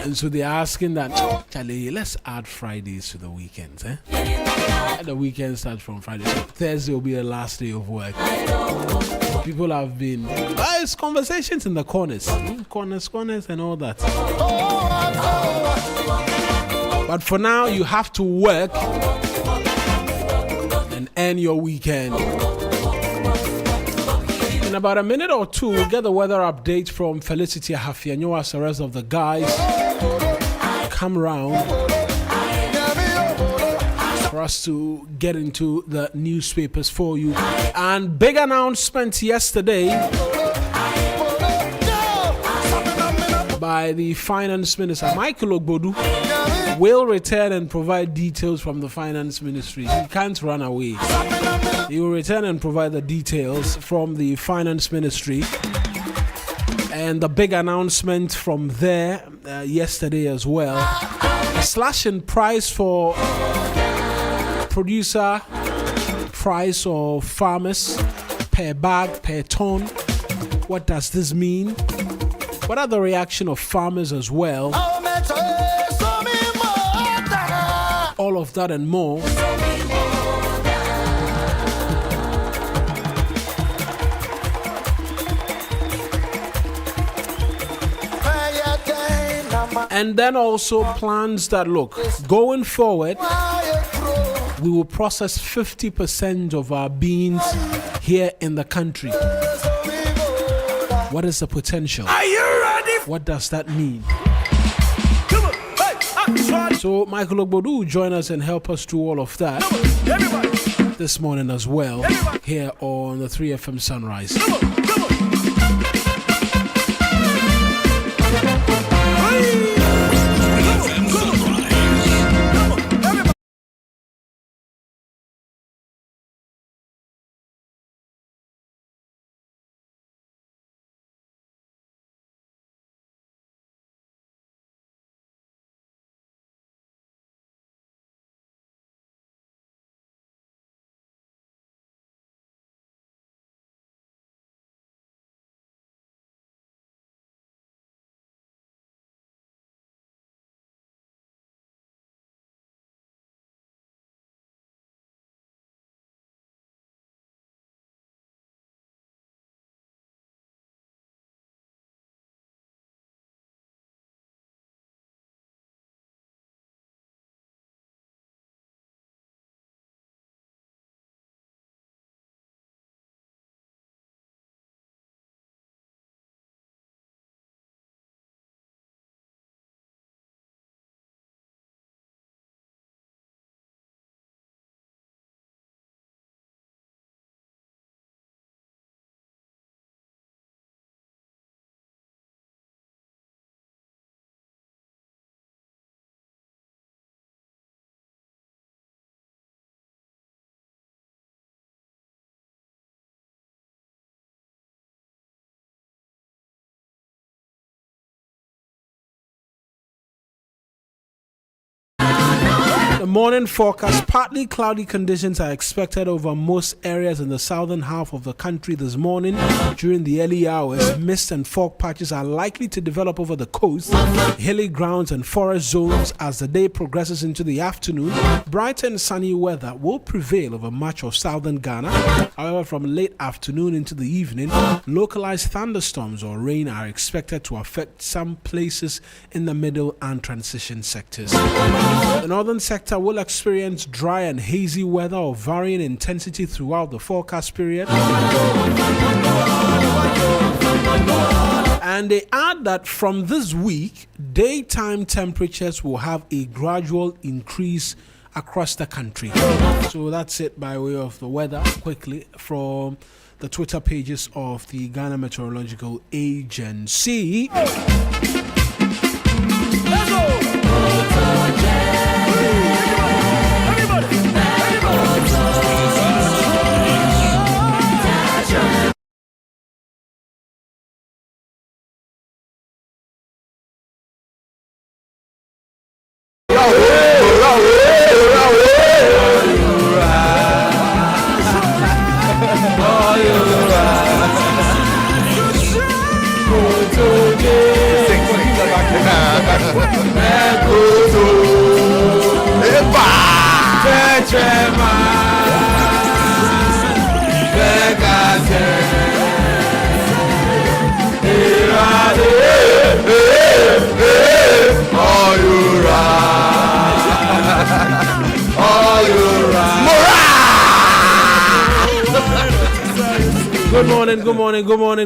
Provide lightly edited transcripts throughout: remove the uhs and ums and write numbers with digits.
And so they're asking that, Charlie, let's add Fridays to the weekends. The weekend starts from Friday. So Thursday will be the last day of work. People have been, it's conversations in the corners and all that. But for now, you have to work and end your weekend. In about a minute or two, we'll get the weather update from Felicity Hafianyo as the rest of the guys come round for us to get into the newspapers for you. And big announcement yesterday by the Finance Minister, Michael Ogbodu, will return and provide details from the Finance Ministry. He can't run away. He will return and provide the details from the Finance Ministry. And the big announcement from there yesterday as well. A slash in price for producer price of farmers per bag, per ton. What does this mean? What are the reaction of farmers as well? All of that and more. And then also plans that, look, going forward, we will process 50% of our beans here in the country. What is the potential? Are you ready? What does that mean? So Michael Ogbodu will join us and help us through all of that this morning as well, here on the 3FM Sunrise. The morning forecast, partly cloudy conditions are expected over most areas in the southern half of the country this morning. During the early hours, mist and fog patches are likely to develop over the coast, hilly grounds and forest zones. As the day progresses into the afternoon, bright and sunny weather will prevail over much of southern Ghana. However, from late afternoon into the evening, localized thunderstorms or rain are expected to affect some places in the middle and transition sectors. The northern sector will experience dry and hazy weather of varying intensity throughout the forecast period. And they add that from this week, daytime temperatures will have a gradual increase across the country. So that's it by way of the weather quickly from the Twitter pages of the Ghana Meteorological Agency. Let's go!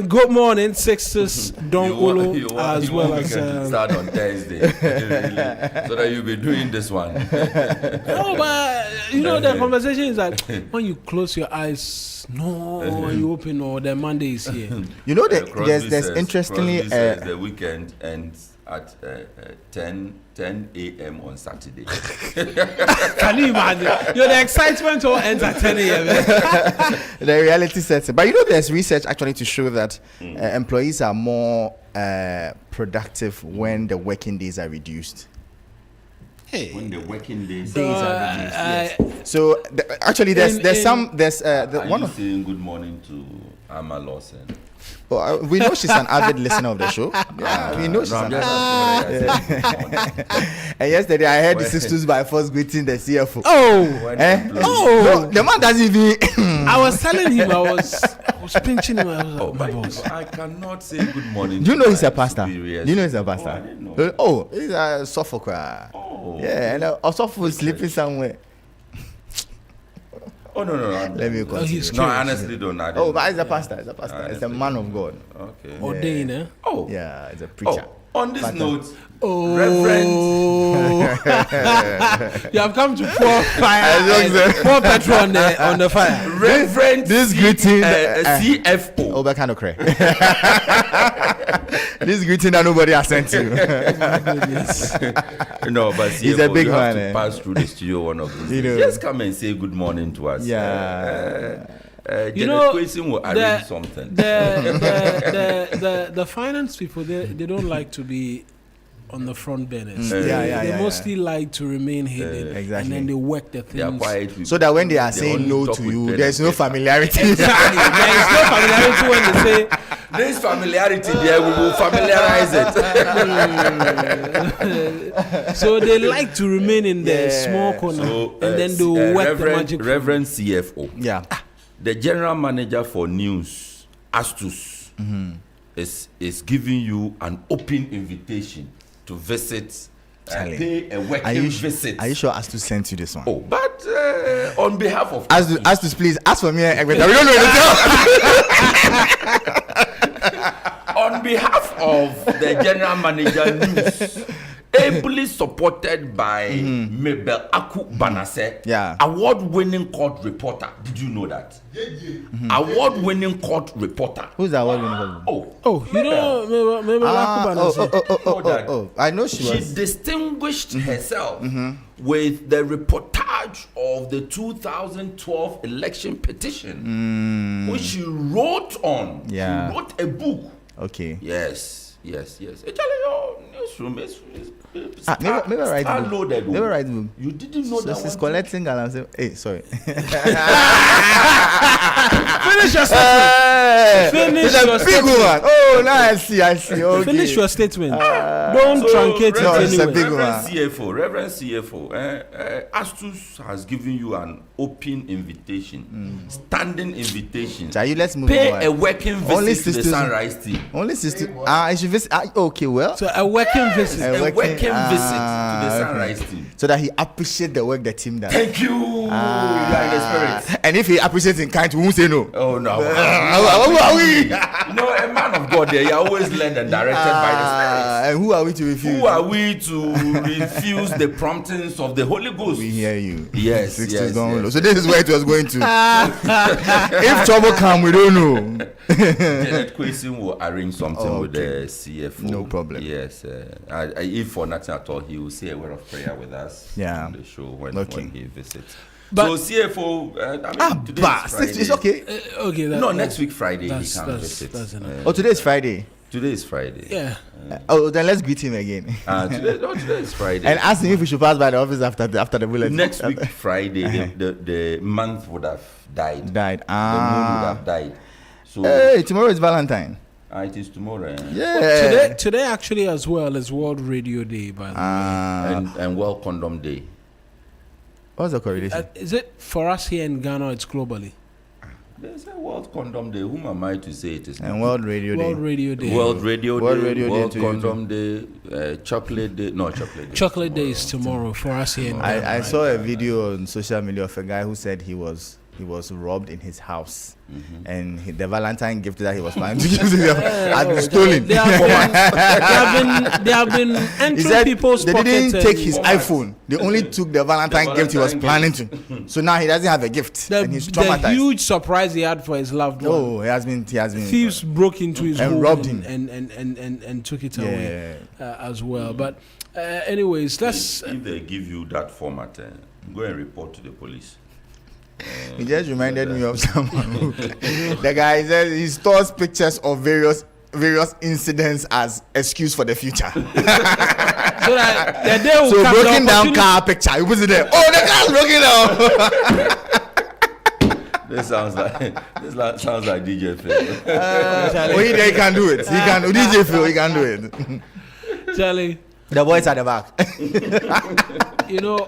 Good morning, Sixtus Don Ulu, as well as start on Thursday, really, so that you'll be doing this one. No, but the conversation is like when you close your eyes, when you open, the Monday is here. There's interestingly the weekend ends at 10 a.m. on Saturday. Can you imagine? The excitement all ends at 10 a.m. The reality sets in. But there's research actually to show that employees are more productive when the working days are reduced. When the working days are reduced. Yes. So actually, there's one of saying good morning to Amma Lawson. Well, we know she's an avid listener of the show. Yeah, we know she's an avid. And yesterday I heard the sisters by force greeting the CFO. No, the man doesn't even. I was telling him, I was pinching him. I was like, my boss. I cannot say good morning. Do you know he's a pastor? Do you know he's a pastor? I didn't know. He's a Sophocles. Yeah, and Sophocles is sleeping somewhere. Oh no! Let me continue. No, I honestly don't know. But he's a pastor. He's a man of God. Okay. Ordained, eh? Oh. Yeah, he's a preacher. On this note, Reverend, you have come to pour fire, pour petrol on the fire. Reverend, this greeting, CFO. Oh, that kind of cray. This greeting that nobody has sent you. No, but he's a big man. To pass through the studio one of these days. Just come and say good morning to us. Yeah. Question will arrange something. The finance people, they don't like to be on the front burners. They mostly like to remain hidden. Exactly. And then they work the things. So that when they are saying no to you, there's no familiarity. Exactly. There is no familiarity when they say there's familiarity there, we will familiarize it. So they like to remain in the small corner, and then they will work the magic. Reverend CFO. Yeah. The general manager for news, Astus, is giving you an open invitation to visit, pay a working visit. Are you sure Astus sent you this one? Oh, but on behalf of Astus, please ask for me. We don't know anything. On behalf of the general manager news, ably supported by Mabel Aku Banase, award-winning court reporter. Did you know that? Award-winning court reporter. Who's the award-winning court reporter? You know Mabel Aku Banase. I know she distinguished herself with the reportage of the 2012 election petition, which she wrote on. She wrote a book. Okay. Yes. Newsroom is never write book. Never write book. You didn't know that. She's collecting and say, hey, sorry. Finish your statement. Finish your big woman. Oh, now I see. Okay. Finish your statement. Don't truncate it anyway. Reverend CFO, Astus has given you an open invitation, standing invitation. Let's move Pay on. a working visit to the Sunrise team. Only sister. I should visit. Okay, well. So a working visit. A working visit to the Sunrise team. So that he appreciate the work the team does. Thank you. You are in the spirit. And if he appreciates in kind, we won't say no. Oh no. Who are we? You know, a man of God there, you always led and directed by the Spirit. And who are we to refuse? Who are we to refuse the promptings of the Holy Ghost? We hear you. Yes. So this is where it was going to. If trouble come, we don't know. Janet Quason will arrange something with the CFO. No problem. Yes. If for nothing at all, he will say a word of prayer with us on the show when he visits. But so CFO, today is Friday. It's okay. Next week Friday he can visit. Today is Friday. Today is Friday. Yeah. Then let's greet him again. Today is Friday. And ask him if we should pass by the office after the bulletin. Next week Friday, the month would have died. The moon would have died. So tomorrow is Valentine. It is tomorrow. Yeah. Today actually as well is World Radio Day, by the way. And World Condom Day. What's the correlation? Is it for us here in Ghana or it's globally? There's a World Condom Day. Whom am I to say it is? And World Radio Day. World Radio Day. World Radio Day. World Day Condom Day. Chocolate Day. No, Chocolate Day. Chocolate Day is tomorrow for us here in Ghana. I saw a video on social media of a guy who said he was robbed in his house, and the Valentine gift that he was planning to give to them had been stolen. They have been entering people's they pockets. didn't take his iPhone. They only took the Valentine gift he was planning to. So now he doesn't have a gift, and he's traumatized. The huge surprise he had for his loved one. Oh, he has been. Thieves broke into his and home robbed him and took it away as well. But anyways, let's. If they give you that format, go and report to the police. He just reminded me of someone who, the guy said he stores pictures of various incidents as excuse for the future. So that the day will come, broken down car picture, he puts it there. Oh, the car's broken down. This sounds like DJ Phil. He can do it. He can do DJ Phil. He can do it. Charlie. The boys at the back.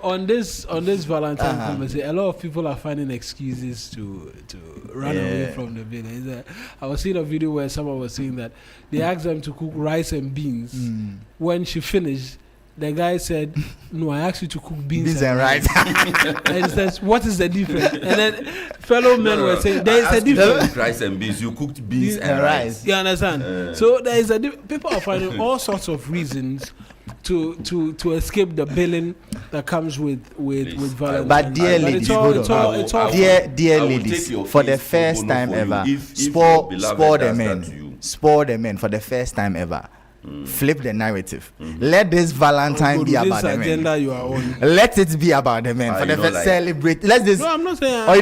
On this Valentine conversation, a lot of people are finding excuses to run away from the village. I was seeing a video where someone was saying that they asked them to cook rice and beans. When she finished, the guy said, "No, I asked you to cook beans and rice." And he says, "What is the difference?" And then fellow men were saying, "There is a difference." Rice and beans. You cooked beans and rice. You understand? So there is a people are finding all sorts of reasons to escape the billing that comes with Valentine. But dear ladies, dear ladies, for the first time ever, spore the men for the first time ever. Flip the narrative. Let this Valentine be about the men. You are on. Let it be about the men. For the first celebrate. Let's just. No, I'm not saying. I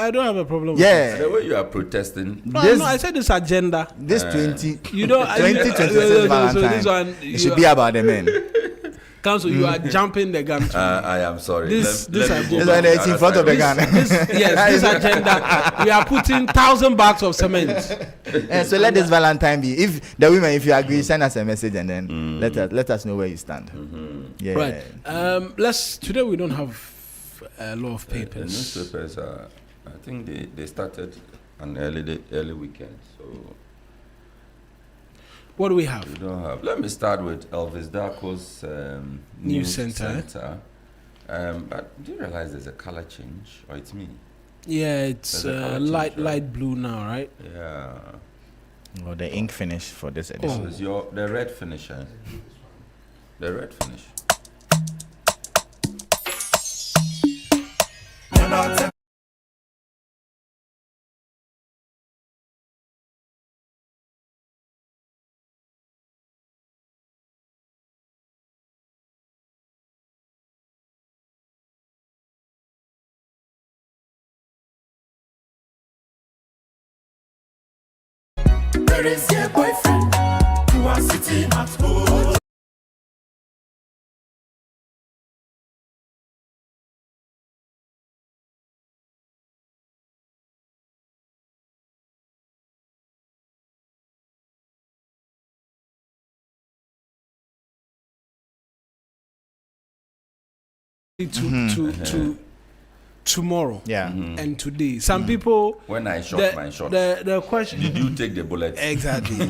don't have a problem. Yeah. With the way you are protesting. No, I said this agenda. This 2026 So Valentine. this one, it should be about the men. Council, you are jumping the gun. I am sorry. This agenda is in front of the gun. This agenda, we are putting 1,000 bags of cement. So let this Valentine be. If the women, if you agree, send us a message and then let us know where you stand. Yeah. Right. Today we don't have a lot of papers. Newspapers I think they started an early weekend. So. What do we have? We don't have. Let me start with Elvis Darko's news center. But do you realize there's a color change, or it's me? Yeah, it's light blue now, right? Yeah. Or the ink finish for this edition. This is the red finish. The red finish. Where is your boyfriend? You are sitting at home. Tomorrow, and today. Some people. When I shot my shot, the question. Did you take the bullet? Exactly.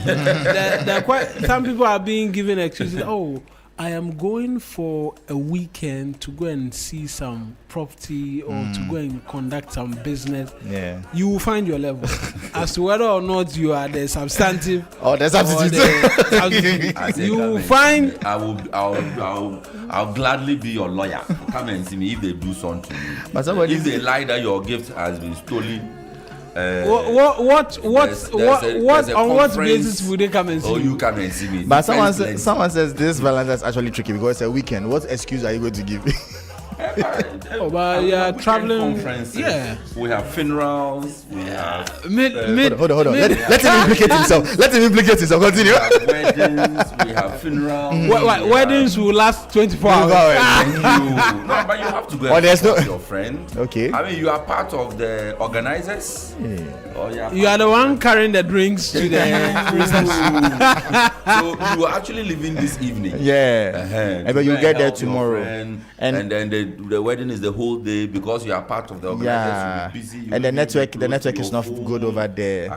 Some people are being given excuses. Oh, I am going for a weekend to go and see some property or to go and conduct some business. Yeah. You will find your level as to whether or not you are the substantive or the substitute. You will find. I'll gladly be your lawyer. Come and see me if they do something to me. But if they lie that your gift has been stolen. What on what basis would they come and see? Oh, you come and see me. But someone says this Valentine is actually tricky because it's a weekend. What excuse are you going to give? But yeah, traveling. Conferences. Yeah, we have funerals. We have. Hold on. Let him implicate himself. Continue. We have weddings. We have funerals. Weddings will last 24 hours. Thank you. No, but you have to go and support your friend. Okay. I mean, you are part of the organizers. You are the one carrying the drinks to the so you are actually leaving this evening. Yeah. But you get there tomorrow. And then the wedding is the whole day because you are part of the organization. You'll be busy. And the network is not good over there.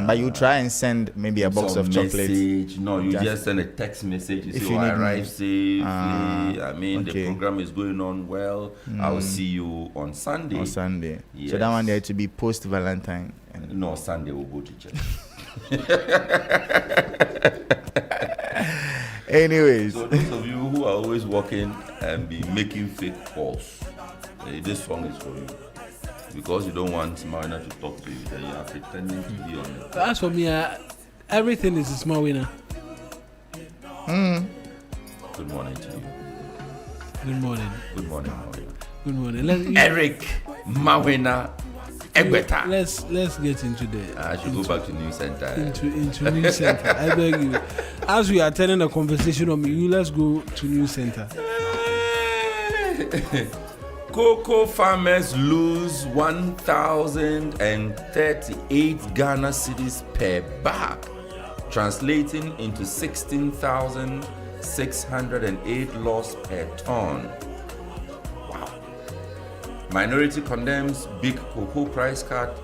But you try and send maybe a box of chocolates. No, you just send a text message. You say, I arrived safely. The program is going on well. I will see you on Sunday. On Sunday. Yes. So that one there to be post Valentine. No, Sunday we'll go to church. Anyways, so those of you who are always working and be making fake calls, this song is for you. Because you don't want Smawina to talk to you, then you are pretending to be on it. As for me, everything is a Smawina. Good morning to you. Good morning. Good morning, Mawina. Good morning. Eric Mawina Egbeta. Let's get into the. I should go back to News Center. Into News Center. I beg you. As we are turning a conversation on me, let's go to News Center. Cocoa farmers lose 1,038 Ghana cedis per bag, translating into 16,608 loss per ton. Wow. Minority condemns big cocoa price cut.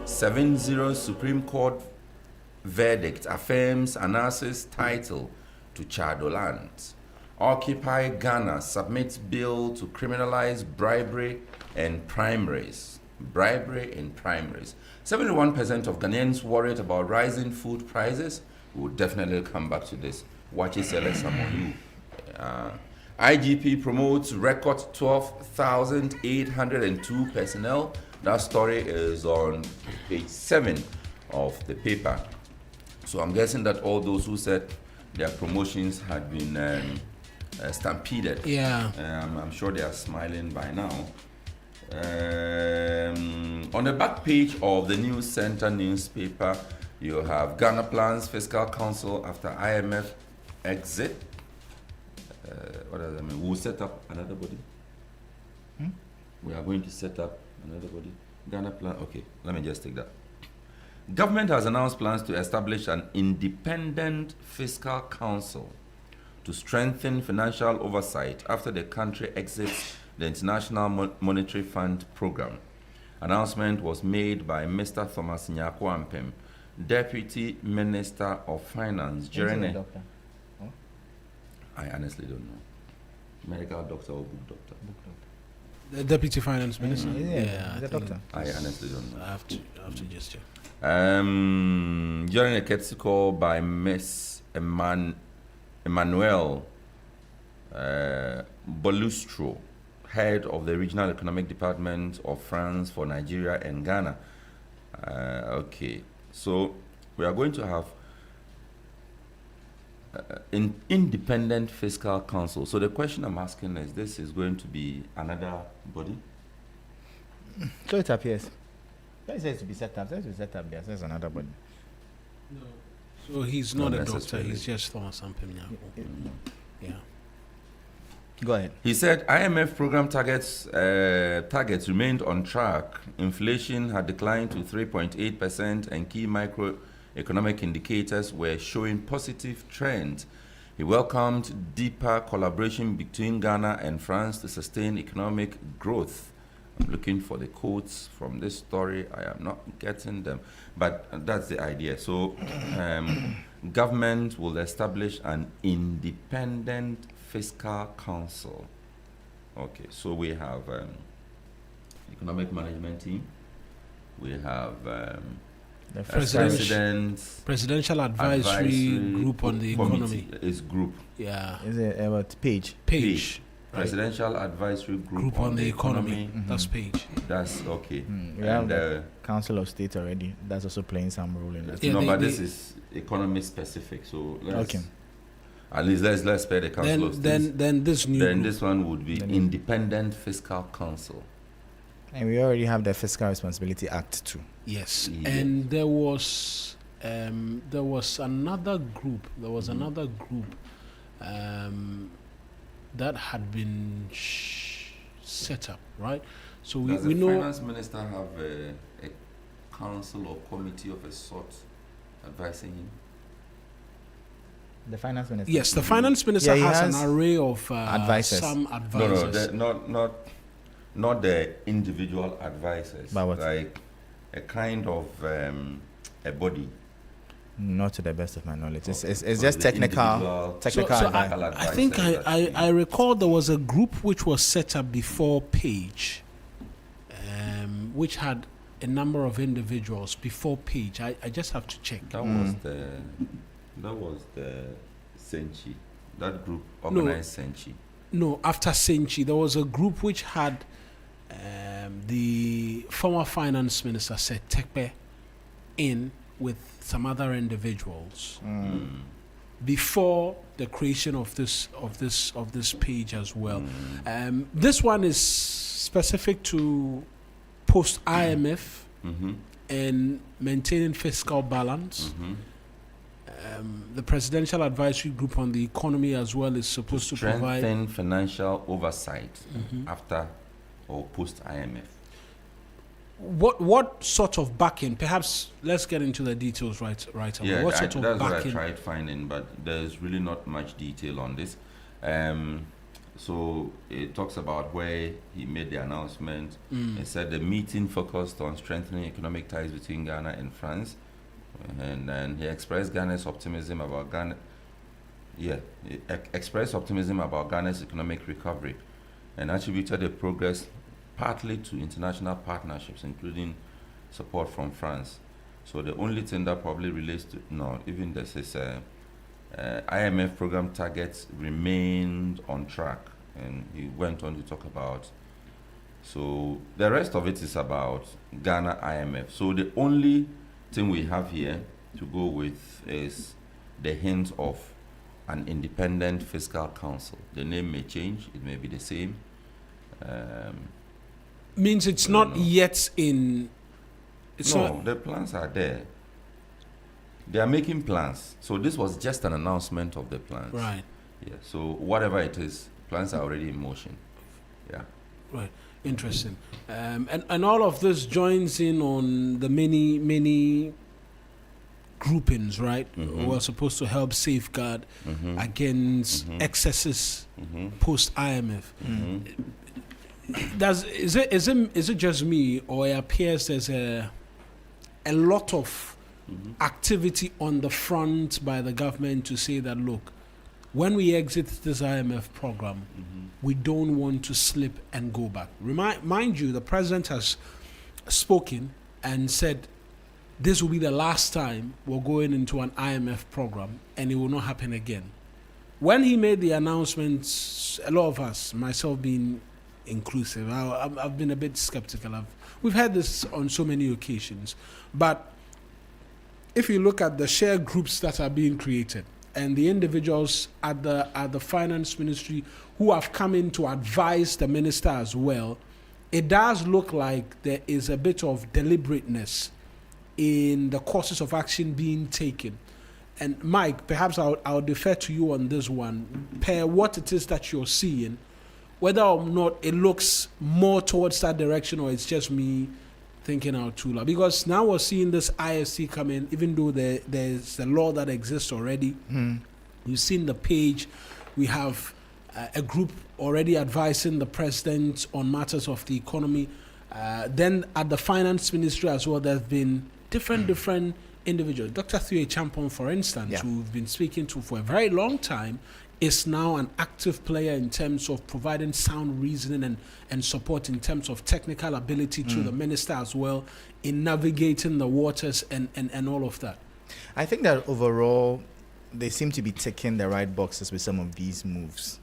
7-0 Supreme Court verdict affirms Anas's title to Chado land. Occupy Ghana submits bill to criminalize bribery and primaries. 71% of Ghanaians worried about rising food prices. We will definitely come back to this. Watch it, you. IGP promotes record 12,802 personnel. That story is on page 7 of the paper. So I'm guessing that all those who said their promotions had been stampeded. Yeah. I'm sure they are smiling by now. On the back page of the News Center newspaper, you have Ghana plans fiscal council after IMF exit. What does that mean? We'll set up another body. We are going to set up another body. Ghana plan. Okay, let me just take that. Government has announced plans to establish an independent fiscal council to strengthen financial oversight after the country exits the International Monetary Fund program. Announcement was made by Mr. Thomas Nyako Ampem, Deputy Minister of Finance. I honestly don't know. Medical doctor or book doctor? The Deputy Finance Minister? Yeah, the doctor. I honestly don't know. I have to just check. During a courtesy call by Miss Emmanuel Bolustro, head of the Regional Economic Department of France for Nigeria and Ghana. Okay, so we are going to have an independent fiscal council. So the question I'm asking is, this is going to be another body? So it appears. It says to be set up. It says to be set up there. It says another body. No. So he's not a doctor. He's just Thomas Ampem. Yeah. Go ahead. He said IMF program targets remained on track. Inflation had declined to 3.8% and key macroeconomic indicators were showing positive trends. He welcomed deeper collaboration between Ghana and France to sustain economic growth. I'm looking for the quotes from this story. I am not getting them, but that's the idea. So government will establish an independent fiscal council. Okay, so we have economic management team. We have the presidential advisory group on the economy. Is group. Yeah. Is it about page? Presidential Advisory Group on the economy. Mm-hmm. That's page. That's okay. We have the Council of State already. That's also playing some role in that. Yeah, but this is economy specific. So at least let's spare the Council of State. Then this new. Then this one would be Independent Fiscal Council. And we already have the Fiscal Responsibility Act too. Yes. And there was another group. Another group. That had been set up, right? So we know. Does the finance minister have a council or committee of a sort advising him? The finance minister. Yes, the finance minister has an array of advisors. Some advisors. Not the individual advisors. But what? Like a kind of a body. Not to the best of my knowledge. It's just technical advice. I think I recall there was a group which was set up before Page, which had a number of individuals before Page. I just have to check. That was the Senchi. That group organized Senchi. No, after Senchi, there was a group which had the former finance minister, Seth Tekpe, in with some other individuals before the creation of this Page as well. This one is specific to post IMF and maintaining fiscal balance. The Presidential Advisory Group on the Economy as well is supposed to provide strengthen financial oversight after or post IMF. What sort of backing? Perhaps let's get into the details right away. Yeah, what sort of that's backing? what I tried finding, but there's really not much detail on this. So it talks about where he made the announcement. It said the meeting focused on strengthening economic ties between Ghana and France, and then he expressed Ghana's optimism about Ghana's economic recovery, and attributed the progress partly to international partnerships, including support from France. So the only thing that probably relates to even this is IMF program targets remained on track, and he went on to talk about. So the rest of it is about Ghana IMF. So the only thing we have here to go with is the hint of an independent fiscal council. The name may change; it may be the same. Means it's not yet in. The plans are there. They are making plans. So this was just an announcement of the plans. Right. Yeah. So whatever it is, plans are already in motion. Yeah. Right. Interesting. And all of this joins in on the many groupings, right? Who are supposed to help safeguard against excesses post IMF. Is it just me, or it appears there's a lot of activity on the front by the government to say that, look, when we exit this IMF program, we don't want to slip and go back. Mind you, the president has spoken and said this will be the last time we're going into an IMF program, and it will not happen again. When he made the announcements, a lot of us, myself being inclusive, I've been a bit skeptical. We've had this on so many occasions, but if you look at the share groups that are being created and the individuals at the finance ministry who have come in to advise the minister as well, it does look like there is a bit of deliberateness in the courses of action being taken. And Mike, perhaps I'll defer to you on this one, per what it is that you're seeing, whether or not it looks more towards that direction or it's just me thinking out too loud. Because now we're seeing this IFC come in, even though there's a law that exists already. We've seen the Page. We have a group already advising the president on matters of the economy. Then at the finance ministry as well, there have been different individuals. Dr. Thuye Champon, for instance, who we've been speaking to for a very long time, is now an active player in terms of providing sound reasoning and support in terms of technical ability to the minister as well in navigating the waters and all of that. I think that overall they seem to be ticking the right boxes with some of these moves.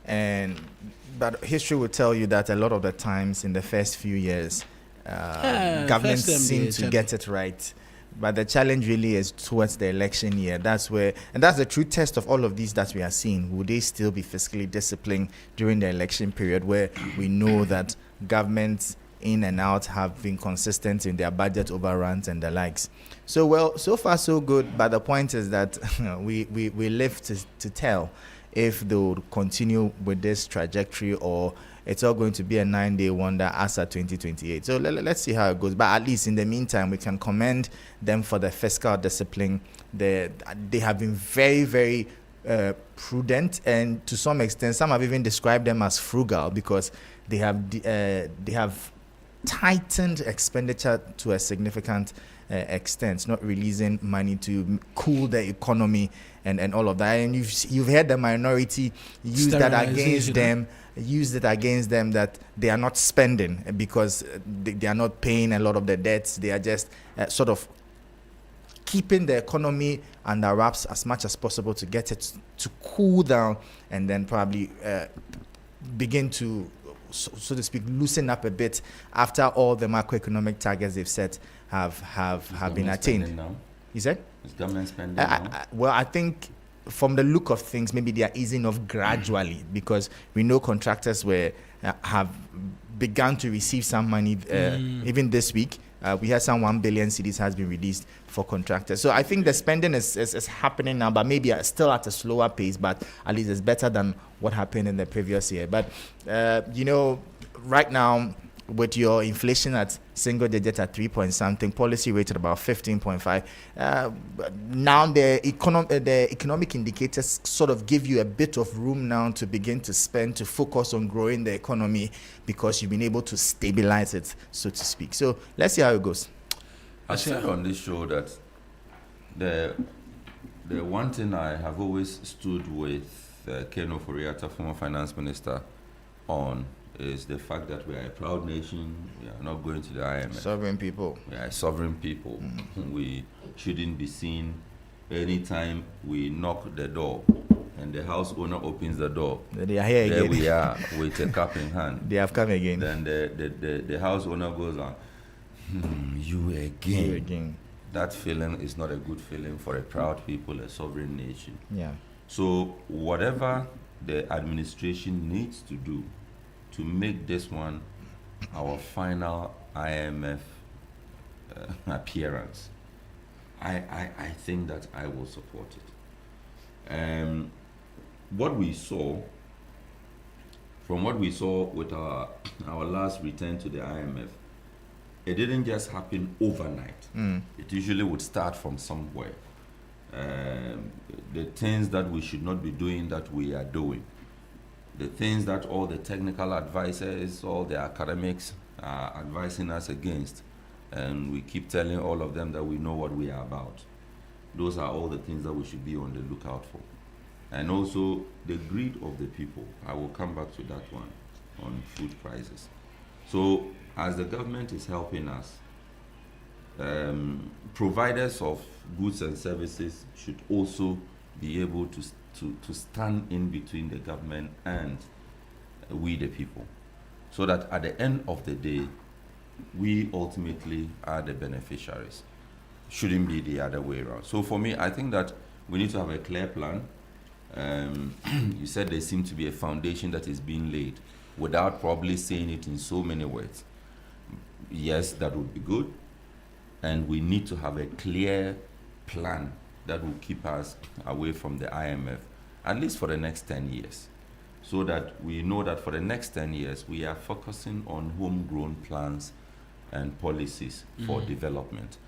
But history will tell you that a lot of the times in the first few years, governments seem to get it right. But the challenge really is towards the election year. That's the true test of all of these that we are seeing. Will they still be fiscally disciplined during the election period, where we know that governments in and out have been consistent in their budget overruns and the likes? So far so good. But the point is that we live to tell if they will continue with this trajectory, or it's all going to be a 9-day wonder as at 2028. So let's see how it goes. But at least in the meantime, we can commend them for the fiscal discipline. They have been very, very prudent, and to some extent, some have even described them as frugal because they have tightened expenditure to a significant extent, not releasing money to cool the economy and all of that. And you've heard the minority use that against them. Use it against them that they are not spending because they are not paying a lot of the debts. They are just sort of keeping the economy under wraps as much as possible to get it to cool down and then probably begin to, so to speak, loosen up a bit after all the macroeconomic targets they've set have been attained. Now? You said? Is government spending now? Well, I think from the look of things, maybe they are easing off gradually because we know contractors have begun to receive some money even this week. We had some 1 billion cedis has been released for contractors. So I think the spending is happening now, but maybe still at a slower pace, but at least it's better than what happened in the previous year. But, right now, with your inflation at single digit at 3 point something, policy rate at about 15.5. Now the economic indicators sort of give you a bit of room now to begin to spend, to focus on growing the economy because you've been able to stabilize it, so to speak. So let's see how it goes. I said on this show that the one thing I have always stood with Ken Ofori-Atta, former finance minister, on is the fact that we are a proud nation. We are not going to the IMF. Sovereign people. We are sovereign people. We shouldn't be seen anytime we knock the door and the house owner opens the door. They are here there again. We are with a cup in hand. They have come again. Then the house owner goes on, you again. You again. That feeling is not a good feeling for a proud people, a sovereign nation. Yeah. So whatever the administration needs to do to make this one our final IMF appearance, I think that I will support it. What we saw with our last return to the IMF, it didn't just happen overnight. It usually would start from somewhere. The things that we should not be doing that we are doing. The things that all the technical advisors, all the academics are advising us against. And we keep telling all of them that we know what we are about. Those are all the things that we should be on the lookout for. And also the greed of the people. I will come back to that one on food prices. So as the government is helping us, providers of goods and services should also be able to stand in between the government and we the people, so that at the end of the day, we ultimately are the beneficiaries. Shouldn't be the other way around. So for me, I think that we need to have a clear plan. You said there seems to be a foundation that is being laid without probably saying it in so many words. Yes, that would be good. And we need to have a clear plan that will keep us away from the IMF, at least for the next 10 years. So that we know that for the next 10 years, we are focusing on homegrown plans and policies for development.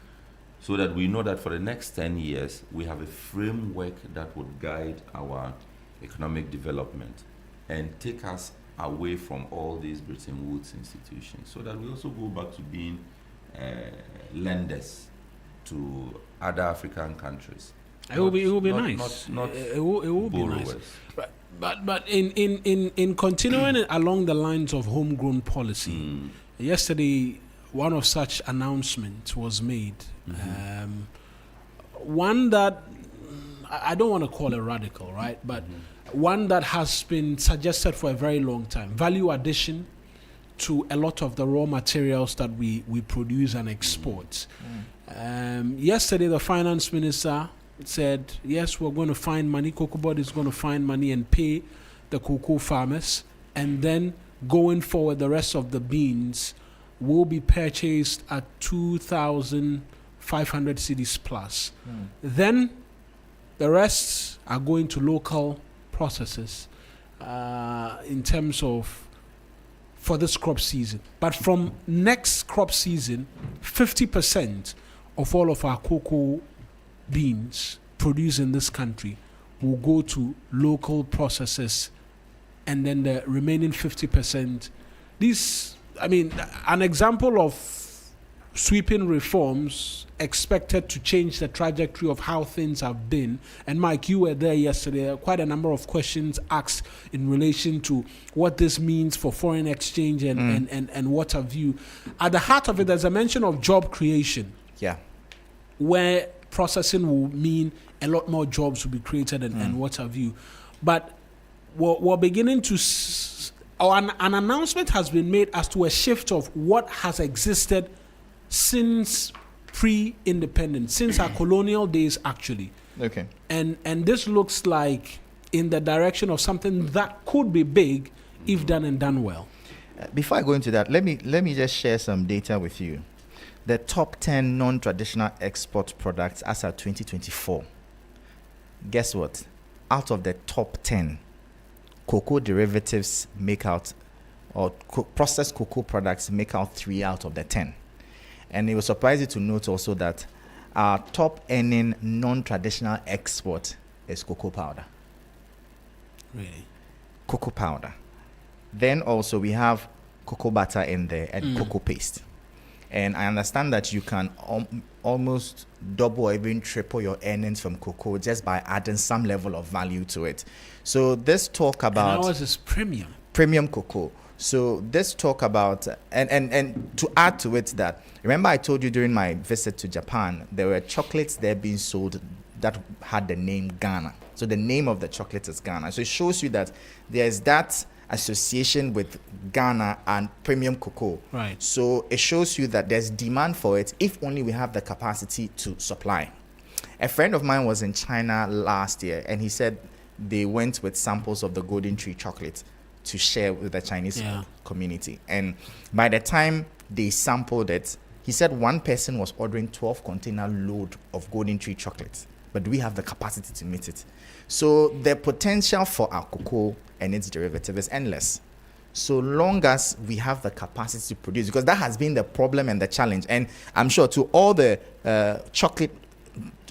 So that we know that for the next 10 years, we have a framework that would guide our economic development and take us away from all these Bretton Woods institutions. So that we also go back to being lenders to other African countries. It will be nice. It will be nice. But in continuing along the lines of homegrown policy, yesterday one of such announcements was made. One that I don't want to call it radical, right? But one that has been suggested for a very long time: value addition to a lot of the raw materials that we produce and export. Yesterday, the finance minister said, yes, we're going to find money. Cocoa Board is going to find money and pay the cocoa farmers. And then going forward, the rest of the beans will be purchased at 2,500 cedis plus. Then the rest are going to local processors in terms of for this crop season. But from next crop season, 50% of all of our cocoa beans produced in this country will go to local processors, and then the remaining 50%. An example of sweeping reforms expected to change the trajectory of how things have been. And Mike, you were there yesterday. Quite a number of questions asked in relation to what this means for foreign exchange and what have you. At the heart of it, there's a mention of job creation. Yeah. Where processing will mean a lot more jobs will be created and what have you. But we're beginning to... an announcement has been made as to a shift of what has existed since pre-independence, since our colonial days, actually. Okay. And this looks like in the direction of something that could be big if done and done well. Before I go into that, let me just share some data with you. The top 10 non-traditional export products as of 2024. Guess what? Out of the top 10, cocoa derivatives make out, or processed cocoa products make out 3 out of the 10. And it will surprise you to note also that our top earning non-traditional export is cocoa powder. Really? Cocoa powder. Then also we have cocoa butter in there and cocoa paste. And I understand that you can almost double or even triple your earnings from cocoa just by adding some level of value to it. So this talk about... And ours is premium. Premium cocoa. So this talk about... And to add to it that... Remember I told you during my visit to Japan, there were chocolates there being sold that had the name Ghana. So the name of the chocolate is Ghana. So it shows you that there's that association with Ghana and premium cocoa. Right. So it shows you that there's demand for it if only we have the capacity to supply. A friend of mine was in China last year, and he said they went with samples of the Golden Tree chocolate to share with the Chinese community. And by the time they sampled it, he said one person was ordering 12 container load of Golden Tree chocolates, but do we have the capacity to meet it? So the potential for our cocoa and its derivative is endless, so long as we have the capacity to produce, because that has been the problem and the challenge. And I'm sure to all the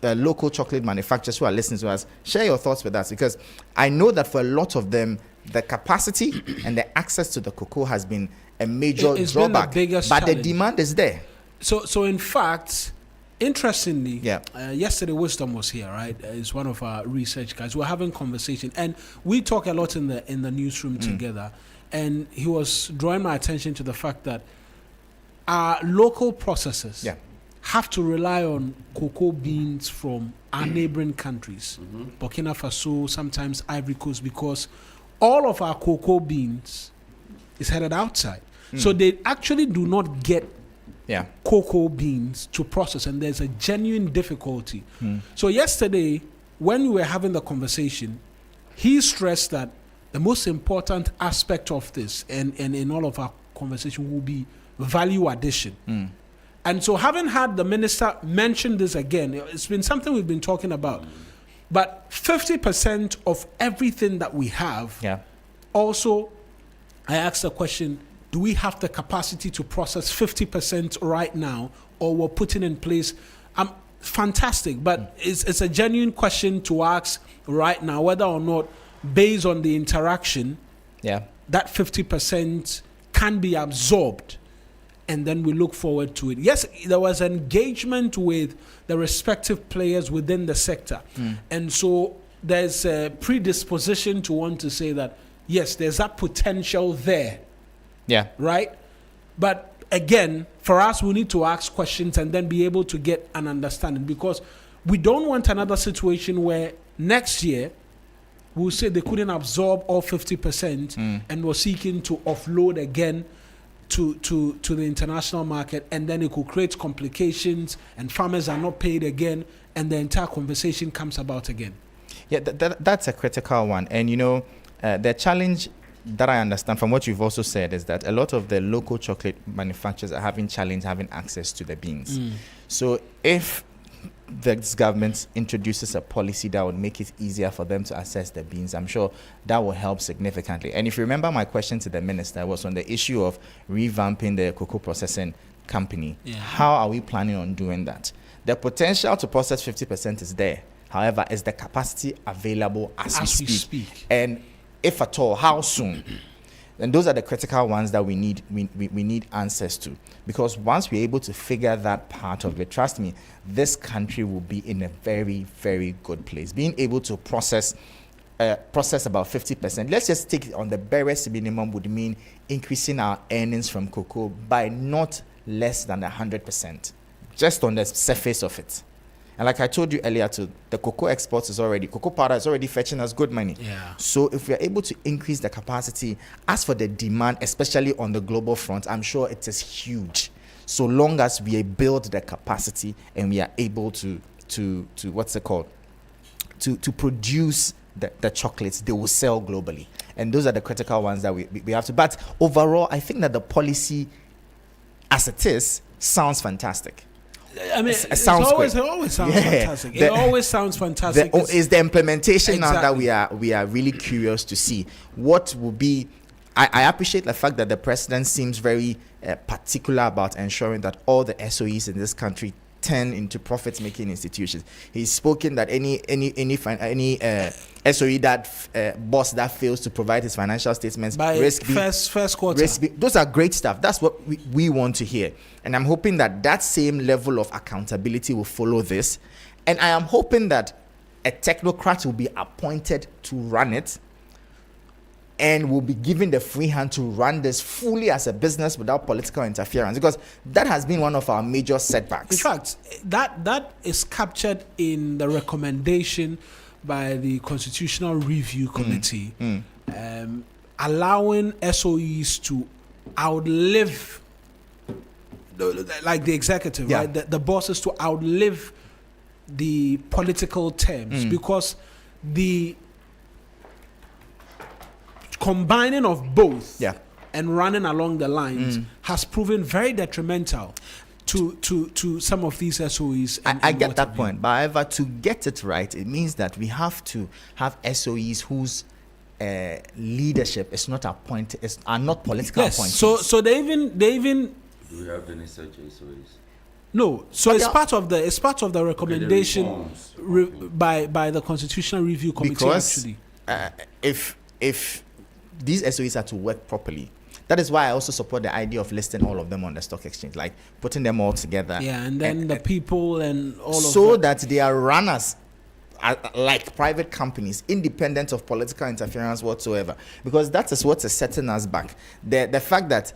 local chocolate manufacturers who are listening to us, share your thoughts with us, because I know that for a lot of them, the capacity and the access to the cocoa has been a major drawback, but the demand is there. So in fact, interestingly, yesterday Wisdom was here, right? He's one of our research guys. We're having conversation, and we talk a lot in the newsroom together. And he was drawing my attention to the fact that our local processors have to rely on cocoa beans from our neighboring countries, Burkina Faso, sometimes Ivory Coast, because all of our cocoa beans is headed outside. So they actually do not get cocoa beans to process, and there's a genuine difficulty. So yesterday, when we were having the conversation, he stressed that the most important aspect of this, and in all of our conversation, will be value addition. And so having had the minister mention this again, it's been something we've been talking about. But 50% of everything that we have, also, I asked the question, do we have the capacity to process 50% right now, or we're putting in place? Fantastic, but it's a genuine question to ask right now, whether or not, based on the interaction, that 50% can be absorbed, and then we look forward to it. Yes, there was engagement with the respective players within the sector, and so there's a predisposition to want to say that, yes, there's that potential there. Right? But again, for us, we need to ask questions and then be able to get an understanding, because we don't want another situation where next year we'll say they couldn't absorb all 50% and we're seeking to offload again to the international market, and then it could create complications and farmers are not paid again, and the entire conversation comes about again. That's a critical one. And the challenge that I understand from what you've also said is that a lot of the local chocolate manufacturers are having challenge having access to the beans. So if this government introduces a policy that would make it easier for them to access the beans, I'm sure that will help significantly. And if you remember, my question to the minister was on the issue of revamping the cocoa processing company. How are we planning on doing that? The potential to process 50% is there. However, is the capacity available as we speak? And if at all, how soon? And those are the critical ones that we need answers to. Because once we're able to figure that part of it, trust me, this country will be in a very, very good place. Being able to process about 50%, let's just take it on the barest minimum, would mean increasing our earnings from cocoa by not less than 100%, just on the surface of it. And like I told you earlier too, the cocoa cocoa powder is already fetching us good money. Yeah. So if we are able to increase the capacity, as for the demand, especially on the global front, I'm sure it is huge. So long as we build the capacity and we are able to what's it called? To produce the chocolates, they will sell globally. And those are the critical ones that we have to. But overall, I think that the policy as it is sounds fantastic. I mean, it always sounds fantastic. It always sounds fantastic. Is the implementation now that we are really curious to see what will be. I appreciate the fact that the president seems very particular about ensuring that all the SOEs in this country turn into profit-making institutions. He's spoken that any SOE that boss that fails to provide his financial statements by first quarter. Those are great stuff. That's what we want to hear. And I'm hoping that same level of accountability will follow this. And I am hoping that a technocrat will be appointed to run it and will be given the free hand to run this fully as a business without political interference, because that has been one of our major setbacks. In fact, that is captured in the recommendation by the Constitutional Review Committee, allowing SOEs to outlive, like the executive, right? The bosses to outlive the political terms, because the combining of both and running along the lines has proven very detrimental to some of these SOEs. I get that point, but however, to get it right, it means that we have to have SOEs whose leadership is not appointed, are not political appointees. So they even. Do we have any such SOEs? No, so it's part of the recommendation by the Constitutional Review Committee. Because actually, if these SOEs are to work properly, that is why I also support the idea of listing all of them on the stock exchange, like putting them all together. Yeah, and then the people and all of that. So that they are runners like private companies, independent of political interference whatsoever. Because that is what is setting us back. The fact that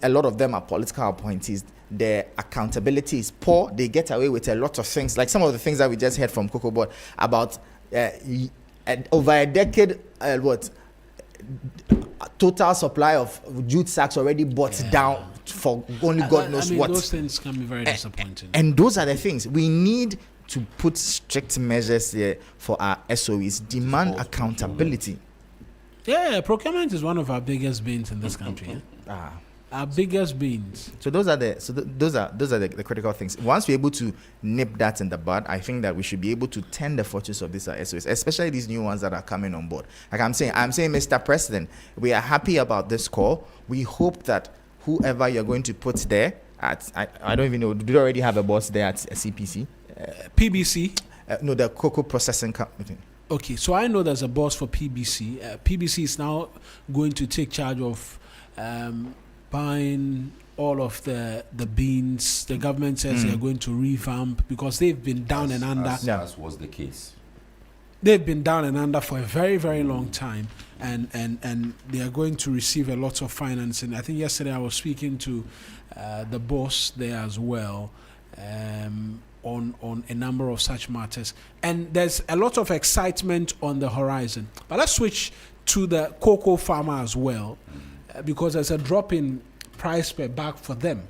a lot of them are political appointees, their accountability is poor. They get away with a lot of things, like some of the things that we just heard from Cocoa Board about over a decade, total supply of jute sacks already bought down for only God knows what. Those things can be very disappointing. And those are the things we need to put strict measures here for our SOEs. Demand accountability. Yeah, procurement is one of our biggest bins in this country. Our biggest bins. So those are the critical things. Once we're able to nip that in the bud, I think that we should be able to turn the fortunes of these SOEs, especially these new ones that are coming on board. Like I'm saying, Mr. President, we are happy about this call. We hope that whoever you're going to put there I don't even know, do you already have a boss there at CPC? PBC? No, the cocoa processing company. Okay, so I know there's a boss for PBC. PBC is now going to take charge of buying all of the beans. The government says they're going to revamp because they've been down and under. As was the case. They've been down and under for a very, very long time, and they are going to receive a lot of financing. I think yesterday I was speaking to the boss there as well on a number of such matters. And there's a lot of excitement on the horizon. But let's switch to the cocoa farmer as well, because there's a drop in price per bag for them.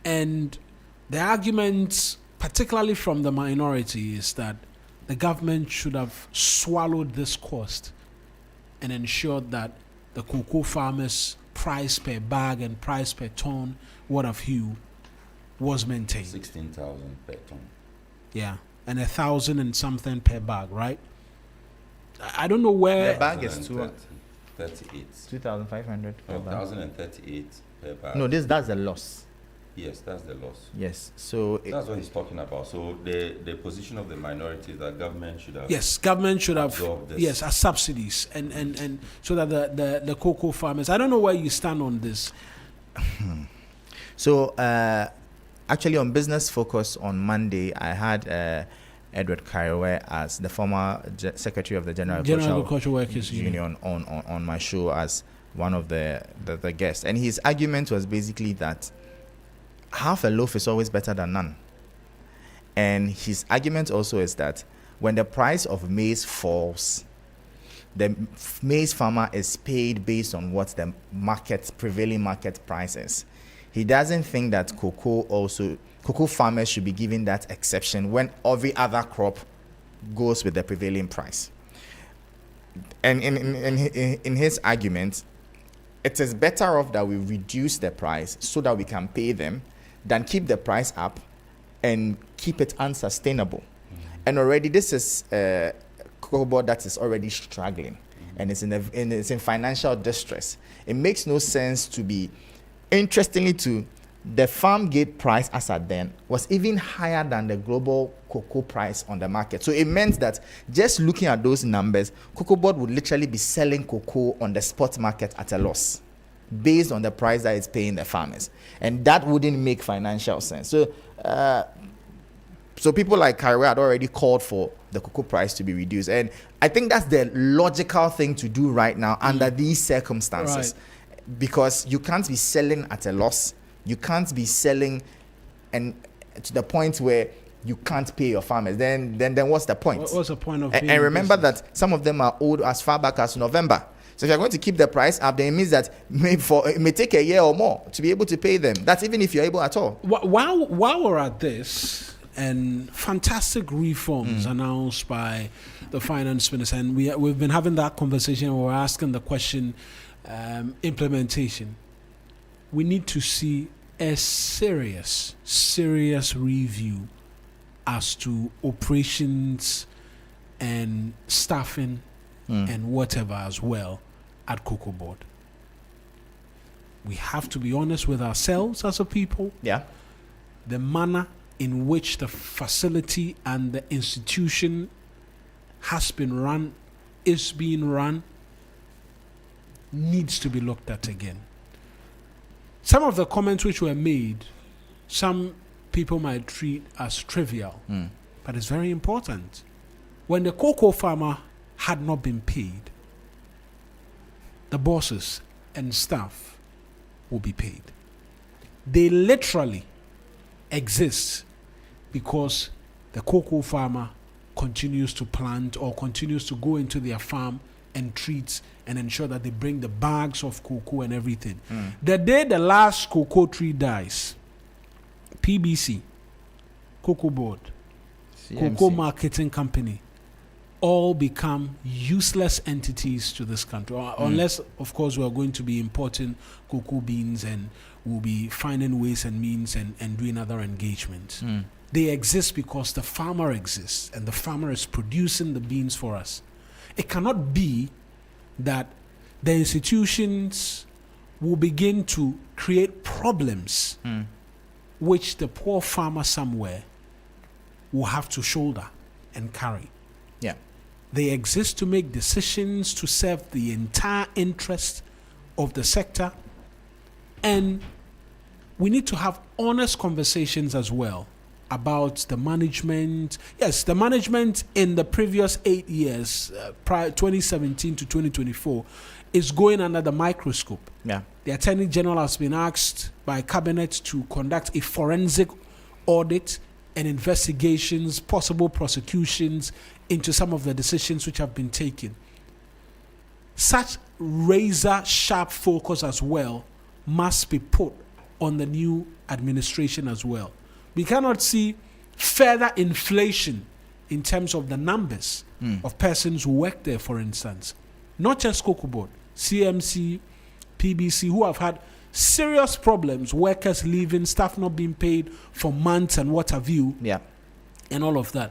And the argument, particularly from the minority, is that the government should have swallowed this cost and ensured that the cocoa farmers' price per bag and price per ton, what have you, was maintained. 16,000 per ton. Yeah, and 1,000 and something per bag, right? I don't know where. The bag is 38. 2,500 per bag. 1,038 per bag. No, that's a loss. Yes, that's the loss. Yes, so that's what he's talking about. So the position of the minority is that government should have. Yes, government should have. Yes, as subsidies and so that the cocoa farmers. I don't know where you stand on this. So actually, on Business Focus on Monday, I had Edward Kaiwe as the former secretary of the General Agricultural Workers Union on my show as one of the guests, and his argument was basically that half a loaf is always better than none. And his argument also is that when the price of maize falls, the maize farmer is paid based on what the prevailing market price is. He doesn't think that cocoa farmers should be given that exception when every other crop goes with the prevailing price. And in his argument, it is better off that we reduce the price so that we can pay them than keep the price up and keep it unsustainable. And already this is cocoa board that is already struggling and it's in financial distress. It makes no sense to be, interestingly too, the farm gate price as at then was even higher than the global cocoa price on the market. So it meant that just looking at those numbers, cocoa board would literally be selling cocoa on the spot market at a loss based on the price that it's paying the farmers. And that wouldn't make financial sense. So people like Kaiwe had already called for the cocoa price to be reduced. And I think that's the logical thing to do right now under these circumstances. Right. Because you can't be selling at a loss. You can't be selling and to the point where you can't pay your farmers. Then what's the point? What's the point of and remember that some of them are old as far back as November. So if you're going to keep the price up, then it means that it may take a year or more to be able to pay them. That's even if you're able at all. While we're at this, and fantastic reforms announced by the finance minister, and we've been having that conversation. We're asking the question, implementation. We need to see a serious review as to operations and staffing and whatever as well at Cocoa Board. We have to be honest with ourselves as a people. Yeah. The manner in which the facility and the institution is being run, needs to be looked at again. Some of the comments which were made, some people might treat as trivial, but it's very important. When the cocoa farmer had not been paid, the bosses and staff will be paid. They literally exist because the cocoa farmer continues to plant or continues to go into their farm and treat and ensure that they bring the bags of cocoa and everything. The day the last cocoa tree dies, PBC, Cocoa Board, CMC, Cocoa Marketing Company, all become useless entities to this country. Unless, of course, we are going to be importing cocoa beans and we'll be finding ways and means and doing other engagements. They exist because the farmer exists and the farmer is producing the beans for us. It cannot be that the institutions will begin to create problems which the poor farmer somewhere will have to shoulder and carry. Yeah. They exist to make decisions to serve the entire interest of the sector, and we need to have honest conversations as well about the management. Yes, the management in the previous 8 years, 2017 to 2024, is going under the microscope. Yeah. The Attorney General has been asked by Cabinet to conduct a forensic audit and investigations, possible prosecutions into some of the decisions which have been taken. Such razor-sharp focus as well must be put on the new administration as well. We cannot see further inflation in terms of the numbers of persons who work there, for instance. Not just Cocoa Board, CMC, PBC, who have had serious problems, workers leaving, staff not being paid for months and what have you, and all of that.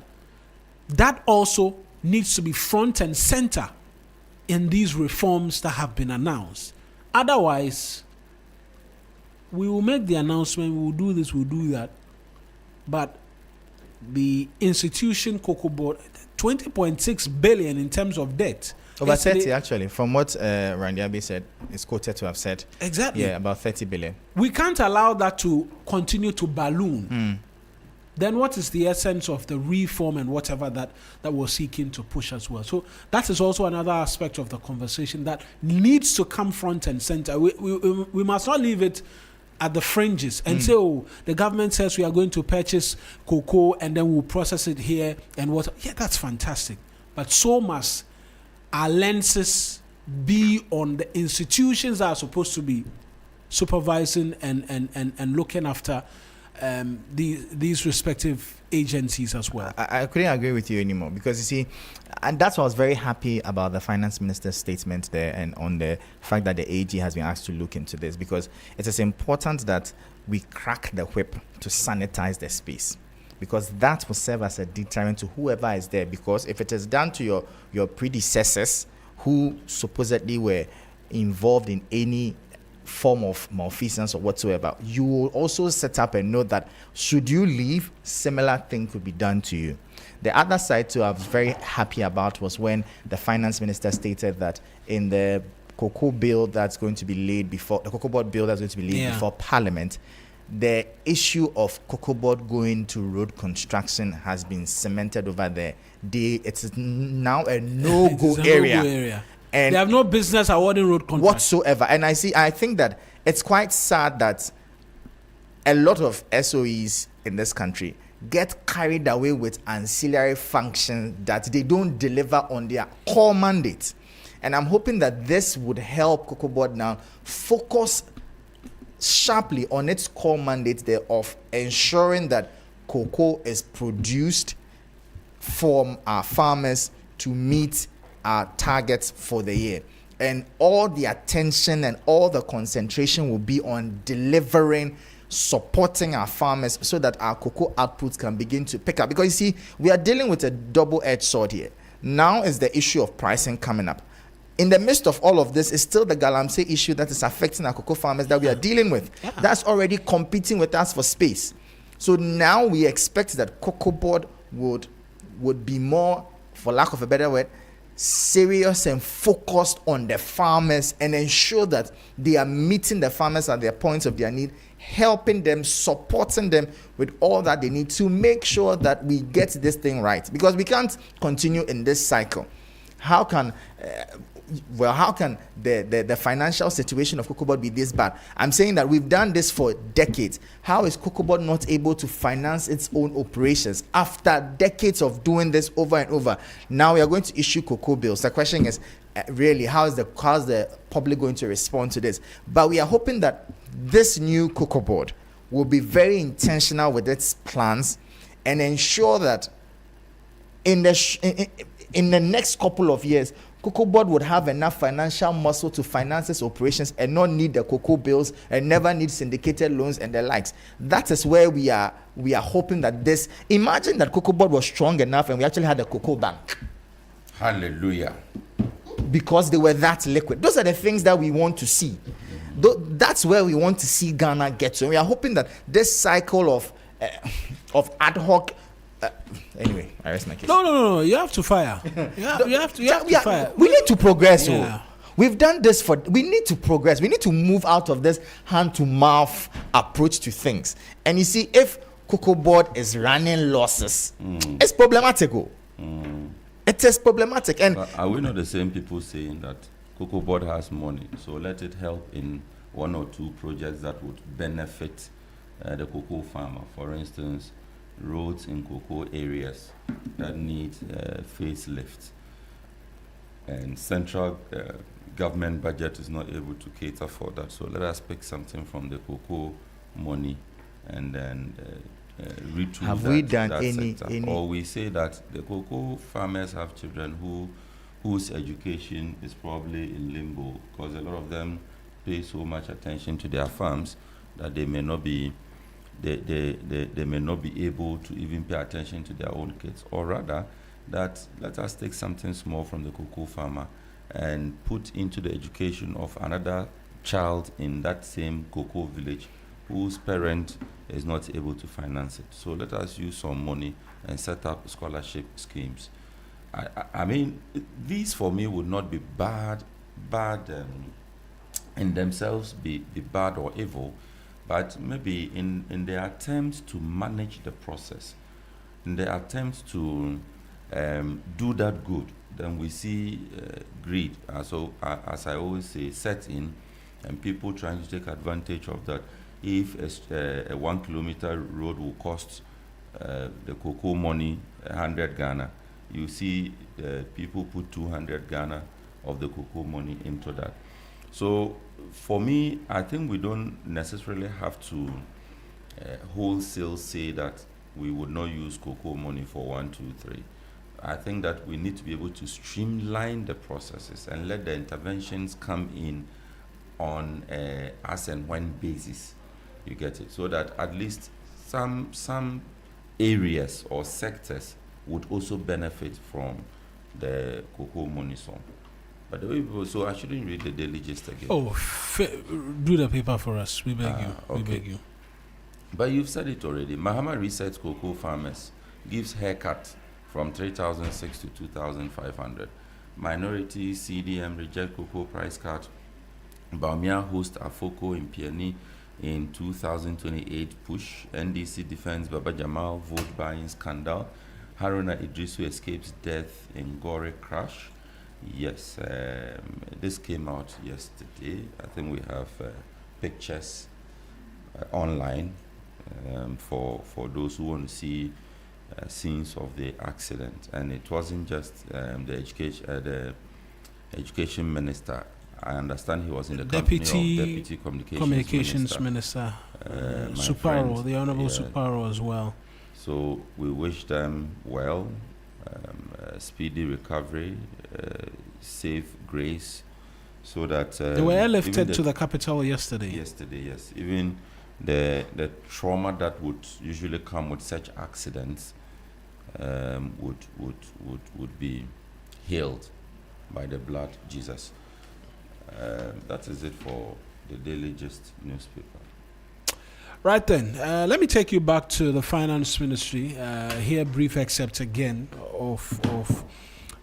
That also needs to be front and center in these reforms that have been announced. Otherwise, we will make the announcement, we will do this, we'll do that. But the institution Cocoa Board, 20.6 billion in terms of debt. Over 30 actually, from what Randy Abbey said, is quoted to have said. Exactly. Yeah, about 30 billion. We can't allow that to continue to balloon. Then what is the essence of the reform and whatever that we're seeking to push as well? So that is also another aspect of the conversation that needs to come front and center. We must not leave it at the fringes and say, oh, the government says we are going to purchase cocoa and then we'll process it here and what. Yeah, that's fantastic. But so must our lenses be on the institutions that are supposed to be supervising and looking after these respective agencies as well. I couldn't agree with you anymore, because you see, and that's why I was very happy about the finance minister's statement there and on the fact that the AG has been asked to look into this, because it is important that we crack the whip to sanitize the space, because that will serve as a deterrent to whoever is there. Because if it is done to your predecessors who supposedly were involved in any form of malfeasance or whatsoever, you will also set up and know that should you leave, similar thing could be done to you. The other side too I was very happy about was when the finance minister stated that in the cocoa bill that's going to be laid before the cocoa board bill that's going to be laid before Parliament, the issue of cocoa board going to road construction has been cemented over there. It's now a no-go area. And they have no business awarding road contracts whatsoever. And I think that it's quite sad that a lot of SOEs in this country get carried away with ancillary functions that they don't deliver on their core mandate. And I'm hoping that this would help Cocoa Board now focus sharply on its core mandate there of ensuring that cocoa is produced from our farmers to meet our targets for the year, and all the attention and all the concentration will be on delivering, supporting our farmers so that our cocoa outputs can begin to pick up. Because you see, we are dealing with a double-edged sword here. Now is the issue of pricing coming up. In the midst of all of this is still the Galamsey issue that is affecting our cocoa farmers that we are dealing with. That's already competing with us for space. So now we expect that Cocoa Board would be more, for lack of a better word, serious and focused on the farmers and ensure that they are meeting the farmers at their points of their need, helping them, supporting them with all that they need to make sure that we get this thing right. Because we can't continue in this cycle. How can the financial situation of Cocoa Board be this bad? I'm saying that we've done this for decades. How is Cocoa Board not able to finance its own operations after decades of doing this over and over? Now we are going to issue cocoa bills. The question is, really, how's the public going to respond to this? But we are hoping that this new Cocoa Board will be very intentional with its plans and ensure that in the next couple of years, Cocoa Board would have enough financial muscle to finance its operations and not need the cocoa bills and never need syndicated loans and the likes. That is where we are hoping that this. Imagine that Cocoa Board was strong enough and we actually had a cocoa bank. Hallelujah. Because they were that liquid. Those are the things that we want to see. That's where we want to see Ghana get to. And we are hoping that this cycle of ad hoc. Anyway, I rest my case. No. You have to fire. You have to fire. We need to progress. Yeah. We've done this we need to progress. We need to move out of this hand-to-mouth approach to things. And you see, if Cocoa Board is running losses, it's problematic. It is problematic. And are we not the same people saying that Cocoa Board has money, so let it help in one or two projects that would benefit the cocoa farmer? For instance, roads in cocoa areas that need facelift, and central government budget is not able to cater for that. So let us pick something from the cocoa money and then retool. Have we done any? Or we say that the cocoa farmers have children whose education is probably in limbo because a lot of them pay so much attention to their farms that they may not be they may not be able to even pay attention to their own kids. Or rather, that let us take something small from the cocoa farmer and put into the education of another child in that same cocoa village whose parent is not able to finance it. So let us use some money and set up scholarship schemes. I mean, these for me would not be bad in themselves, be bad or evil, but maybe in the attempt to manage the process, in the attempt to do that good, then we see greed, as I always say, set in, and people trying to take advantage of that. If a 1 kilometer road will cost the cocoa money 100 Ghana, you see people put 200 Ghana of the cocoa money into that. So for me, I think we don't necessarily have to wholesale say that we would not use cocoa money for 1, 2, 3. I think that we need to be able to streamline the processes and let the interventions come in on as and when basis. You get it? So that at least some areas or sectors would also benefit from the cocoa money song. But the way people, so I shouldn't read the Daily Gist again. Oh, do the paper for us. We beg you. Okay. We beg you. But you've said it already. Mahama Research Cocoa Farmers gives haircut from 3,600 to 2,500. Minority CDM reject cocoa price cut. Baumia host Afoko in Piani in 2028 push. NDC defends Baba Jamal vote buying scandal. Haruna Idrisu escapes death in Gore crash. Yes, this came out yesterday. I think we have pictures online for those who want to see scenes of the accident. And it wasn't just the education minister. I understand he was in the Deputy Communications Minister Suparo, the Honorable Suparo as well. So we wish them well, speedy recovery, safe grace, so that they were airlifted to the capital yesterday. Yesterday, yes. Even the trauma that would usually come with such accidents would be healed by the blood of Jesus. That is it for the Daily Gist newspaper. Right then, let me take you back to the finance ministry. Here, brief excerpt again of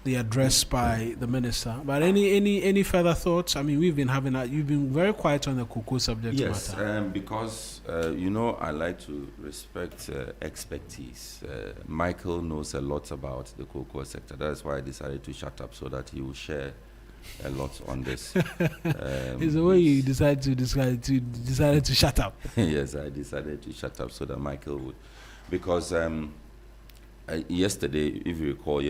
the address by the minister. But any further thoughts? I mean, you've been very quiet on the cocoa subject matter. Yes, because I like to respect expertise. Michael knows a lot about the cocoa sector. That's why I decided to shut up so that he will share a lot on this. It's the way you decided to shut up. Yes, I decided to shut up so that Michael would, because yesterday, if you recall,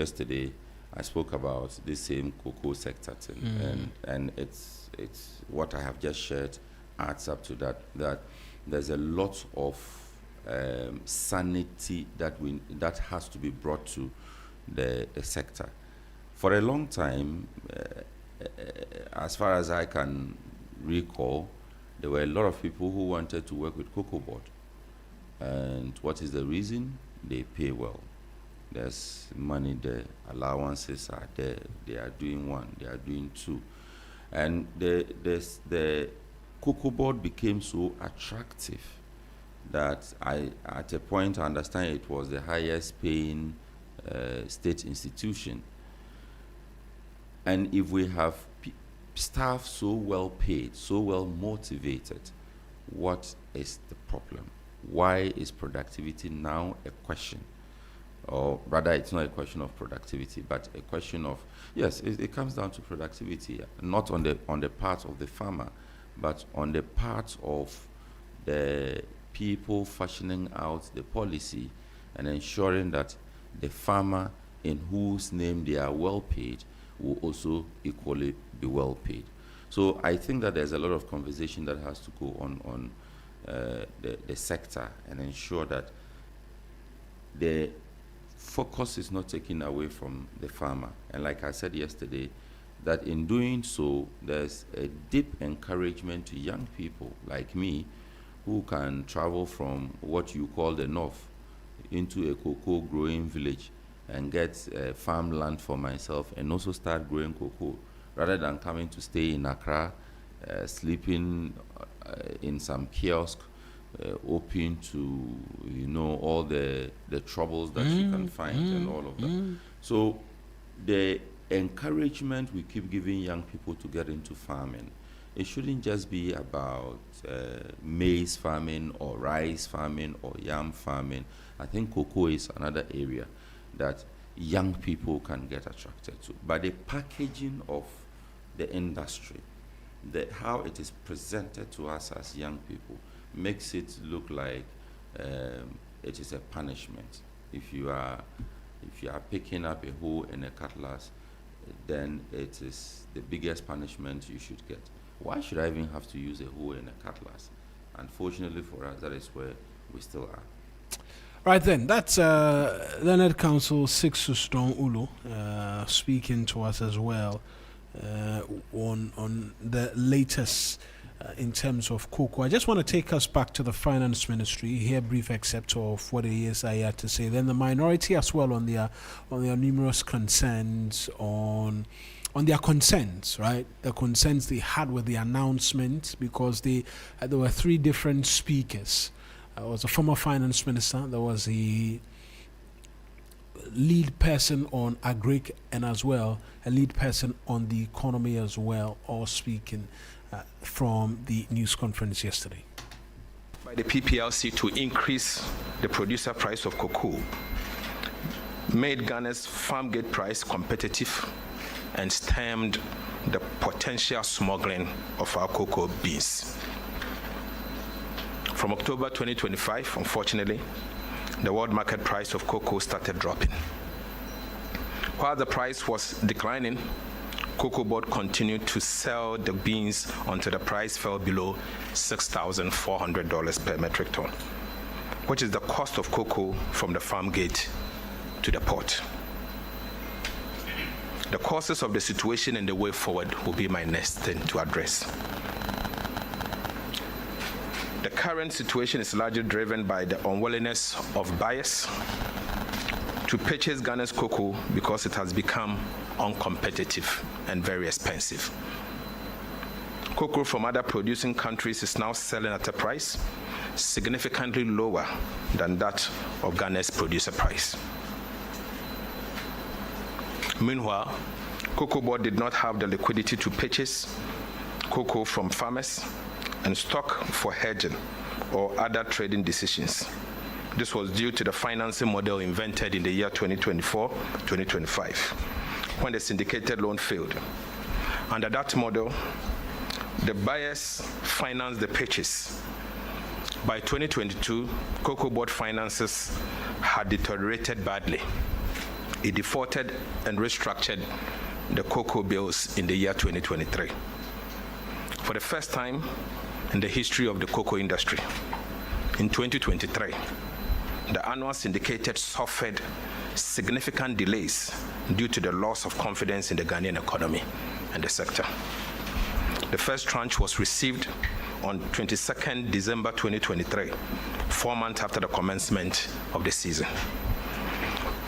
I spoke about this same cocoa sector thing, and it's what I have just shared adds up to that there's a lot of sanity that has to be brought to the sector. For a long time, as far as I can recall, there were a lot of people who wanted to work with Cocoa Board. And what is the reason? They pay well. There's money there, allowances are there, they are doing one, they are doing two. And the Cocoa Board became so attractive that at a point, I understand it was the highest paying state institution. And if we have staff so well paid, so well motivated, what is the problem? Why is productivity now a question? Or rather, it's not a question of productivity, but a question of, yes, it comes down to productivity, not on the part of the farmer, but on the part of the people fashioning out the policy and ensuring that the farmer in whose name they are well paid will also equally be well paid. So I think that there's a lot of conversation that has to go on the sector and ensure that the focus is not taken away from the farmer. And like I said yesterday, that in doing so, there's a deep encouragement to young people like me who can travel from what you call the north into a cocoa growing village and get farmland for myself and also start growing cocoa rather than coming to stay in Accra, sleeping in some kiosk open to, all the troubles that you can find and all of that. So the encouragement we keep giving young people to get into farming, it shouldn't just be about maize farming or rice farming or yam farming. I think cocoa is another area that young people can get attracted to. But the packaging of the industry, how it is presented to us as young people, makes it look like it is a punishment. If you are picking up a hoe and a cutlass, then it is the biggest punishment you should get. Why should I even have to use a hoe and a cutlass? Unfortunately for us, that is where we still are. Right then, that's Leonard Council Sixuston Ulu speaking to us as well on the latest in terms of cocoa. I just want to take us back to the Finance Ministry, hear a brief excerpt of what it is I had to say. Then the minority as well on their numerous concerns on their concerns, right? The concerns they had with the announcement, because there were three different speakers. There was a former finance minister, there was a lead person on agric, and as well a lead person on the economy as well, all speaking from the news conference yesterday. By the PPLC to increase the producer price of cocoa made Ghana's farm gate price competitive and stemmed the potential smuggling of our cocoa beans. From October 2025, unfortunately, the world market price of cocoa started dropping. While the price was declining, Cocoa Board continued to sell the beans until the price fell below $6,400 per metric ton, which is the cost of cocoa from the farm gate to the port. The causes of the situation and the way forward will be my next thing to address. The current situation is largely driven by the unwillingness of buyers to purchase Ghana's cocoa because it has become uncompetitive and very expensive. Cocoa from other producing countries is now selling at a price significantly lower than that of Ghana's producer price. Meanwhile, Cocoa Board did not have the liquidity to purchase cocoa from farmers and stock for hedging or other trading decisions. This was due to the financing model invented in the year 2024-2025, when the syndicated loan failed. Under that model, the buyers financed the purchase. By 2022, Cocoa Board finances had deteriorated badly. It defaulted and restructured the cocoa bills in the year 2023. For the first time in the history of the cocoa industry, in 2023, the annual syndicated suffered significant delays due to the loss of confidence in the Ghanaian economy and the sector. The first tranche was received on 22nd December 2023, 4 months after the commencement of the season.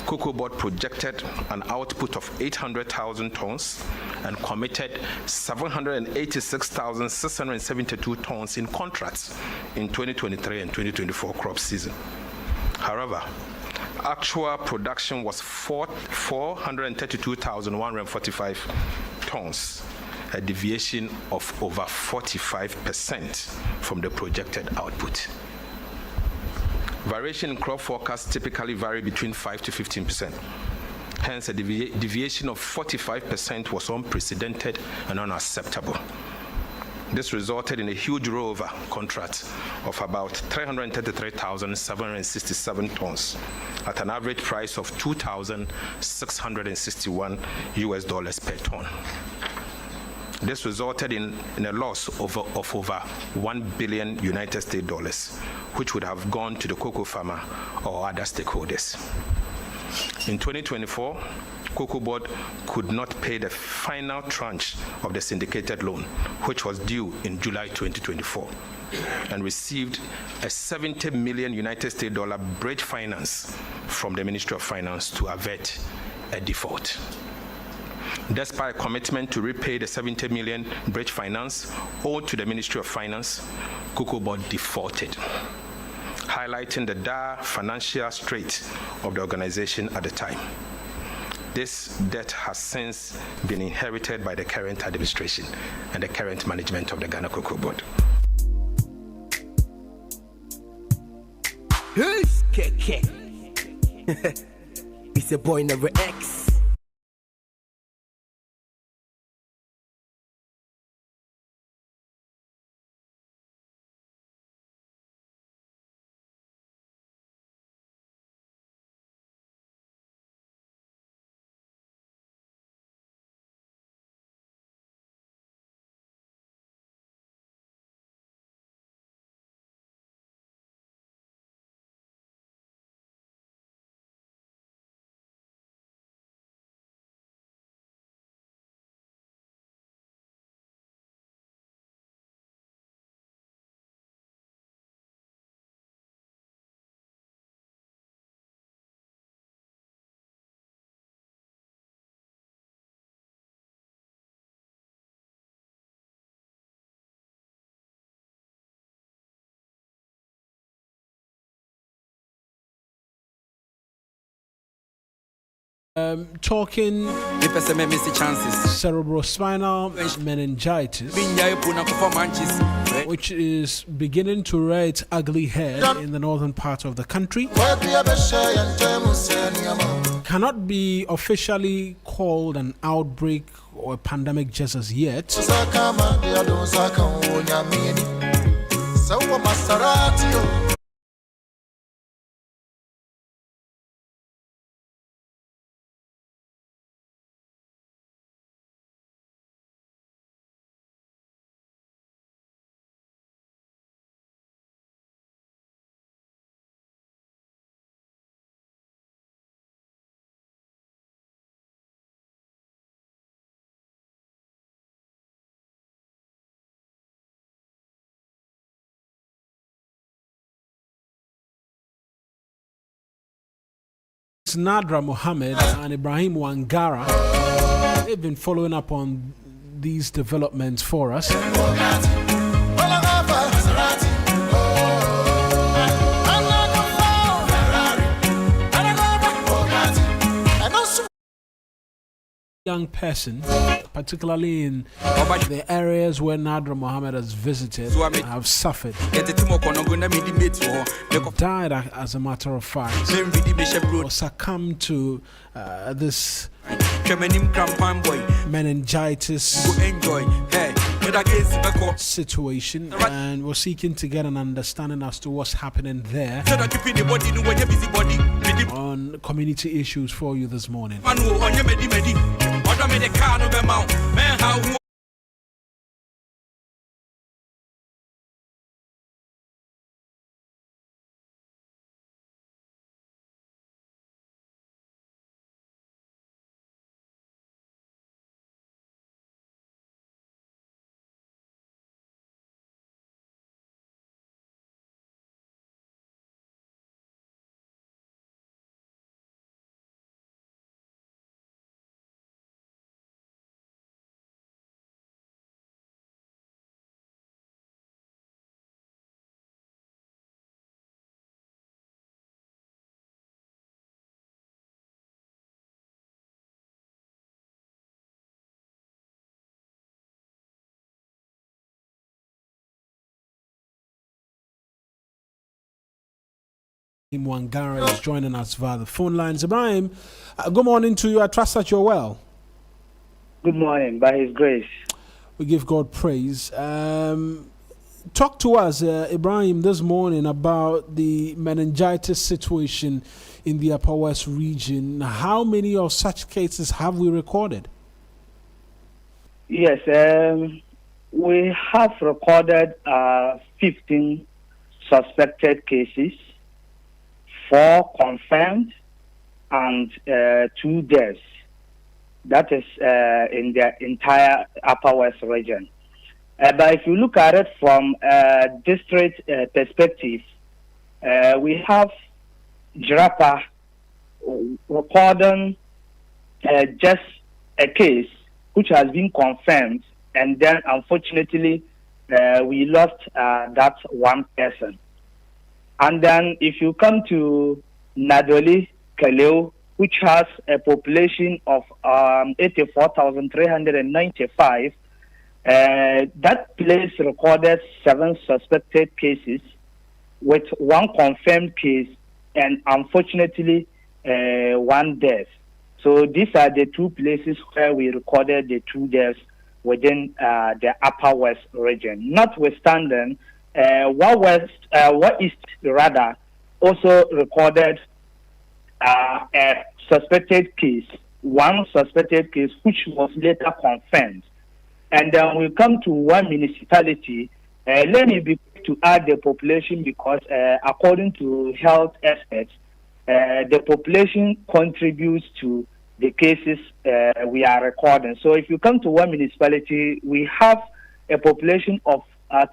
Cocoa Board projected an output of 800,000 tons and committed 786,672 tons in contracts in 2023 and 2024 crop season. However, actual production was 432,145 tons, a deviation of over 45% from the projected output. Variation in crop forecasts typically vary between 5 to 15%. Hence, a deviation of 45% was unprecedented and unacceptable. This resulted in a huge rollover contract of about 333,767 tons at an average price of $2,661 per ton. This resulted in a loss of over $1 billion United States dollars, which would have gone to the cocoa farmer or other stakeholders. In 2024, Cocoa Board could not pay the final tranche of the syndicated loan, which was due in July 2024, and received a $70 million United States dollar bridge finance from the Ministry of Finance to avert a default. Despite a commitment to repay the 70 million bridge finance owed to the Ministry of Finance, Cocoa Board defaulted, highlighting the dire financial straits of the organization at the time. This debt has since been inherited by the current administration and the current management of the Ghana Cocoa Board. It's a boy never X. Talking cerebrospinal meningitis, which is beginning to rear its ugly head in the northern part of the country, cannot be officially called an outbreak or a pandemic just as yet. Nadra Mohammed and Ibrahim Wangara, they've been following up on these developments for us. Young person, particularly in the areas where Nadra Mohammed has visited, have suffered. Died, as a matter of fact, or succumbed to this meningitis situation, and we're seeking to get an understanding as to what's happening there on community issues for you this morning. Wangara is joining us via the phone lines. Ibrahim, good morning to you. I trust that you're well. Good morning, by His grace. We give God praise. Talk to us, Ibrahim, this morning about the meningitis situation in the Upper West region. How many of such cases have we recorded? Yes, we have recorded 15 suspected cases, 4 confirmed, and 2 deaths. That is in the entire Upper West region. But if you look at it from a district perspective, we have Jirapa recording just a case which has been confirmed, and then unfortunately we lost that one person. And then if you come to Nadoli Kaleo, which has a population of 84,395, that place recorded 7 suspected cases with 1 confirmed case and unfortunately 1 death. So these are the 2 places where we recorded the 2 deaths within the Upper West region. Notwithstanding, What East rather also recorded a suspected case, 1 suspected case which was later confirmed. And then we come to one municipality. Let me be quick to add the population because according to health experts, the population contributes to the cases we are recording. So if you come to one municipality, we have a population of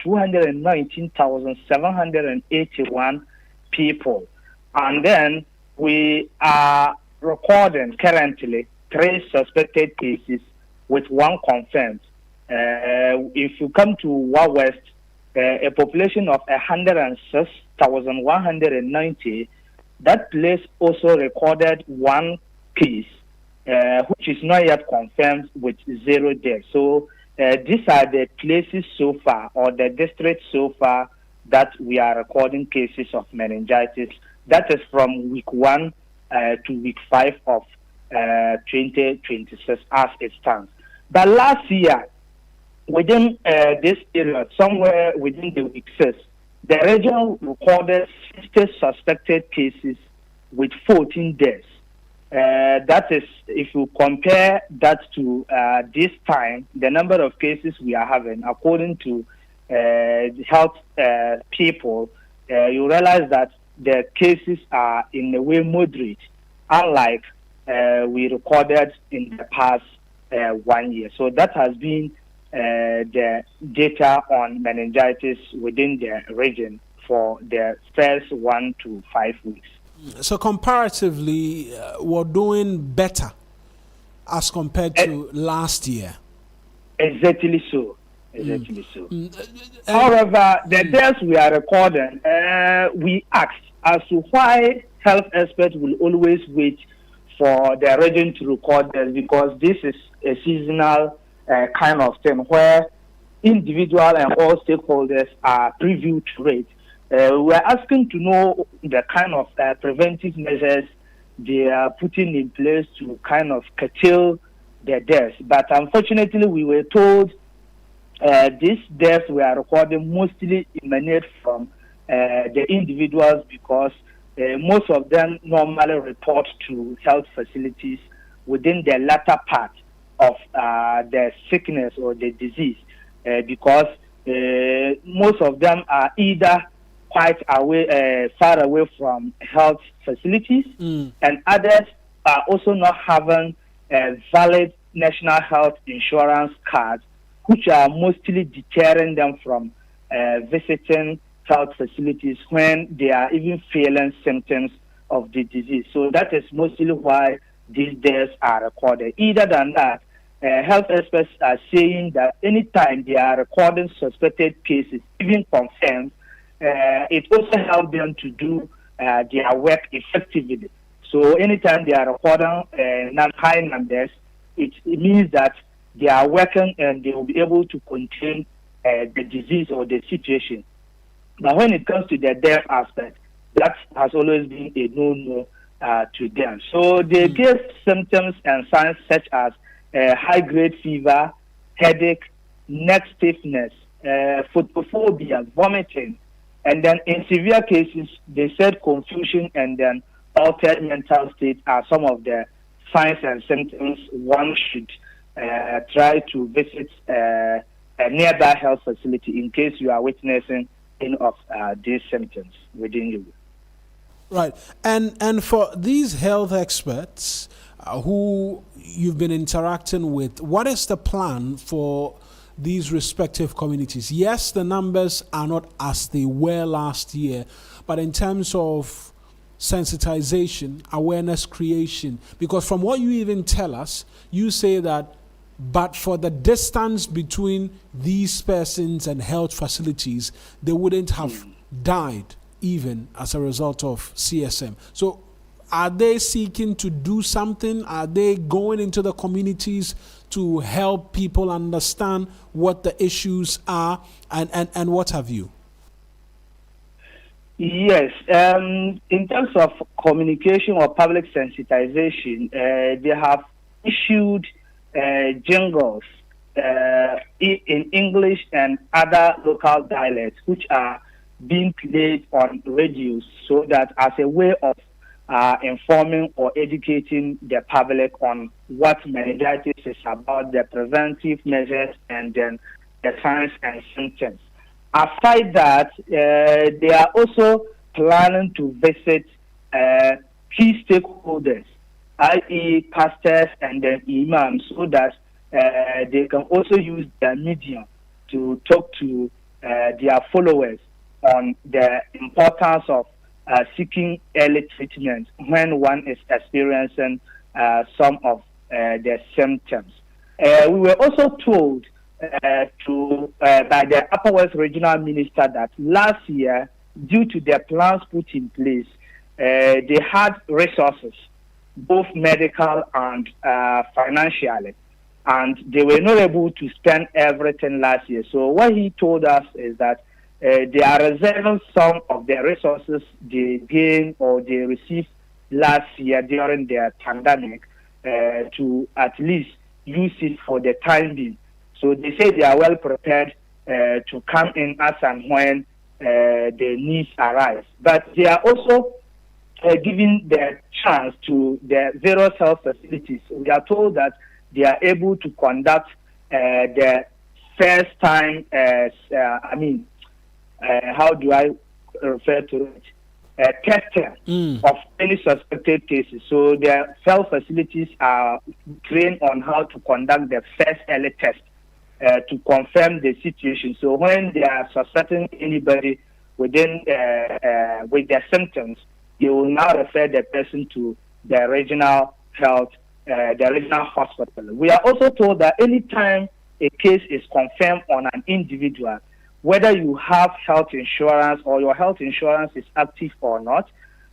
219,781 people. And then we are recording currently 3 suspected cases with 1 confirmed. If you come to West, a population of 106,190, that place also recorded 1 case, which is not yet confirmed with 0 deaths. So these are the places so far, or the districts so far, that we are recording cases of meningitis. That is from week 1 to week 5 of 2026 as it stands. But last year, within this period, somewhere within the week 6, the region recorded 60 suspected cases with 14 deaths. That is, if you compare that to this time, the number of cases we are having, according to health people, you realize that the cases are in a way moderate, unlike we recorded in the past 1 year. So that has been the data on meningitis within the region for the first 1 to 5 weeks. So comparatively, we're doing better as compared to last year. Exactly so. However, the deaths we are recording, we asked as to why health experts will always wait for the region to record this, because this is a seasonal kind of thing where individual and all stakeholders are privy to it. We are asking to know the kind of preventive measures they are putting in place to kind of curtail the deaths. But unfortunately, we were told these deaths we are recording mostly emanate from the individuals, because most of them normally report to health facilities within the latter part of the sickness or the disease, because most of them are either quite far away from health facilities, and others are also not having a valid national health insurance card, which are mostly deterring them from visiting health facilities when they are even feeling symptoms of the disease. So that is mostly why these deaths are recorded. Either than that, health experts are saying that anytime they are recording suspected cases, even confirmed, it also helps them to do their work effectively. So anytime they are recording high numbers, it means that they are working and they will be able to contain the disease or the situation. But when it comes to the death aspect, that has always been a no-no to them. So they give symptoms and signs such as high-grade fever, headache, neck stiffness, photophobia, vomiting, and then in severe cases, they said confusion and then altered mental state are some of the signs and symptoms one should try to visit a nearby health facility in case you are witnessing any of these symptoms within you. Right. And for these health experts who you've been interacting with, what is the plan for these respective communities? Yes, the numbers are not as they were last year, but in terms of sensitization, awareness creation? Because from what you even tell us, you say that but for the distance between these persons and health facilities, they wouldn't have died even as a result of CSM. So are they seeking to do something? Are they going into the communities to help people understand what the issues are and what have you? Yes. In terms of communication or public sensitization, they have issued jingles in English and other local dialects, which are being played on radios, so that as a way of informing or educating the public on what meningitis is about, the preventive measures, and then the signs and symptoms. Aside that, they are also planning to visit key stakeholders, i.e. pastors and then imams, so that they can also use their medium to talk to their followers on the importance of seeking early treatment when one is experiencing some of the symptoms. We were also told by the Upper West Regional Minister that last year, due to the plans put in place, they had resources, both medical and financially, and they were not able to spend everything last year. So what he told us is that they are reserving some of the resources they gained or they received last year during the pandemic to at least use it for the time being. So they say they are well prepared to come in as and when the needs arise. But they are also giving the chance to the various health facilities. We are told that they are able to conduct the first time, how do I refer to it? Testing of any suspected cases. So the health facilities are trained on how to conduct the first early test to confirm the situation. So when they are suspecting anybody within with their symptoms, they will now refer the person to the regional health, the regional hospital. We are also told that anytime a case is confirmed on an individual, whether you have health insurance or your health insurance is active or not,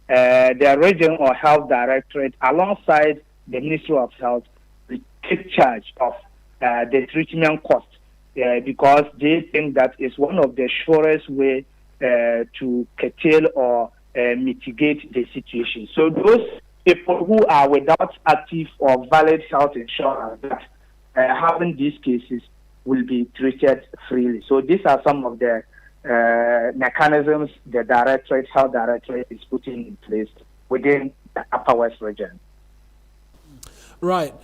the region or health directorate, alongside the Ministry of Health, will take charge of the treatment cost because they think that is one of the surest way to curtail or mitigate the situation. So those people who are without active or valid health insurance that having these cases will be treated freely. So these are some of the mechanisms the health directorate is putting in place within the Upper West region. Right.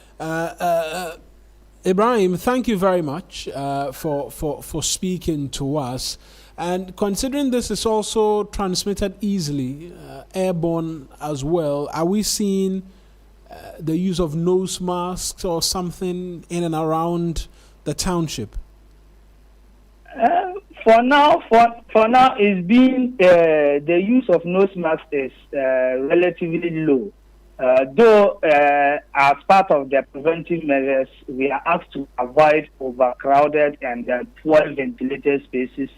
Ibrahim, thank you very much for speaking to us. And considering this is also transmitted easily, airborne as well, are we seeing the use of nose masks or something in and around the township? For now, it's been the use of nose masks is relatively low. Though, as part of the preventive measures, we are asked to avoid overcrowded and poorly ventilated spaces.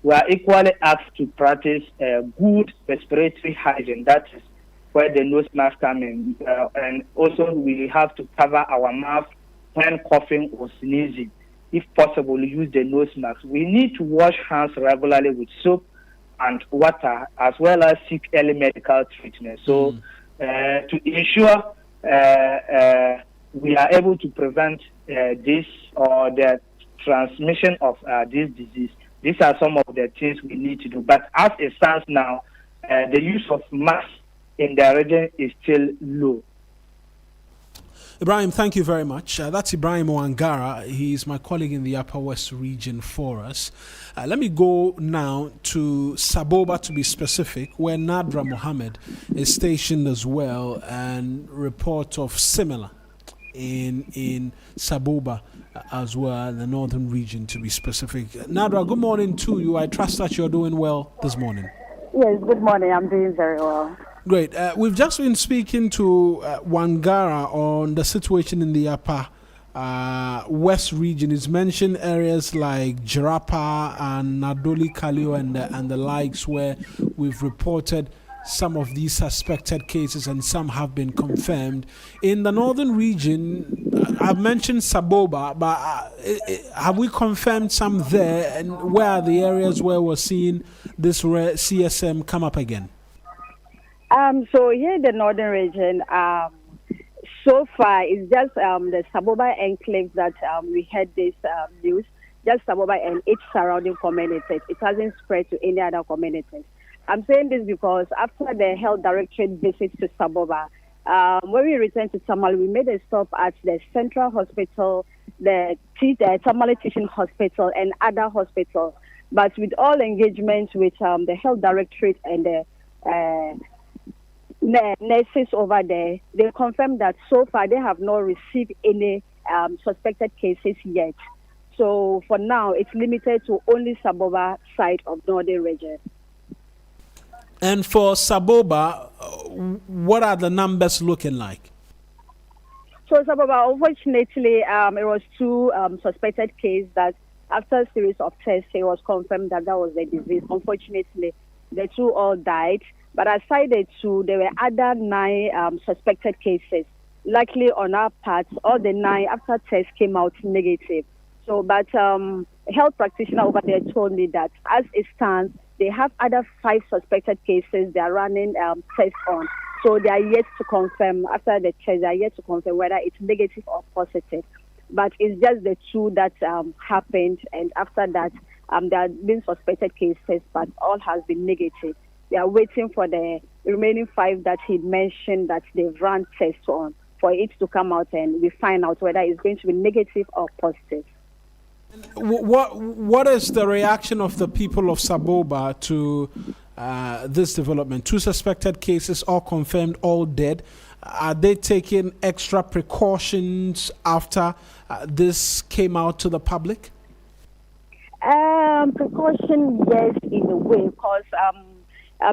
We are equally asked to practice good respiratory hygiene. That is where the nose mask come in. And also, we have to cover our mouth when coughing or sneezing. If possible, use the nose mask. We need to wash hands regularly with soap and water, as well as seek early medical treatment. So, to ensure we are able to prevent this or the transmission of this disease, these are some of the things we need to do. But as it stands now, the use of masks in the region is still low. Ibrahim, thank you very much. That's Ibrahim Wangara. He's my colleague in the Upper West region for us. Let me go now to Saboba, to be specific, where Nadra Mohammed is stationed as well, and report of similar in Saboba as well, the northern region to be specific. Nadra, good morning to you. I trust that you're doing well this morning. Yes, good morning. I'm doing very well. Great. We've just been speaking to Wangara on the situation in the upper West region. It's mentioned areas like Jirapa and Nadoli Kalio and the likes, where we've reported some of these suspected cases and some have been confirmed. In the northern region, I've mentioned Saboba, but have we confirmed some there? And where are the areas where we're seeing this CSM come up again? So here in the northern region, so far it's just the Saboba enclave that we had this news, just Saboba and its surrounding communities. It hasn't spread to any other communities. I'm saying this because after the health directorate visit to Saboba, when we returned to Tamale, we made a stop at the Central Hospital, the Tamale Teaching Hospital, and other hospitals. But with all engagements with the health directorate and the nurses over there, they confirmed that so far they have not received any suspected cases yet. So for now, it's limited to only Saboba side of Northern region. And for Saboba, what are the numbers looking like? So Saboba, unfortunately, it was two suspected cases that after a series of tests, it was confirmed that was the disease. Unfortunately, the two all died. But aside the two, there were other 9 suspected cases. Luckily, on our part, all the 9 after tests came out negative. So, but health practitioner over there told me that as it stands, they have other 5 suspected cases they are running tests on. So they are yet to confirm, after the test, they are yet to confirm whether it's negative or positive. But it's just the 2 that happened, and after that, there have been suspected cases, but all has been negative. They are waiting for the remaining 5 that he mentioned that they've run tests on for it to come out, and we find out whether it's going to be negative or positive. What is the reaction of the people of Saboba to this development? 2 suspected cases, all confirmed, all dead. Are they taking extra precautions after this came out to the public? Precaution, yes, in a way, because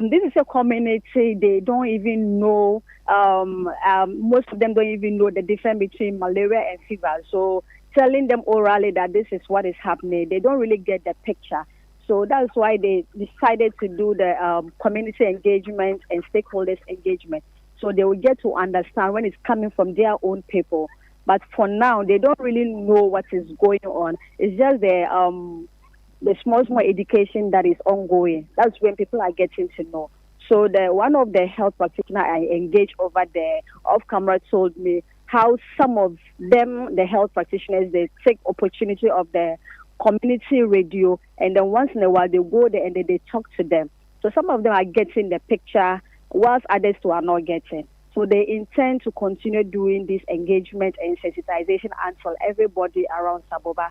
this is a community, they don't even know, most of them don't even know the difference between malaria and fever. So telling them orally that this is what is happening, they don't really get the picture. So that's why they decided to do the community engagement and stakeholders engagement. So they will get to understand when it's coming from their own people. But for now, they don't really know what is going on. It's just the small education that is ongoing. That's when people are getting to know. So one of the health practitioners I engaged over there off camera told me how some of them, the health practitioners, they take opportunity of the community radio, and then once in a while they go there and then they talk to them. So some of them are getting the picture, whilst others too are not getting. So they intend to continue doing this engagement and sensitization until everybody around Saboba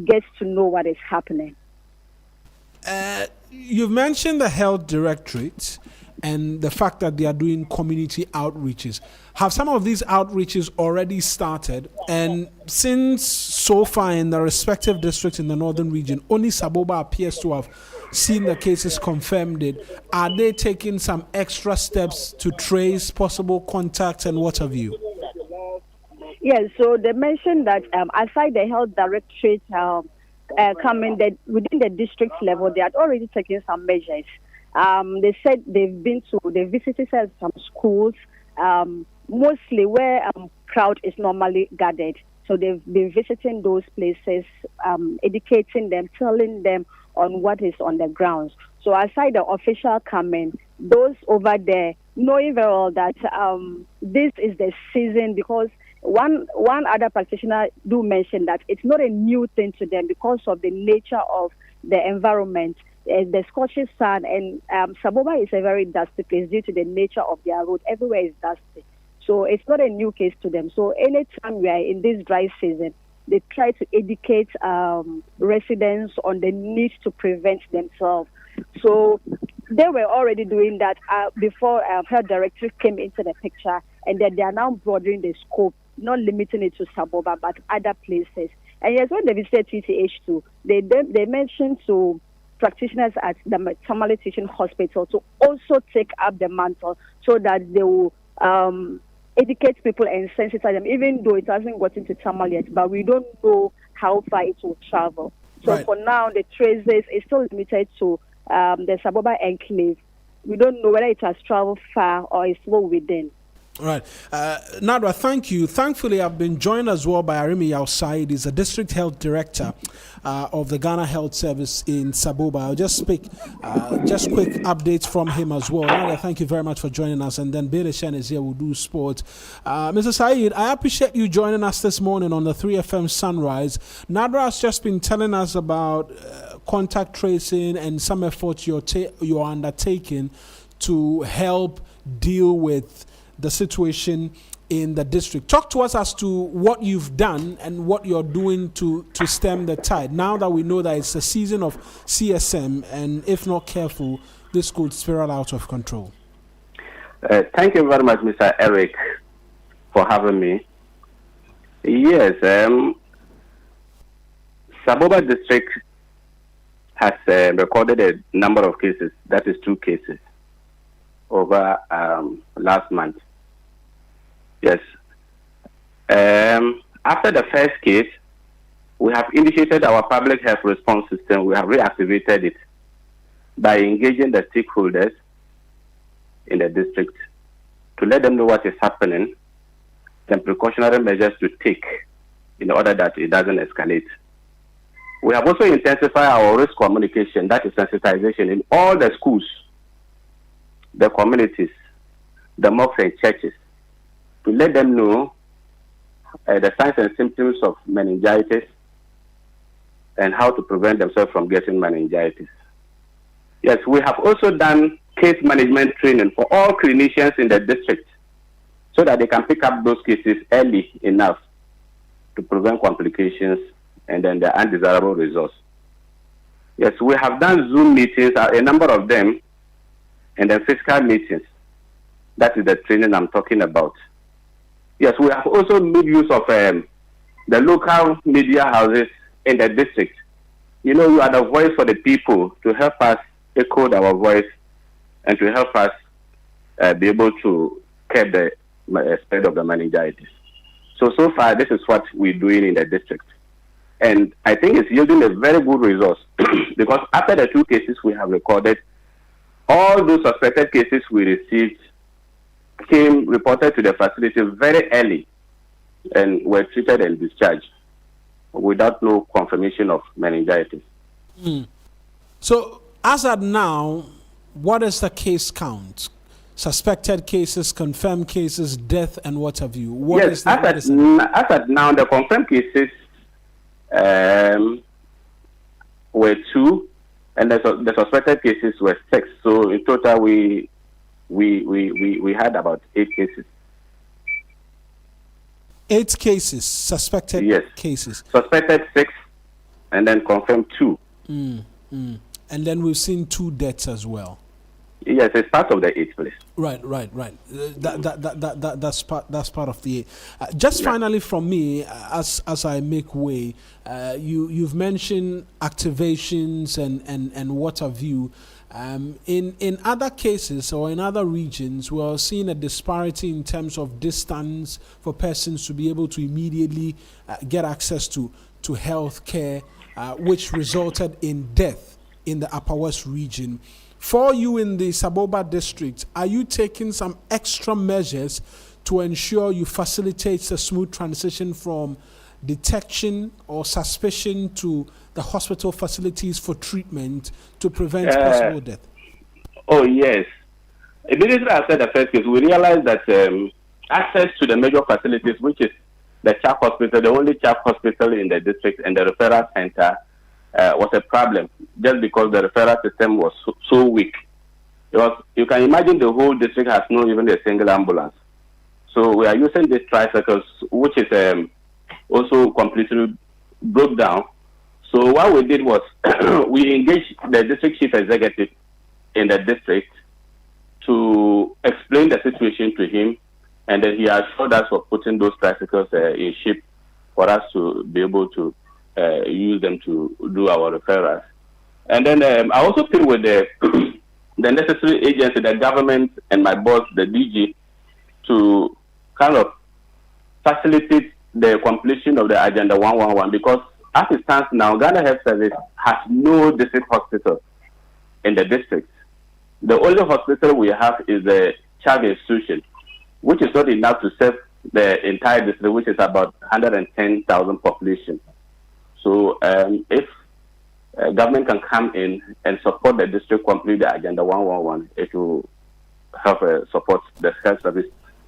gets to know what is happening. You've mentioned the health directorate and the fact that they are doing community outreaches. Have some of these outreaches already started? And since so far in the respective districts in the northern region, only Saboba appears to have seen the cases confirmed it, are they taking some extra steps to trace possible contacts and what have you? Yes, so they mentioned that aside the health directorate coming within the district level, they had already taken some measures. They said they visited some schools, mostly where crowd is normally gathered. So they've been visiting those places, educating them, telling them on what is on the grounds. So aside the official coming, those over there knowing very well that this is the season, because one other practitioner do mention that it's not a new thing to them because of the nature of the environment. The scorching sun, and Saboba is a very dusty place due to the nature of their road. Everywhere is dusty. So it's not a new case to them. So anytime we are in this dry season, they try to educate residents on the need to prevent themselves. So they were already doing that before health director came into the picture, and then they are now broadening the scope, not limiting it to Saboba, but other places. And yes, when they visited TTH2, they mentioned to practitioners at the Tamale Teaching Hospital to also take up the mantle so that they will educate people and sensitize them, even though it hasn't gotten to Tamale yet, but we don't know how far it will travel. So for now, the traces is still limited to the Saboba enclave. We don't know whether it has traveled far or is still within. Right. Nadra, thank you. Thankfully, I've been joined as well by Arimi Yaosaid. He's the District Health Director of the Ghana Health Service in Saboba. I'll just speak, just quick updates from him as well. Nadra, thank you very much for joining us. And then Bailey Shen is here, we'll do sports. Mr. Said, I appreciate you joining us this morning on the 3FM Sunrise. Nadra has just been telling us about contact tracing and some efforts you're undertaking to help deal with the situation in the district. Talk to us as to what you've done and what you're doing to stem the tide. Now that we know that it's a season of CSM, and if not careful, this could spiral out of control. Thank you very much, Mr. Eric, for having me. Yes, Saboba district has recorded a number of cases, that is 2 cases, over last month. Yes. After the first case, we have initiated our public health response system. We have reactivated it by engaging the stakeholders in the district to let them know what is happening and precautionary measures to take in order that it doesn't escalate. We have also intensified our risk communication, that is sensitization, in all the schools, the communities, the mosques and churches, to let them know the signs and symptoms of meningitis and how to prevent themselves from getting meningitis. Yes, we have also done case management training for all clinicians in the district so that they can pick up those cases early enough to prevent complications and then the undesirable results. Yes, we have done Zoom meetings, a number of them, and then physical meetings. That is the training I'm talking about. Yes, we have also made use of the local media houses in the district. You know, you are the voice for the people to help us echo our voice and to help us be able to curb the spread of the meningitis. So far, this is what we're doing in the district. And I think it's yielding a very good result because after the 2 cases we have recorded, all those suspected cases we received came reported to the facility very early and were treated and discharged without no confirmation of meningitis. So, as at now, what is the case count? Suspected cases, confirmed cases, death, and what have you? As at now, the confirmed cases were 2, and the suspected cases were 6. So in total, we had about 8 cases. 8 cases, suspected cases. Suspected 6, and then confirmed 2. And then we've seen 2 deaths as well. Yes, it's part of the 8 place. Right. That's part of the 8. Just finally from me, as I make way, you've mentioned activations and what have you. In other cases or in other regions, we're seeing a disparity in terms of distance for persons to be able to immediately get access to health care, which resulted in death in the Upper West region. For you in the Saboba district, are you taking some extra measures to ensure you facilitate a smooth transition from detection or suspicion to the hospital facilities for treatment to prevent possible death? Oh, yes. Immediately after the first case, we realized that access to the major facilities, which is the CHAP hospital, the only CHAP hospital in the district, and the referral center, was a problem just because the referral system was so weak. Because you can imagine the whole district has no even a single ambulance. So we are using these tricycles, which is also completely broke down. So what we did was we engaged the district chief executive in the district to explain the situation to him, and then he assured us for putting those tricycles in shape for us to be able to use them to do our referrals. And then I also feel with the the necessary agency, the government, and my boss, the DG, to kind of facilitate the completion of the Agenda 111, because as it stands now, Ghana Health Service has no district hospital in the district. The only hospital we have is the Child Institution, which is not enough to serve the entire district, which is about 110,000 population. So if government can come in and support the district complete the Agenda 111, it will help support the health service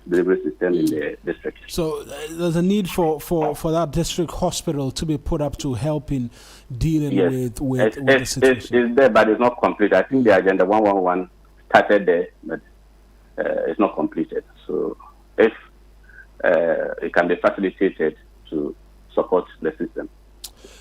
delivery system in the district. So there's a need for that district hospital to be put up to help in dealing with the situation. It's there, but it's not complete. I think the Agenda 111 started there, but it's not completed. So if it can be facilitated to support the system,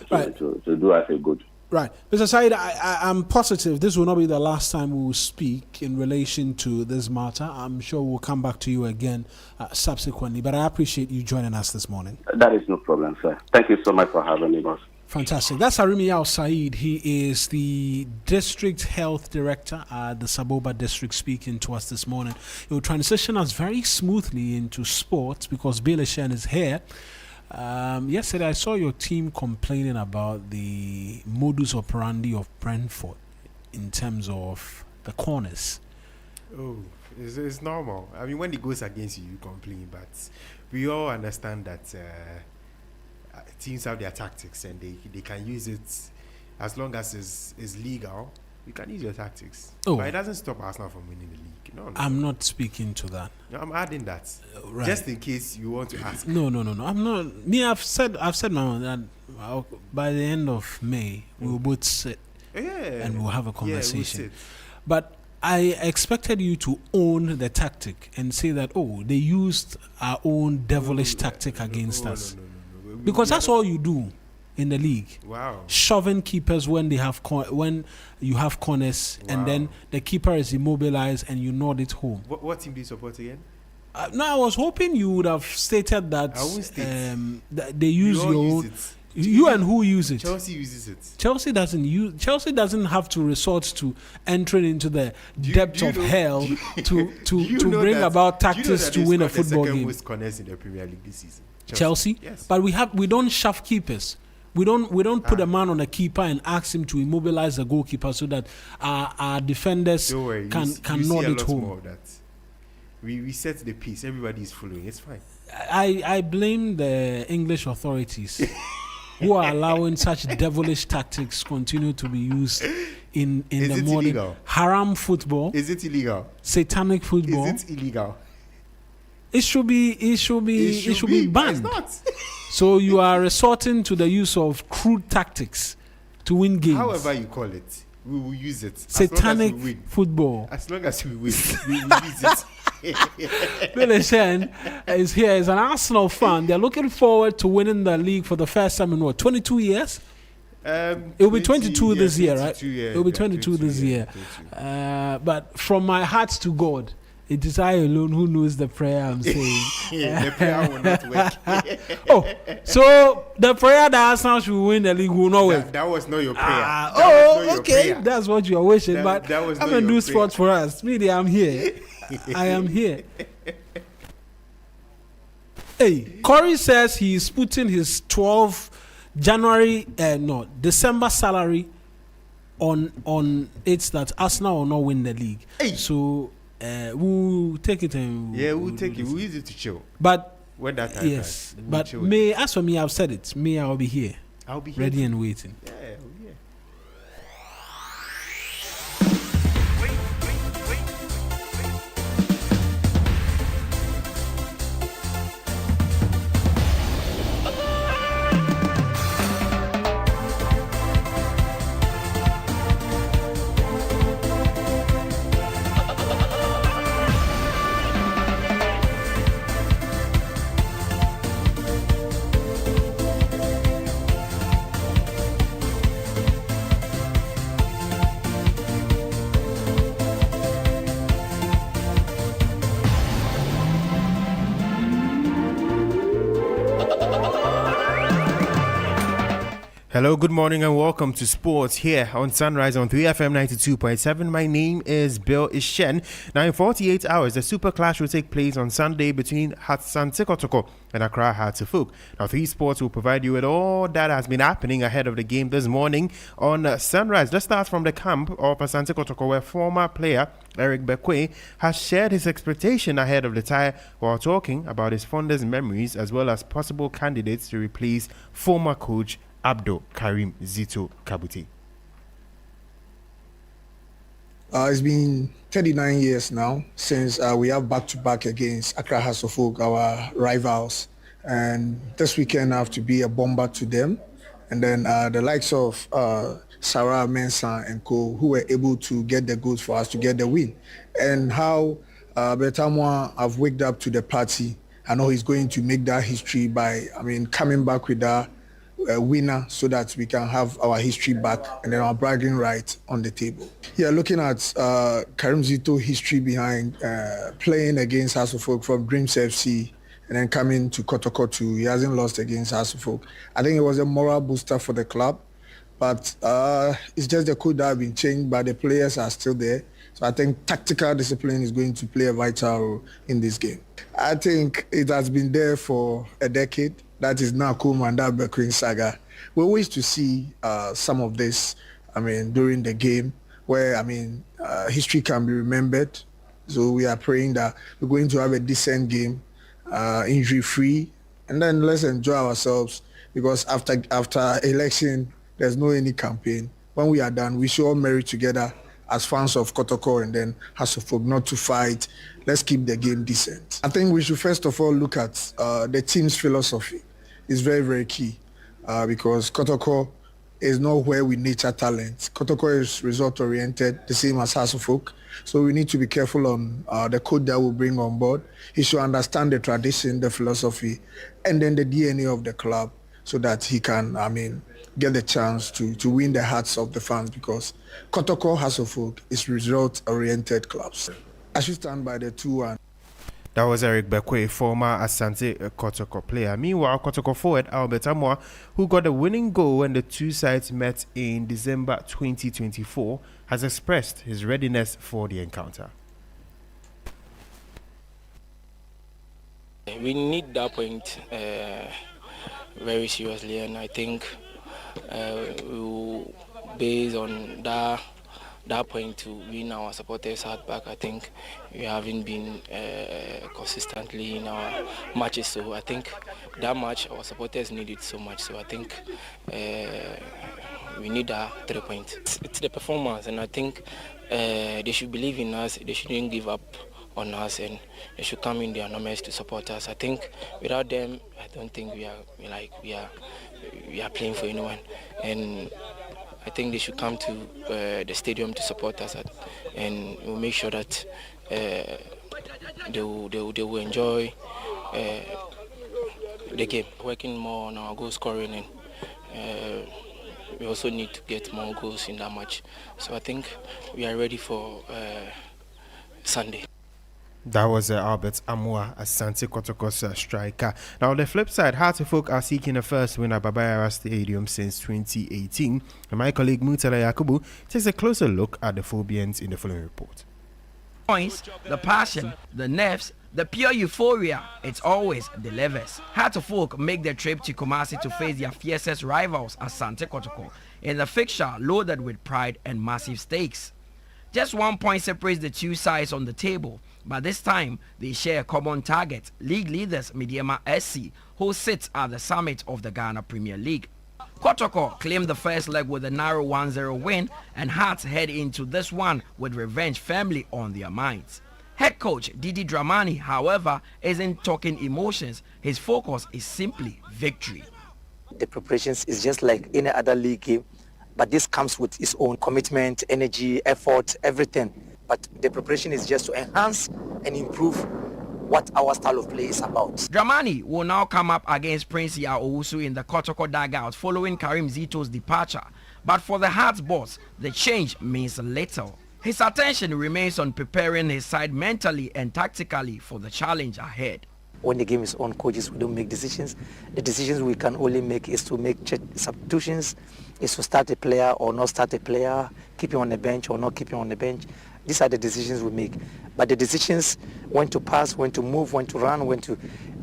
to do us a good. Right. Mr. Said, I'm positive this will not be the last time we will speak in relation to this matter. I'm sure we'll come back to you again subsequently, but I appreciate you joining us this morning. That is no problem, sir. Thank you so much for having me, boss. Fantastic. That's Arimi Al Said. He is the District Health Director at the Saboba District, speaking to us this morning. He will transition us very smoothly into sports because Bailey Shen is here. Yesterday I saw your team complaining about the modus operandi of Brentford in terms of the corners. Oh, it's normal. I mean, when it goes against you, you complain, but we all understand that teams have their tactics and they can use it as long as it's legal. You can use your tactics. But it doesn't stop Arsenal from winning the league. No. I'm not speaking to that. No, I'm adding that. Right. Just in case you want to ask. No. I'm not. Me, I've said my mind that by the end of May, we will both sit and we'll have a conversation. We'll but I expected you to own the tactic and say that, they used our own devilish tactic against us. No. Because that's all you do in the league. Wow. Shoving keepers when they have when you have corners, and then the keeper is immobilized and you nod it home. What team do you support again? No, I was hoping you would have stated that they use your own. You and who use it? Chelsea uses it. Chelsea doesn't have to resort to entering into the depths of hell to bring about tactics to win a football game. Most corners in the Premier League this season. Chelsea? Yes. But we don't shove keepers. We don't put a man on a keeper and ask him to immobilize the goalkeeper so that our defenders can nod it home. We set the piece. Everybody is following. It's fine. I blame the English authorities who are allowing such devilish tactics continue to be used in the modern illegal? Haram football. Is it illegal? Satanic football. Is it illegal? It should be banned. It's not. So you are resorting to the use of crude tactics to win games. However you call it, we will use it. Satanic football. As long as we win, we will use it. Billy Shen is here as an Arsenal fan. They're looking forward to winning the league for the first time in 22 years? It will be 22 this year, right? It will be 22 this year. But from my heart to God, it is I alone who knows the prayer I'm saying. The prayer will not work. So the prayer that Arsenal should win the league will not work. That was not your prayer. Okay. That's what you are wishing. But I'm going to do sports for us. Me, I'm here. I am here. Hey, Corey says he's putting his December salary on it that Arsenal will not win the league. Hey. So we'll take it and we'll take it. We'll use it to chill. But when that time yes, but May, as for me, I've said it. May, I'll be here. I'll be here ready and waiting. Yeah. Hello, good morning and welcome to sports here on Sunrise on 3FM 92.7. My name is Bill Ishen. Now in 48 hours, the Super Clash will take place on Sunday between Asante Kotoko and Accra Hearts of Oak. Now 3 Sports will provide you with all that has been happening ahead of the game this morning on Sunrise. Let's start from the camp of Asante Kotoko, where former player Eric Bekwe has shared his expectation ahead of the tie while talking about his fondest memories as well as possible candidates to replace former coach Abdul Karim Zito Kabuti. It's been 39 years now since we have back-to-back against Accra Hearts of Oak, our rivals. And this weekend I have to be a bomber to them. And then the likes of Sarah Mensah and co, who were able to get the goals for us to get the win. And how Betamwa have waked up to the party. I know he's going to make that history by, coming back with that winner so that we can have our history back and then our bragging right on the table. Yeah, looking at Karim Zito history behind playing against Hearts of Oak from Dreams FC and then coming to Kotoko, he hasn't lost against Hearts of Oak. I think it was a moral booster for the club, but it's just the code that have been changed, but the players are still there. So I think tactical discipline is going to play a vital role in this game. I think it has been there for a decade. That is now Kuma and that Bekwe saga. We wish to see some of this, during the game where, history can be remembered. So we are praying that we're going to have a decent game, injury-free, and then let's enjoy ourselves because after election, there's no any campaign. When we are done, we should all marry together as fans of Kotoko and then Hearts of Oak, not to fight. Let's keep the game decent. I think we should first of all look at the team's philosophy. It's very, very key because Kotoko is not where we nurture talent. Kotoko is result-oriented, the same as Hearts of Oak. So we need to be careful on the code that we'll bring on board. He should understand the tradition, the philosophy, and then the DNA of the club so that he can, get the chance to win the hearts of the fans because Kotoko Hearts of Oak is result-oriented clubs. I should stand by the 2-1. That was Eric Bekwe, former Asante Kotoko player. Meanwhile, Kotoko forward Albert Amwa, who got the winning goal when the two sides met in December 2024, has expressed his readiness for the encounter. We need that point very seriously, and I think we will, based on that point, to win our supporters' heart back. I think we haven't been consistently in our matches, so I think that match our supporters need it so much. So I think we need that 3 points. It's the performance, and I think they should believe in us. They shouldn't give up on us, and they should come in their numbers to support us. I think without them, I don't think we are playing for anyone, and I think they should come to the stadium to support us, and we'll make sure that they will enjoy the game. Working more on our goal scoring, and we also need to get more goals in that match. So I think we are ready for Sunday. That was Albert Amwa, Asante Kotoko's striker. Now, on the flip side, Hearts of Oak are seeking a first win at Baba Yara Stadium since 2018. And my colleague Mutala Yakubu takes a closer look at the Phobians in the following report. Points, the passion, the nerves, the pure euphoria, it's always delivers. Hearts of Oak make their trip to Kumasi to face their fiercest rivals, Asante Kotoko, in the fixture loaded with pride and massive stakes. Just 1 point separates the two sides on the table, but this time they share a common target, league leaders Midiama SC, who sits at the summit of the Ghana Premier League. Kotoko claimed the first leg with a narrow 1-0 win, and Hearts head into this one with revenge firmly on their minds. Head coach Didi Dramani, however, isn't talking emotions. His focus is simply victory. The preparations is just like any other league game, but this comes with its own commitment, energy, effort, everything. But the preparation is just to enhance and improve what our style of play is about. Dramani will now come up against Prince Yao Owusu in the Kotoko dugout following Karim Zito's departure. But for the Hearts boss, the change means little. His attention remains on preparing his side mentally and tactically for the challenge ahead. When the game is on, coaches, we don't make decisions. The decisions we can only make is to make substitutions, is to start a player or not start a player, keep him on the bench or not keep him on the bench. These are the decisions we make. But the decisions, when to pass, when to move, when to run,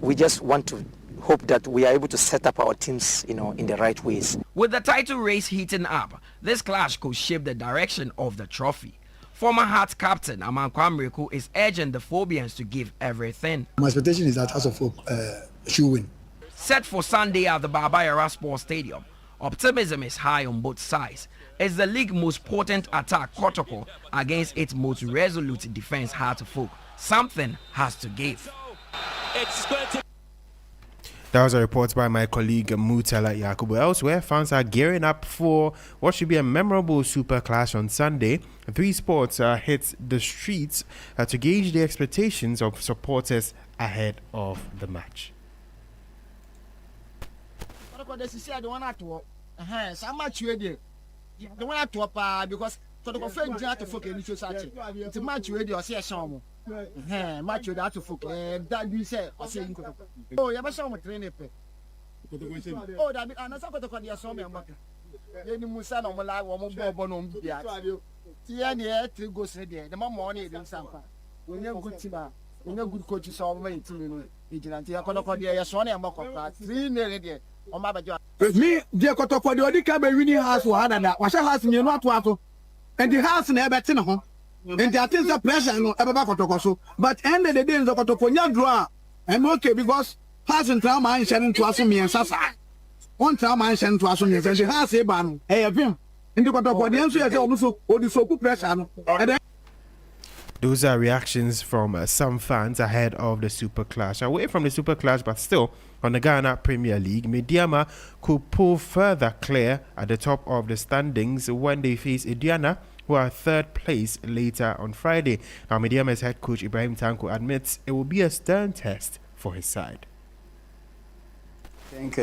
we just want to hope that we are able to set up our teams, in the right ways. With the title race heating up, this clash could shape the direction of the trophy. Former Hearts captain Amankwa Mriku is urging the Phobians to give everything. My expectation is that Hearts of Oak should win. Set for Sunday at the Baba Yara Sports Stadium, optimism is high on both sides. It's the league's most potent attack, Kotoko, against its most resolute defense, Hearts of Oak. Something has to give. That was a report by my colleague Mutala Yakubu. Elsewhere, fans are gearing up for what should be a memorable super clash on Sunday. 3 Sports hit the streets to gauge the expectations of supporters ahead of the match. Match with that to folk. That you say, I say, oh, you must have train it. Oh, that be another got to call your son. Any Musa no Mala or Mobon. Yeah, 3 goes there. The more money than Sampa. We never good team. We know good coaches all way to vigilante. I call your son and mock of 3 nearly on my job. With me, dear Kotoko, the only cabin winning house for Hannah. Was a house in your not water. And the house never tin home. And there is a pressure no ever Kotoko. But end of the day, the Kotoko draw. I'm okay because hasn't trauma and sending to us me and Sasa. One trauma and sending to us me and she has a ban. Hey, of him. And the Kotoko, the answer is also or the so good pressure. Those are reactions from some fans ahead of the Super Clash. Away from the Super Clash, but still on the Ghana Premier League, Medeama could pull further clear at the top of the standings when they face Aduana, who are 3rd place later on Friday. Now, Medeama's head coach Ibrahim Tanko admits it will be a stern test for his side. I think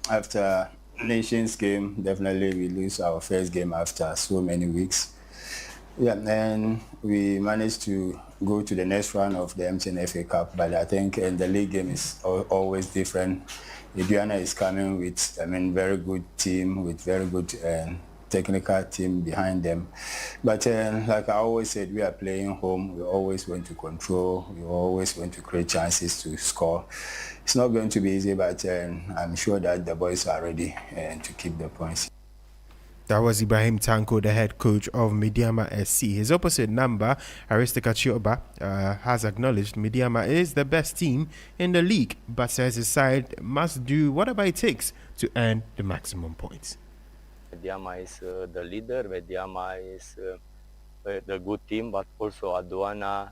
after Nations game, definitely we lose our first game after so many weeks. Yeah, and we managed to go to the next round of the MTN FA Cup, but I think the league game is always different. Aduana is coming with, very good team, with very good technical team behind them. But like I always said, we are playing home. We always want to control. We always want to create chances to score. It's not going to be easy, but I'm sure that the boys are ready to keep the points. That was Ibrahim Tanko, the head coach of Medeama SC. His opposite number, Aristika Chioba, has acknowledged Medeama is the best team in the league, but says his side must do whatever it takes to earn the maximum points. Medeama is the leader. Medeama is the good team, but also Aduana,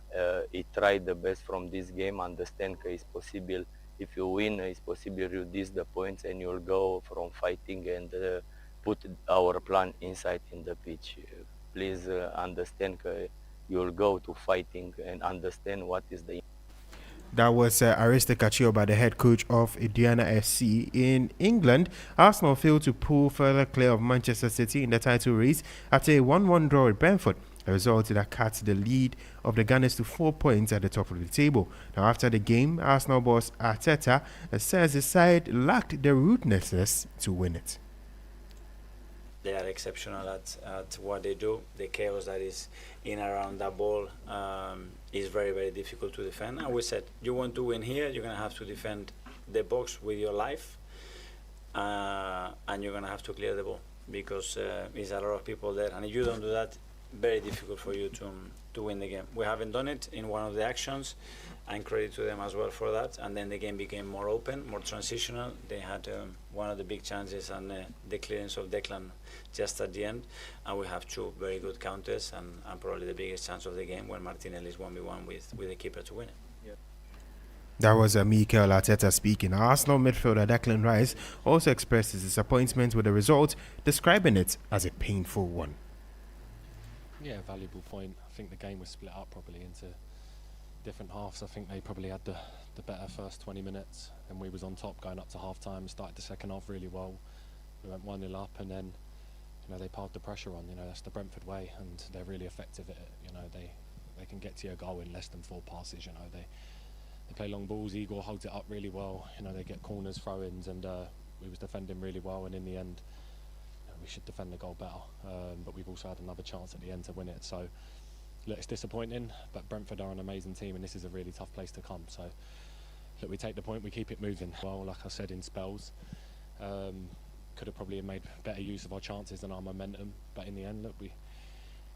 he tried the best from this game. Understand that it's possible. If you win, it's possible to reduce the points and you'll go from fighting and put our plan inside in the pitch. Please understand that you'll go to fighting and understand what is the. That was Aristika Chioba, the head coach of Aduana FC. In England, Arsenal failed to pull further clear of Manchester City in the title race after a 1-1 draw at Brentford, a result that cut the lead of the Gunners to 4 points at the top of the table. Now, after the game, Arsenal boss Arteta says his side lacked the ruthlessness to win it. They are exceptional at what they do. The chaos that is in around that ball is very, very difficult to defend. And we said, you want to win here, you're going to have to defend the box with your life, and you're going to have to clear the ball because there's a lot of people there. And if you don't do that, very difficult for you to win the game. We haven't done it in one of the actions, and credit to them as well for that. And then the game became more open, more transitional. They had one of the big chances and the clearance of Declan just at the end. And we have 2 very good counters and probably the biggest chance of the game when Martinelli is 1v1 with the keeper to win it. Yeah. That was Mikel Arteta speaking. Arsenal midfielder Declan Rice also expressed his disappointment with the result, describing it as a painful one. Yeah, valuable point. I think the game was split up probably into different halves. I think they probably had the better first 20 minutes and we was on top going up to half time. Started the second half really well. We went 1-0 up and then they piled the pressure on. That's the Brentford way and they're really effective at it. They can get to your goal in less than 4 passes. they play long balls. Igor holds it up really well. You know, they get corners, throw-ins, and we was defending really well. And in the end, we should defend the goal better. But we've also had another chance at the end to win it. So, look, it's disappointing, but Brentford are an amazing team, and this is a really tough place to come. So, look, we take the point, we keep it moving. Well, like I said, in spells, could have probably made better use of our chances and our momentum. But in the end, look, if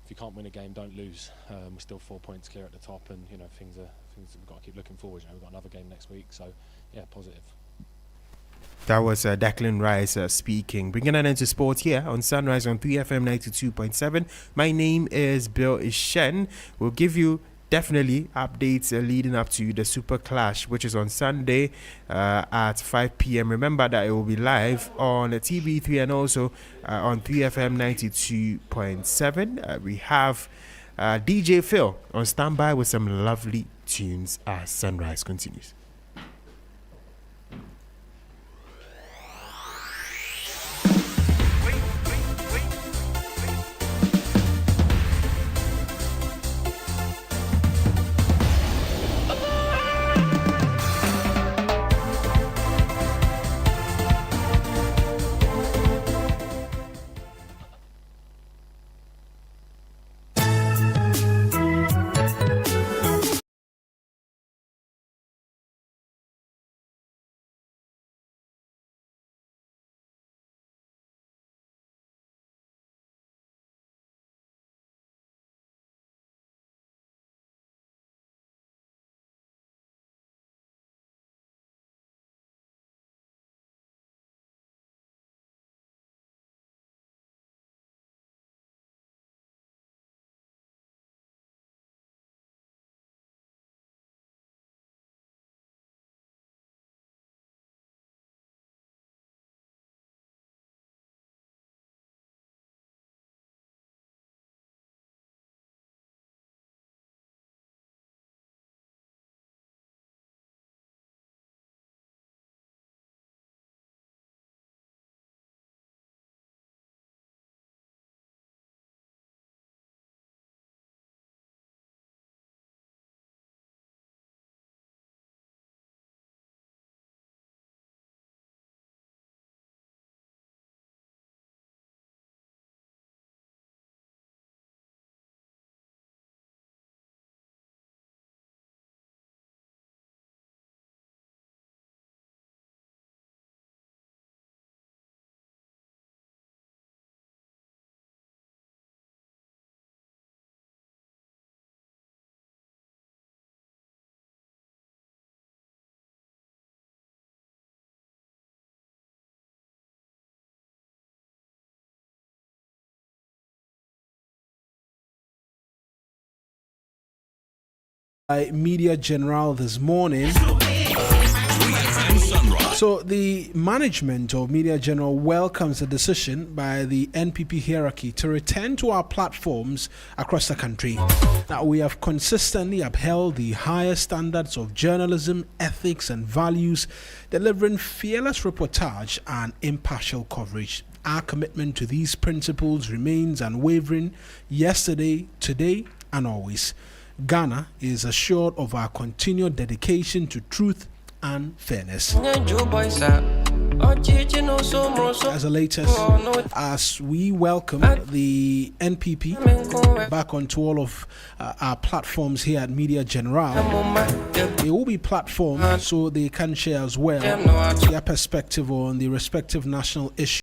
you can't win a game, don't lose. We're still 4 points clear at the top, and you know things we've got to keep looking forward. You know, we've got another game next week, so yeah, positive. That was Declan Rice speaking. Bringing an end to sports here on Sunrise on 3FM 92.7. My name is Bill Ishen. We'll give you definitely updates leading up to the Super Clash, which is on Sunday at 5 p.m. Remember that it will be live on TV3 and also on 3FM 92.7. We have DJ Phil on standby with some lovely tunes as Sunrise continues. Media General this morning. So the management of Media General welcomes the decision by the NPP hierarchy to return to our platforms across the country. Now, we have consistently upheld the highest standards of journalism, ethics and values, delivering fearless reportage and impartial coverage. Our commitment to these principles remains unwavering yesterday, today and always. Ghana is assured of our continued dedication to truth and fairness. As a latest, as we welcome the NPP back onto all of our platforms here at Media General, they will be platformed so they can share as well their perspective on the respective national issues.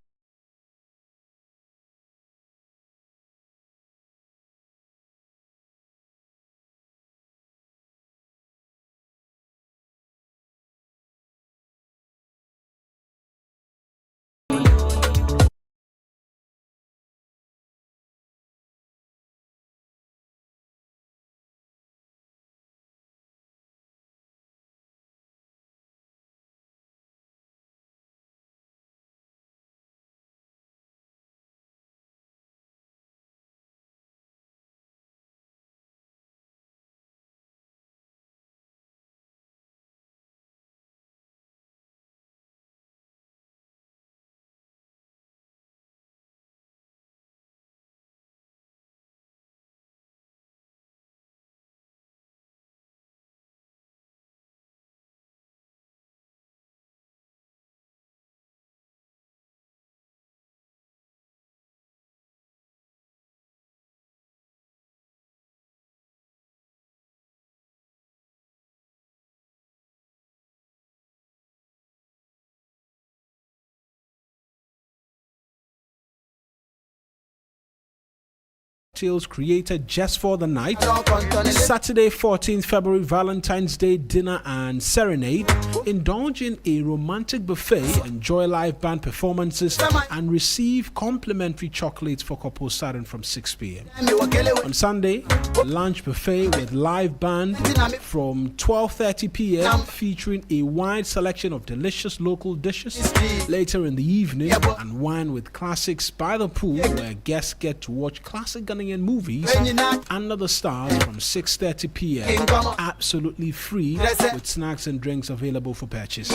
cocktails created just for the night. Saturday, 14th February, Valentine's Day dinner and serenade. Indulge in a romantic buffet, enjoy live band performances, and receive complimentary chocolates for couples starting from 6 p.m. On Sunday, lunch buffet with live band from 12:30 p.m. featuring a wide selection of delicious local dishes. Later in the evening, unwind with classics by the pool, where guests get to watch classic Ghanaian movies under the stars from 6:30 p.m. Absolutely free, with snacks and drinks available for purchase.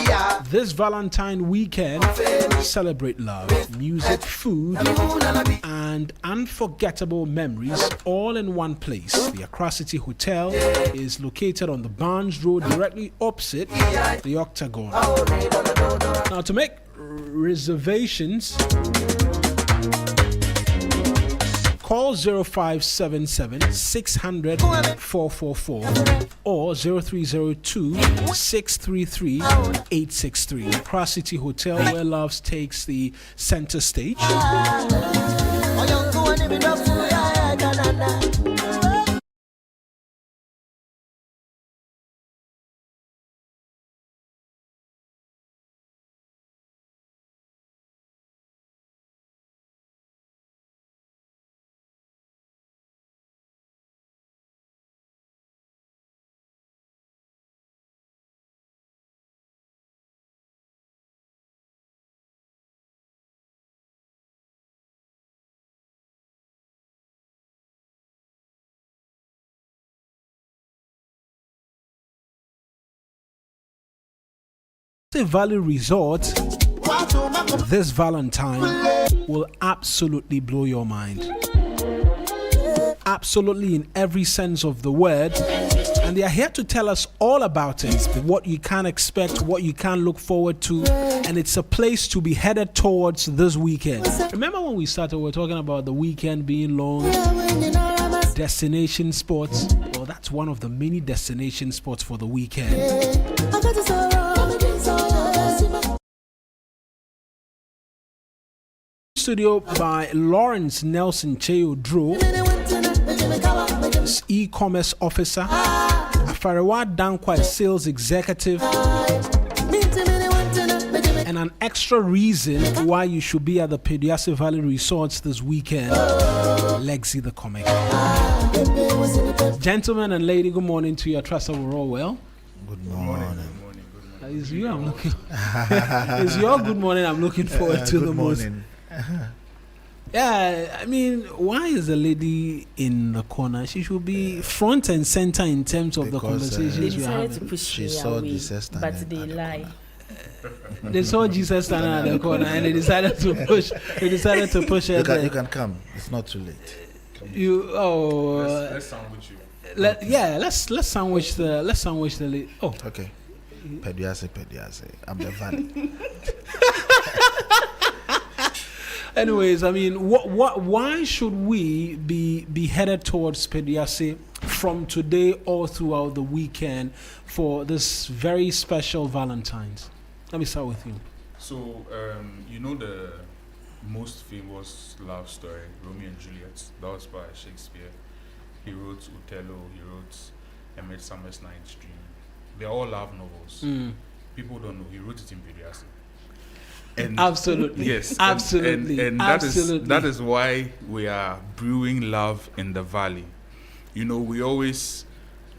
This Valentine weekend, celebrate love, music, food, and unforgettable memories all in one place. The Accra City Hotel is located on the Barnes Road, directly opposite the Octagon. Now, to make reservations, call 0577 600 444 or 0302 633 863. Accra City Hotel, where love takes the center stage. Valley Resort this Valentine will absolutely blow your mind. Absolutely, in every sense of the word. And they are here to tell us all about it, what you can expect, what you can look forward to, and it's a place to be headed towards this weekend. Remember when we started, we were talking about the weekend being long, destination spots. Well, that's one of the many destination spots for the weekend. Studio by Lawrence Nelson Cheo Drew, e-commerce officer, Afariwa Dankwa sales executive, and an extra reason why you should be at the Peduase Valley Resorts this weekend, Lexi the comic. Gentlemen and lady, good morning to you. I trust that we're all well. Good morning. It's you I'm looking it's your good morning I'm looking forward to the most. Yeah, I mean, why is the lady in the corner? She should be front and center in terms of the conversations you have. She saw Jesus standing, but they lie. They saw Jesus standing at the corner and they decided to push. They decided to push her. You can come. It's not too late. Let's sandwich you. Let's sandwich the lady. Oh, okay. Peduase. I'm the valley. Anyways, I mean, why should we be headed towards Peduase from today all throughout the weekend for this very special Valentine's? Let me start with you. So, you know the most famous love story, Romeo and Juliet, that was by Shakespeare. He wrote Othello, he wrote A Midsummer's Night's Dream. They're all love novels. People don't know. He wrote it in Peduase. And absolutely. Yes. Absolutely. And that is why we are brewing love in the valley. You know, we always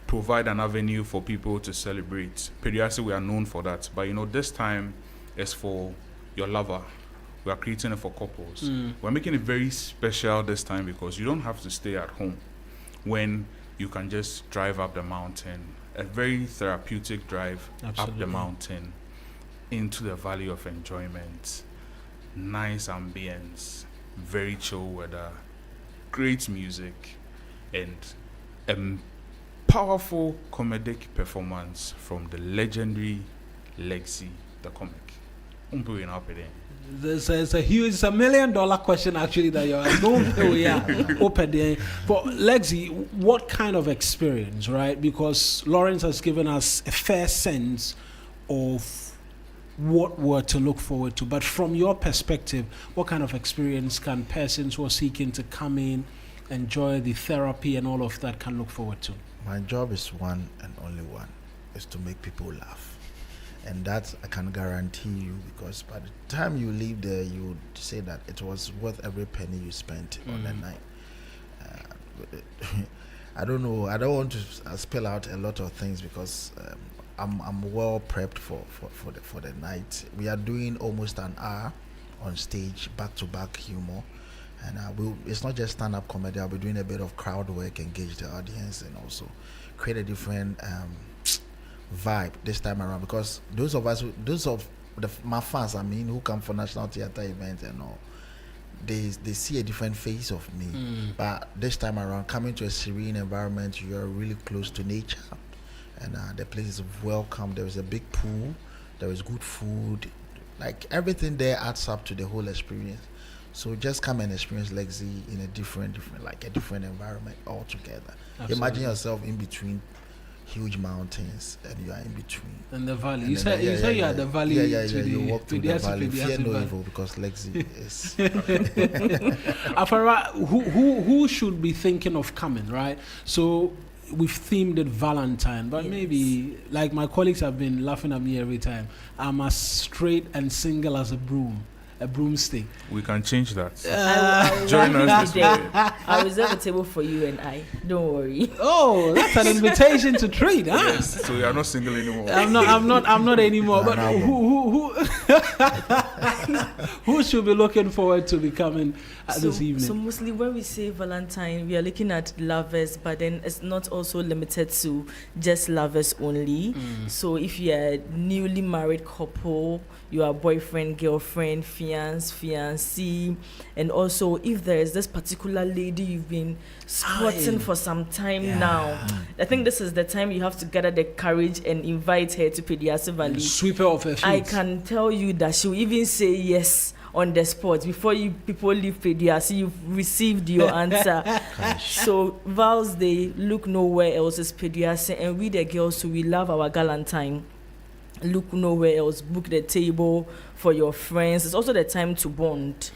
provide an avenue for people to celebrate. Peduase, we are known for that. But, you know, this time is for your lover. We are creating it for couples. We're making it very special this time because you don't have to stay at home when you can just drive up the mountain. A very therapeutic drive up the mountain into the valley of enjoyment. Nice ambience, very chill weather, great music, and a powerful comedic performance from the legendary Lexi the comic. It's a $1 million question actually that you're open there. But Lexi, what kind of experience, right? Because Lawrence has given us a fair sense of what we're to look forward to. But from your perspective, what kind of experience can persons who are seeking to come in enjoy the therapy and all of that can look forward to? My job is one and only one, is to make people laugh. And that I can guarantee you, because by the time you leave there, you would say that it was worth every penny you spent on that night. I don't know. I don't want to spell out a lot of things because I'm well prepped for the night. We are doing almost an hour on stage, back-to-back humor. And it's not just stand-up comedy. I'll be doing a bit of crowd work, engage the audience, and also create a different vibe this time around. Because those of my fans, I mean, who come for National Theatre events and all, they see a different face of me. But this time around, coming to a serene environment, you are really close to nature, and the place is welcome. There is a big pool, there is good food, like everything there adds up to the whole experience. So just come and experience Lexi in a different environment altogether. Absolutely. Imagine yourself in between huge mountains, and you are in between. And the valley. You say you are the valley. You walk through the valley. Fear no evil, because Lexi is. Afara, who should be thinking of coming, right? So we've themed it Valentine, but maybe, like my colleagues have been laughing at me every time, I'm as straight and single as a broomstick. We can change that. Join us this weekend. I'll reserve a table for you and I. Don't worry. Oh, that's an invitation to trade, huh? Yes, so you are not single anymore. I'm not anymore. But who should be looking forward to becoming this evening? So mostly when we say Valentine, we are looking at lovers, but then it's not also limited to just lovers only. So if you are a newly married couple, you are boyfriend, girlfriend, fiancé, and also if there is this particular lady you've been spotting for some time now, I think this is the time you have to gather the courage and invite her to Peduase Valley. Sweep her off her feet. I can tell you that she'll even say yes on the spot. Before people leave Peduase, you've received your answer. So Val's Day, look nowhere else, is Peduase, and we the girls who we love our Galentine. Look nowhere else. Book the table for your friends. It's also the time to bond.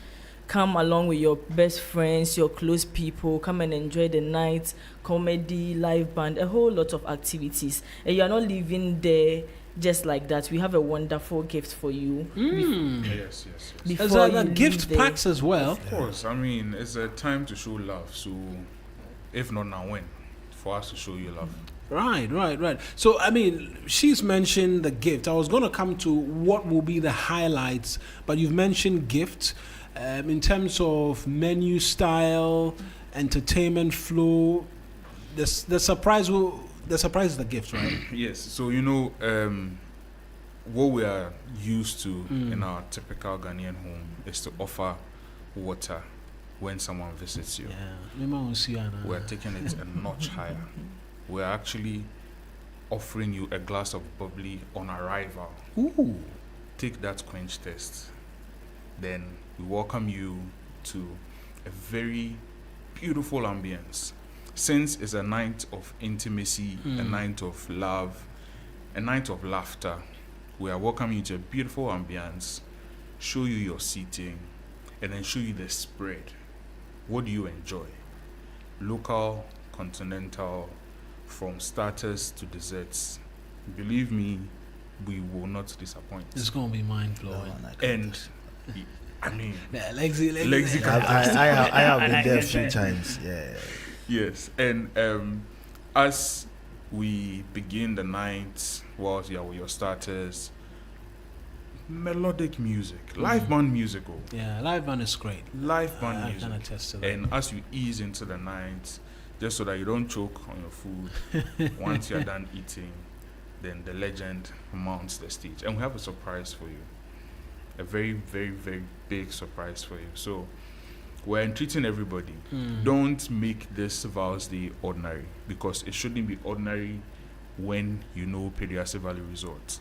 Come along with your best friends, your close people. Come and enjoy the night. Comedy, live band, a whole lot of activities. And you are not leaving there just like that. We have a wonderful gift for you. Yes. There's a gift packs as well. Of course. I mean, it's a time to show love. So, if not now, when? For us to show you love. Right. So, I mean, she's mentioned the gift. I was going to come to what will be the highlights, but you've mentioned gift. In terms of menu style, entertainment flow, the surprise is the gift, right? Yes. So, what we are used to in our typical Ghanaian home is to offer water when someone visits you. We're taking it a notch higher. We're actually offering you a glass of bubbly on arrival. Ooh. Take that quench test. Then we welcome you to a very beautiful ambience. Since it's a night of intimacy, a night of love, a night of laughter, we are welcoming you to a beautiful ambience, show you your seating, and then show you the spread. What do you enjoy? Local, continental, from starters to desserts. Believe me, we will not disappoint. It's going to be mind-blowing. And I mean, Lexi. I have been there a few times. Yeah. Yes, and as we begin the night, whilst you're with your starters, melodic music, live band musical. Yeah, live band is great. Live band music. I can attest to that. And as you ease into the night, just so that you don't choke on your food, once you're done eating, then the legend mounts the stage. And we have a surprise for you. A very, very, very big surprise for you. So we're entreating everybody. Don't make this Val's Day ordinary, because it shouldn't be ordinary when you know Peduase Valley Resort.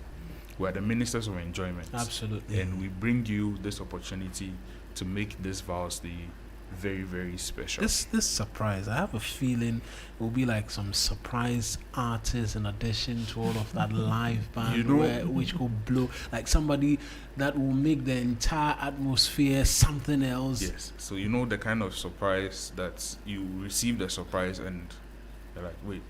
We're the ministers of enjoyment. Absolutely. And we bring you this opportunity to make this Val's Day very, very special. This surprise, I have a feeling it will be like some surprise artist in addition to all of that live band, which could blow, like somebody that will make the entire atmosphere something else. Yes. So the kind of surprise that you receive the surprise and you're like, wait.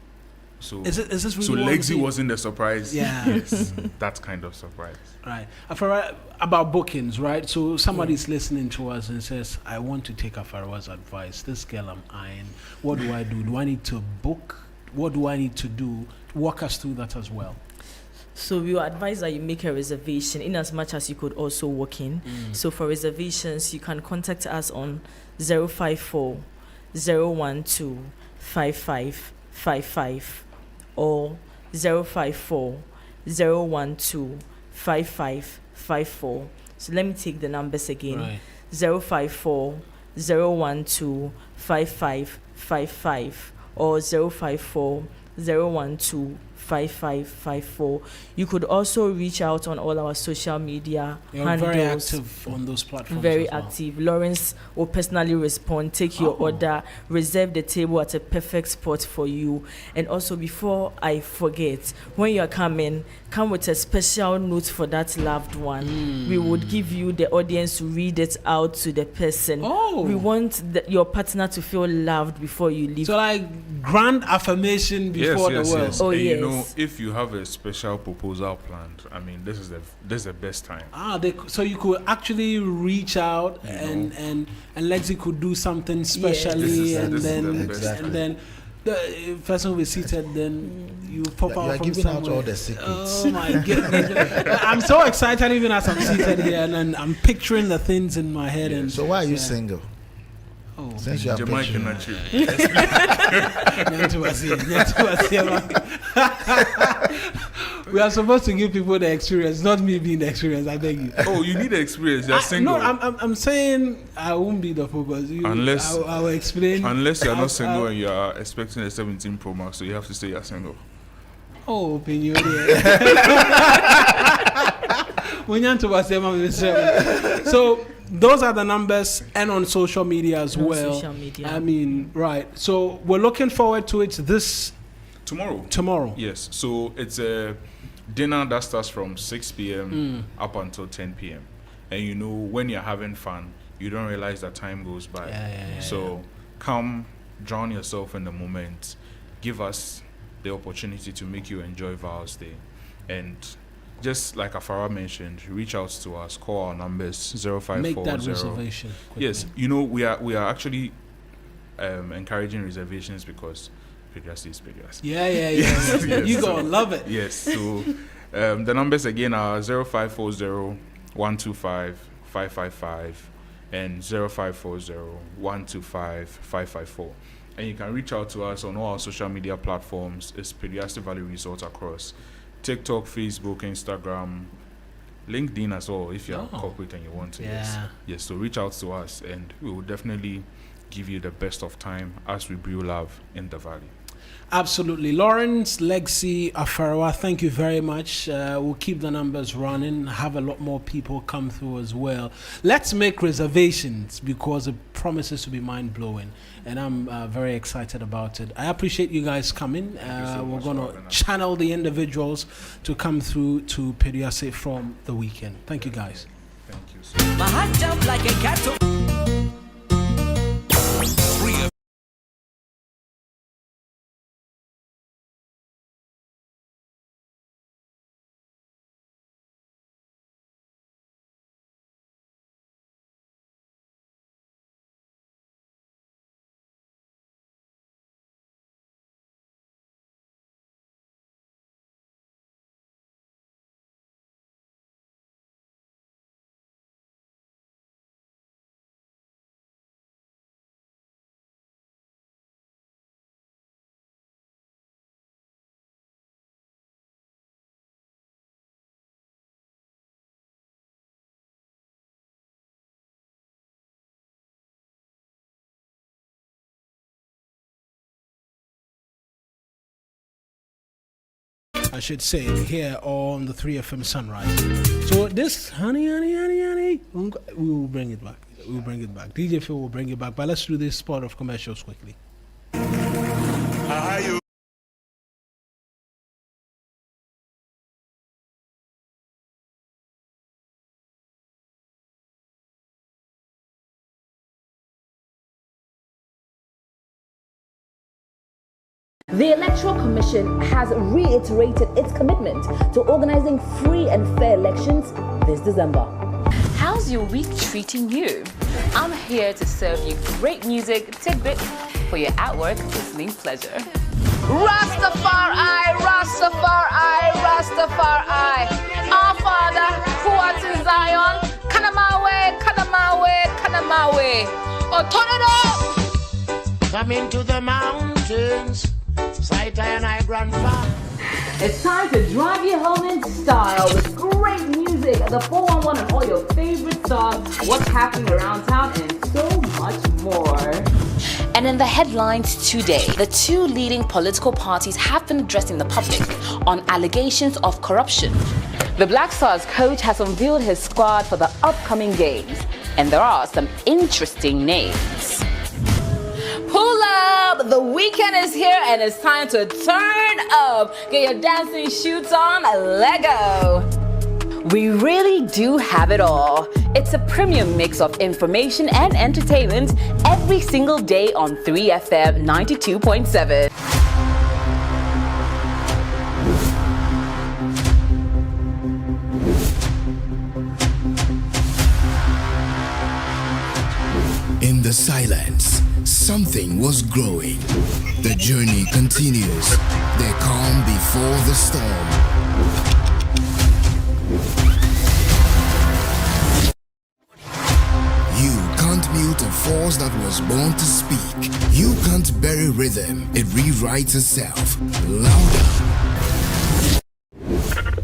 So is this really so Lexi wasn't the surprise? Yeah. Yes. That kind of surprise. Right. About bookings, right? So somebody's listening to us and says, I want to take Afara's advice. This girl I'm eyeing. What do I do? Do I need to book? What do I need to do? Walk us through that as well. So we will advise that you make a reservation in as much as you could also walk in. So for reservations, you can contact us on 054 012 5555 or 054 012 5554. So let me take the numbers again. Right. 054 012 5555 or 054 012 5554. You could also reach out on all our social media handles. Very active on those platforms. Very as well. active. Lawrence will personally respond, take your order, reserve the table at a perfect spot for you. And also, before I forget, when you are coming, come with a special note for that loved one. We would give you the audience to read it out to the person. We want your partner to feel loved before you leave. So like grand affirmation before the world. Yes. Oh, and yes. If you have a special proposal planned, I mean, this is the best time. So you could actually reach out and Lexi could do something specially, and then the person will be seated. Then you pop out. You are from giving somewhere. out all the secrets. Oh my goodness! I'm so excited even as I'm seated here, and I'm picturing the things in my head. And so why are you single? Oh, since you are picturing. We are supposed to give people the experience, not me being the experience. I beg you. Oh, you need the experience. You're single. No, I'm saying I won't be the focus. I will explain. Unless you're not single and you are expecting a 17 Pro Max, so you have to say you're single. Oh, opinion. So those are the numbers, and on social media as well. Social media. I mean, right. So we're looking forward to it tomorrow. Yes. So it's a dinner that starts from 6 p.m. up until 10 p.m. And when you're having fun, you don't realize that time goes by. So come, drown yourself in the moment. Give us the opportunity to make you enjoy Val's Day. And just like Afara mentioned, reach out to us, call our numbers 0540. Make that reservation quickly. Yes, we are actually encouraging reservations because Pediasty is Pediasty. Yes. You gonna love it. Yes. So the numbers again are 0540 125 555 and 0540 125 554. And you can reach out to us on all our social media platforms. It's Pediasty Valley Resort across TikTok, Facebook, Instagram, LinkedIn as well, if you're corporate and you want to. Yes. So reach out to us and we will definitely give you the best of time as we brew love in the valley. Absolutely. Lawrence, Lexi, Afarawa, thank you very much. We'll keep the numbers running, have a lot more people come through as well. Let's make reservations because it promises to be mind-blowing, and I'm very excited about it. I appreciate you guys coming. We're going to channel the individuals to come through to Pediasty from the weekend. Thank you, guys. Thank you so much. My heart jumped like a cat. I should say, here on the 3FM Sunrise. So So this honey, we will bring it back. We'll bring it back. DJ Phil will bring it back. But let's do this spot of commercials quickly. The Electoral Commission has reiterated its commitment to organizing free and fair elections this December. How's your week treating you? I'm here to serve you great music tidbits for your at-work listening pleasure. Rastafari, Rastafari, Rastafari. Our Father, who art in Zion, Kanamawe, Kanamawe, Kanamawe. Oh, turn it up! Come into the mountains. Sight and I grandpa. It's time to drive you home in style with great music, the 411 and all your favorite songs, what's happening around town, and so much more. And in the headlines today, the two leading political parties have been addressing the public on allegations of corruption. The Black Stars coach has unveiled his squad for the upcoming games, and there are some interesting names. Pull up! The weekend is here and it's time to turn up. Get your dancing shoes on, Lego. We really do have it all. It's a premium mix of information and entertainment every single day on 3FM 92.7. In the silence, something was growing. The journey continues. The calm before the storm. You can't mute a force that was born to speak. You can't bury rhythm. It rewrites itself. Louder.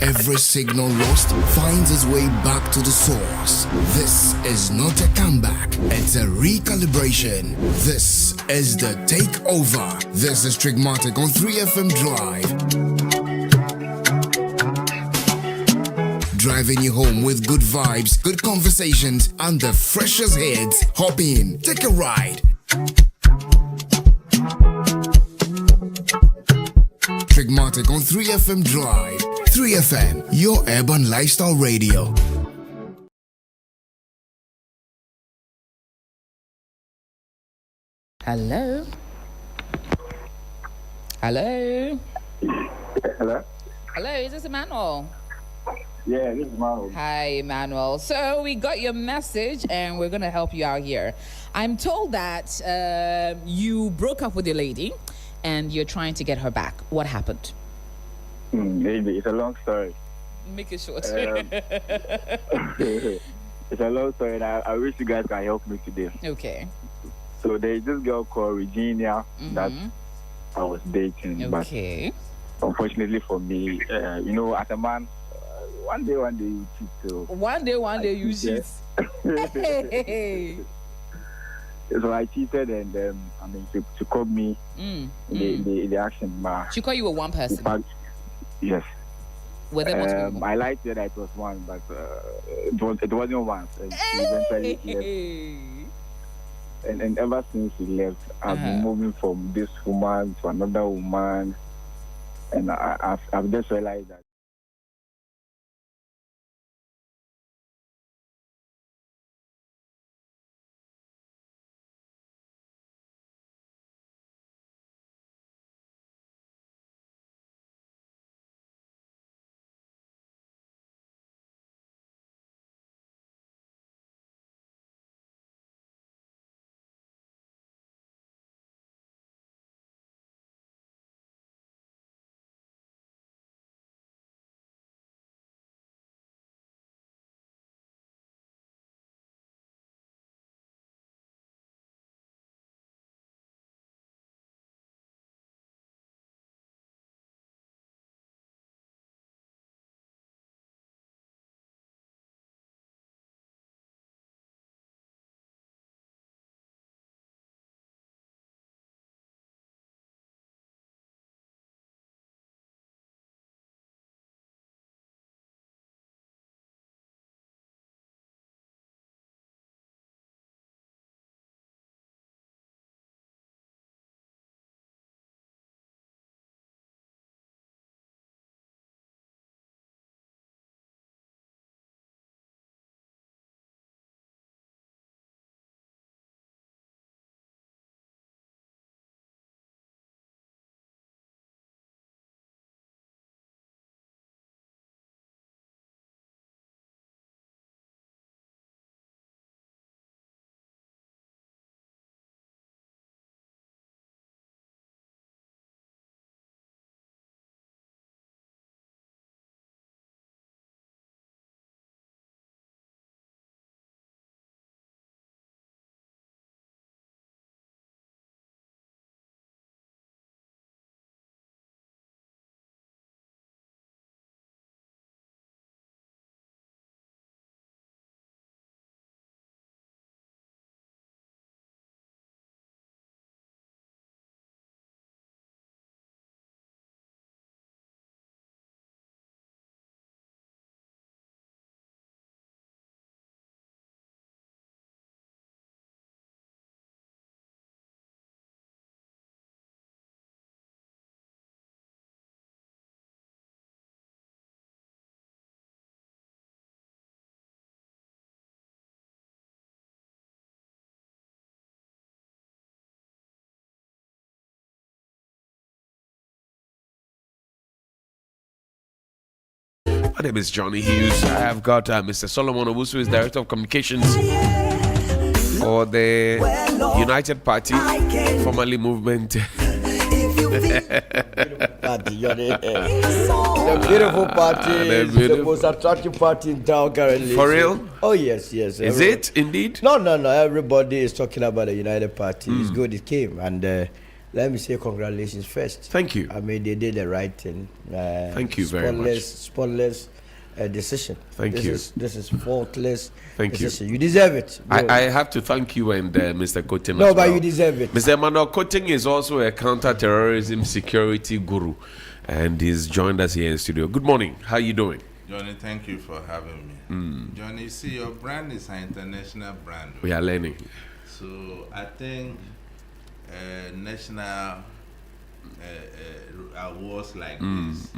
Every signal lost finds its way back to the source. This is not a comeback, it's a recalibration. This is the takeover. This is Trigmatic on 3FM Drive. Driving you home with good vibes, good conversations, and the freshest hits. Hop in, take a ride. Trigmatic on 3FM Drive. 3FM, your urban lifestyle radio. Hello? Hello? Hello? Hello, is this Emmanuel? Yeah, this is Emmanuel. Hi, Emmanuel. So we got your message and we're going to help you out here. I'm told that you broke up with your lady and you're trying to get her back. What happened? Maybe it's a long story. Make it short. It's a long story, and I wish you guys can help me today. Okay. So there's this girl called Regina that I was dating. Okay. But unfortunately for me, as a man, one day you cheat. So one day you cheat. Hey. So I cheated, and she called me in the action. She called you with one person? Fact, yes. Were there multiple people? I lied to her that it was one, but it wasn't one. So she eventually left. And ever since she left, I've been moving from this woman to another woman, and I've just realized that My name is Johnny Hughes. I have got Mr. Solomon Owusu, is Director of Communications for the United Party, formerly Movement. Party, the beautiful party is the most attractive party in town currently. For real? Oh yes. Is it indeed? No. Everybody is talking about the United Party. It's good it came, and let me say congratulations first. Thank you. I mean, they did the right thing. Thank you very much. Spotless decision. Thank you. This is faultless. Thank decision. You deserve it. I have to thank you and Mr. Koting. No, as but well. you deserve it. Mr. Emmanuel Koting is also a counter-terrorism security guru, and he's joined us here in the studio. Good morning. How are you doing? Johnny, thank you for having me. Johnny, see, your brand is an international brand. We are learning. So I think national awards like this,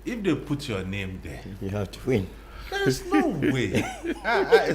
if they put your name there, you have to win. There's no way.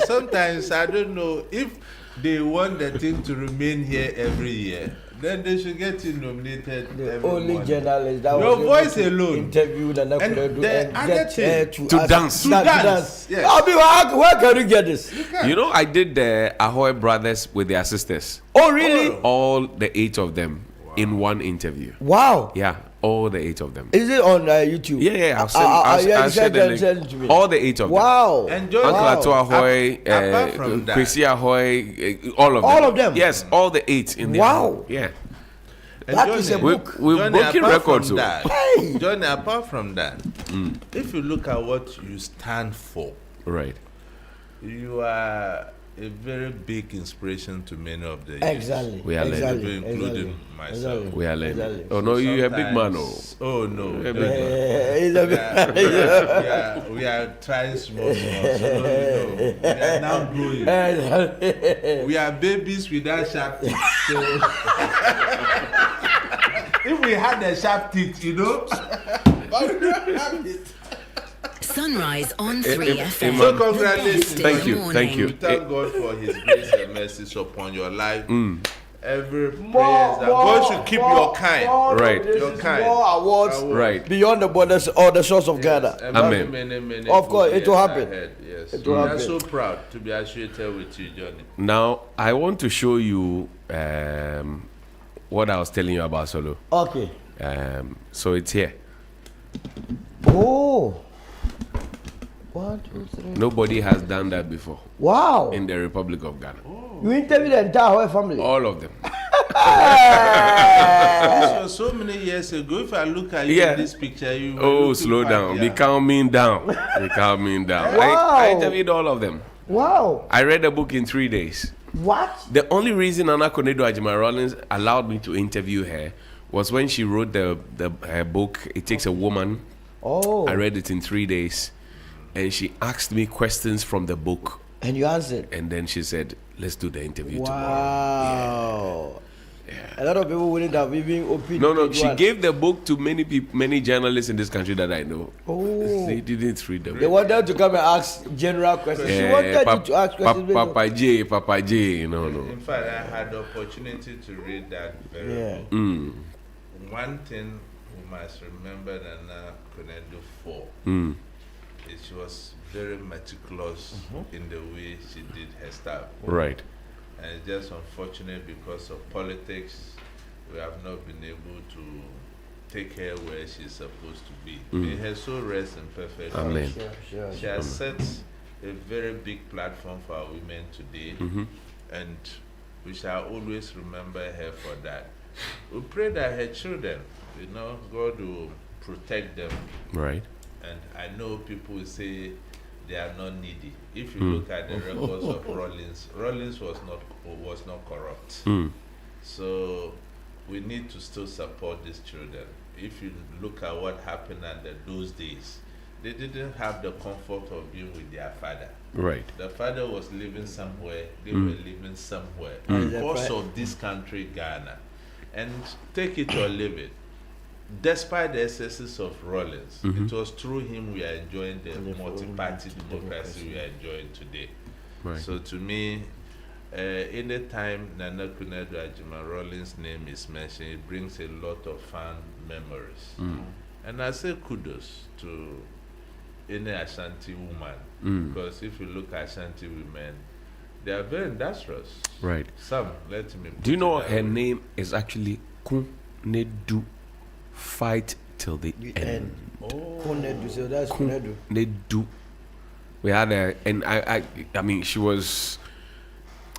Sometimes I don't know if they want the thing to remain here every year. Then they should get you nominated. The only journalist that your was voice alone interviewed and to dance. Yes. Where can you get this? You know, I did the Ahoy brothers with their sisters. Oh, really? All the 8 of them in one interview. Wow. Yeah, all the 8 of them. Is it on YouTube? Yeah. I'll send the link. All the 8 of them. Wow. Enjoy Uncle Ato Ahoy, Chrissy Ahoy, all of them. All of them? Yes, all the 8 in there. Wow. Yeah. That is a book. We're breaking records. Johnny, apart from that, if you look at what you stand for, right, you are a very big inspiration to many of the Exactly. youth. We are learning. Including myself. We are learning. Oh no, you're a big man. Oh no. We are trying small. So no. We are now growing. We are babies without sharp teeth. So if we had the sharp teeth, you know, but we don't have it. Sunrise on 3 FM. So congratulations. Thank you. We thank God for His grace and mercy upon your life. Every prayer that God should keep your kind. Right. Your kind. More awards. Right. Beyond the borders or the shores of Ghana. Amen. Many of course, it will happen. Yes. It will We are happen. so proud to be associated with you, Johnny. Now I want to show you what I was telling you about Solo. Okay. So it's here. Oh. 1, 2, 3. Nobody has done that before. Wow. In the Republic of Ghana. You interviewed the entire whole family. All of them. This was so many years ago. If I look at you in this picture, you will slow down. Be calming down. Be calming down. Wow. I interviewed all of them. Wow. I read the book in 3 days. What? The only reason Nana Konedo Ajima-Rawlings allowed me to interview her was when she wrote her book, It Takes a Woman. Oh. I read it in 3 days. And she asked me questions from the book. And you answered? And then she said, let's do the interview tomorrow. Wow. Yeah. A lot of people wouldn't have even opened. No. She gave the book to many people, many journalists in this country that I know. Oh. They didn't read the book. They wanted to come and ask general questions. She wanted you to ask questions. Papa J. No. In fact, I had the opportunity to read that very book. One thing we must remember that Nana Konedo for. She was very meticulous in the way she did her stuff. Right. And it's just unfortunate because of politics, we have not been able to take her where she's supposed to be. May her soul rest in perfect Amen. Sure. She has set a very big platform for our women today, and we shall always remember her for that. We pray that her children, God will protect them. Right. And I know people will say they are not needy. If you look at the records of Rawlings was not corrupt. So we need to still support these children. If you look at what happened under those days, they didn't have the comfort of being with their father. Right. The father was living somewhere, they were living somewhere because of this country, Ghana. And take it or leave it. Despite the excesses of Rawlings, it was through him we are enjoying the multi-party democracy we are enjoying today. Right. So to me, anytime Nana Konedo Ajima-Rawlings' name is mentioned, it brings a lot of fun memories. And I say kudos to any Ashanti woman, because if you look at Ashanti women, they are very industrious. Right. Some, let me. Do you know her name is actually Kunedu? Fight till the end. Kunedu, so that's Kunedu. Kunedu. We had and I mean, she was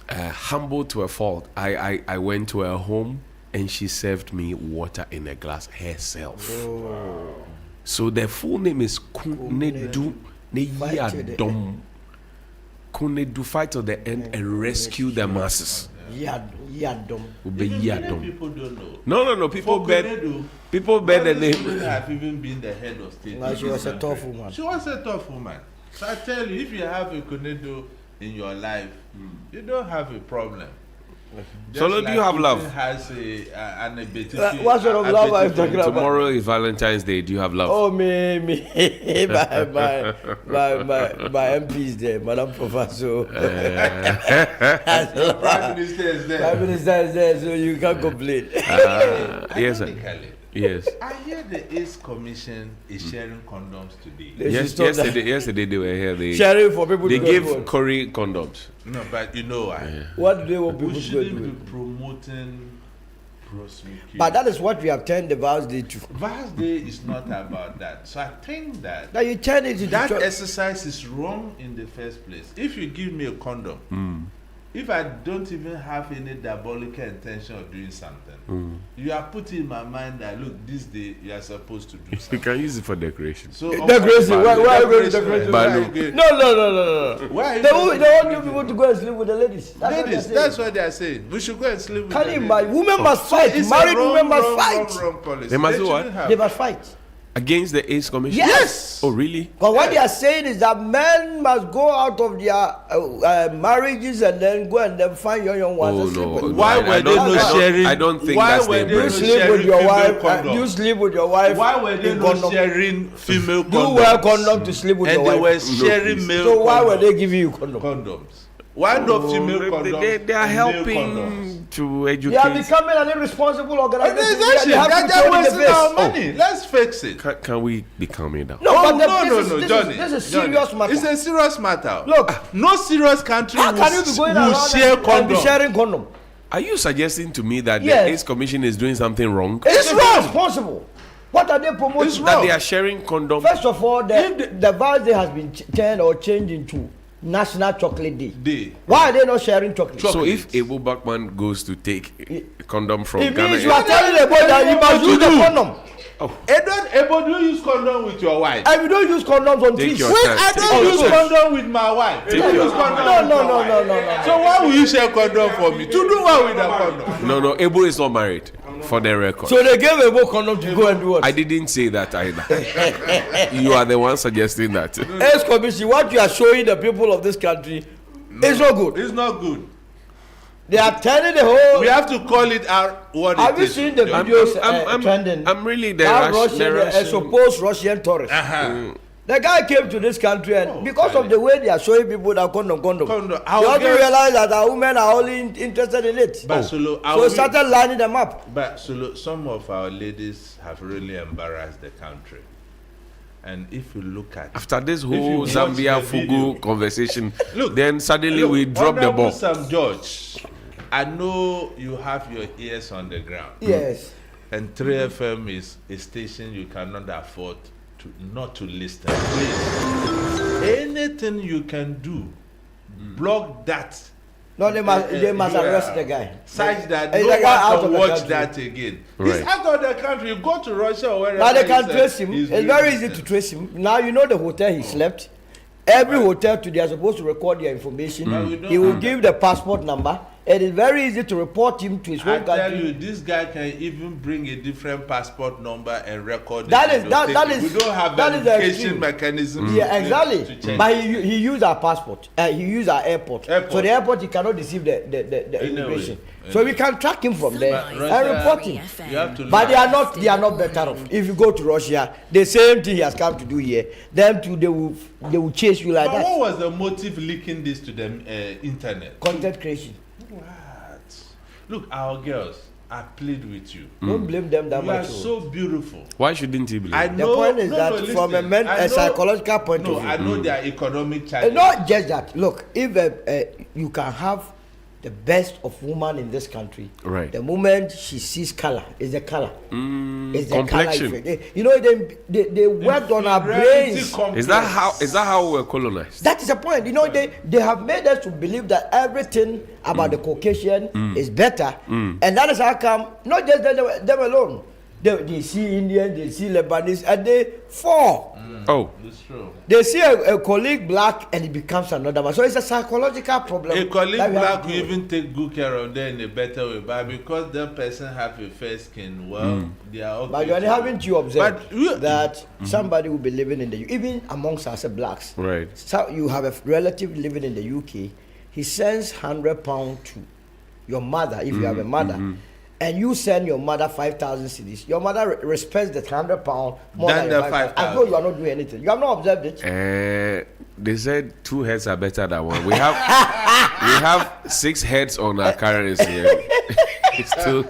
humble to a fault. I went to her home and she served me water in a glass herself. Oh. So the full name is Kunedu Neyadom. Kunedu, fight to the end and rescue the masses. Yadom. People don't know. No. People bet the name. She have even been the head of state. Well, she was a tough woman. She was a tough woman. So I tell you, if you have a Kunedu in your life, you don't have a problem. So do you have love? Has an what sort of love are you talking about? Tomorrow is Valentine's Day. Do you have love? Oh, me. my MPs there, Madam Professor. Prime Minister is there. Prime Minister is there, so you can't complain. Yes, sir. Yes. I hear the AIDS Commission is sharing condoms today. Yesterday they were here. They sharing for people. They gave Curry condoms. No, but you know what do they want people to do? We shouldn't be promoting promiscuity. But that is what we have turned the Vows Day to. Vows Day is not about that. So I think that you turn it into that exercise is wrong in the first place. If you give me a condom, if I don't even have any diabolical intention of doing something, you are putting in my mind that look, this day you are supposed to do something. You can use it for decoration. So decoration. Why are you going to decoration? No. Why? They want you people to go and sleep with the ladies. That's what they are saying. We should go and sleep with the ladies. Women must fight. Married women must fight. Wrong policy. They must do what? They must fight. Against the AIDS Commission? Yes. Oh, really? But what they are saying is that men must go out of their marriages and then go and then find young ones. Oh, no. Why were they not sharing? I don't think that's the you sleep with your wife. You sleep with your wife. Why were they not sharing female condoms? You wear condom to sleep with your wife. And they were sharing male So why were they giving you condoms? Why not female condoms? They are helping to educate. They are becoming an irresponsible organization. They're wasting our money. Let's fix it. Can we be calming down? No, Johnny. This is a serious matter. It's a serious matter. Look, no serious country will share condom. Sharing condom. Are you suggesting to me that the AIDS Commission is doing something wrong? It's irresponsible. What are they promoting? That they are sharing condoms. First of all, the Vows Day has been turned or changed into National Chocolate Day. Why are they not sharing chocolate? So if Ebo Bachman goes to take a condom from it Ghana, means you are telling the boy that he must use the condom. Ebo, do you use condom with your wife? I don't use condoms on this. I don't use condom with my wife. No. So why will you share condom for me? To do what with the condom? No. Ebo is not married, for the record. So they gave Ebo condom to go and do what? I didn't say that either. You are the one suggesting that. AIDS Commission, what you are showing the people of this country is not good. It's not good. They are telling the whole. We have to call it out what have it is. Have you seen the videos trending? I'm really the supposed Russian tourist. The guy came to this country and because of the way they are showing people that condom. They also realize that our women are only interested in it. But so started lining them up. But some of our ladies have really embarrassed the country. And if you look at after this whole Zambia Fugu conversation, then suddenly we drop the ball. Sam George, I know you have your ears on the ground. Yes. And 3FM is a station you cannot afford not to listen. Please, anything you can do, block that. No, they must arrest the guy. Such that no one can watch that again. Right. He's out of the country. You go to Russia or wherever. Now they can trace him. It's very easy to trace him. Now you know the hotel he slept. Every hotel today are supposed to record their information. He will give the passport number. It is very easy to report him to his home country. I tell you, this guy can even bring a different passport number and record that it. That is. We don't have verification mechanism. Yeah, exactly. But he used our passport. He used our airport. So the airport he cannot deceive the immigration. So we can track him from there and report him. But they are not better off. If you go to Russia, the same thing he has come to do here. Them too, they will chase you like that. What was the motive leaking this to the internet? Content creation. What? Look, our girls, I plead with you. Don't blame them that much. You are so beautiful. Why shouldn't he believe? I know, the point is that from a psychological point of view. I know there are economic challenges. Not just that. Look, if you can have the best of woman in this country, right? The moment she sees color, is the color. It's the complexion. color effect. You know, they worked on our brains. Is that how we're colonized? That is the point. You know, they have made us to believe that everything about the Caucasian is better, and that is how come. Not just them alone. They see Indians, they see Lebanese, and they fall. Oh, it's true. They see a colleague black, and it becomes another one. So it's a psychological problem. A colleague black will even take good care of them in a better way, but because that person have a fair skin, well, they are okay. But haven't you observed that somebody will be living in the even amongst us blacks? Right. So you have a relative living in the UK. He sends £100 to your mother if you have a mother. And you send your mother 5,000 cedis. Your mother respects the £100 more than the 5,000. I know you are not doing anything. You have not observed it. They said 2 heads are better than one. We have 6 heads on our currency. It's still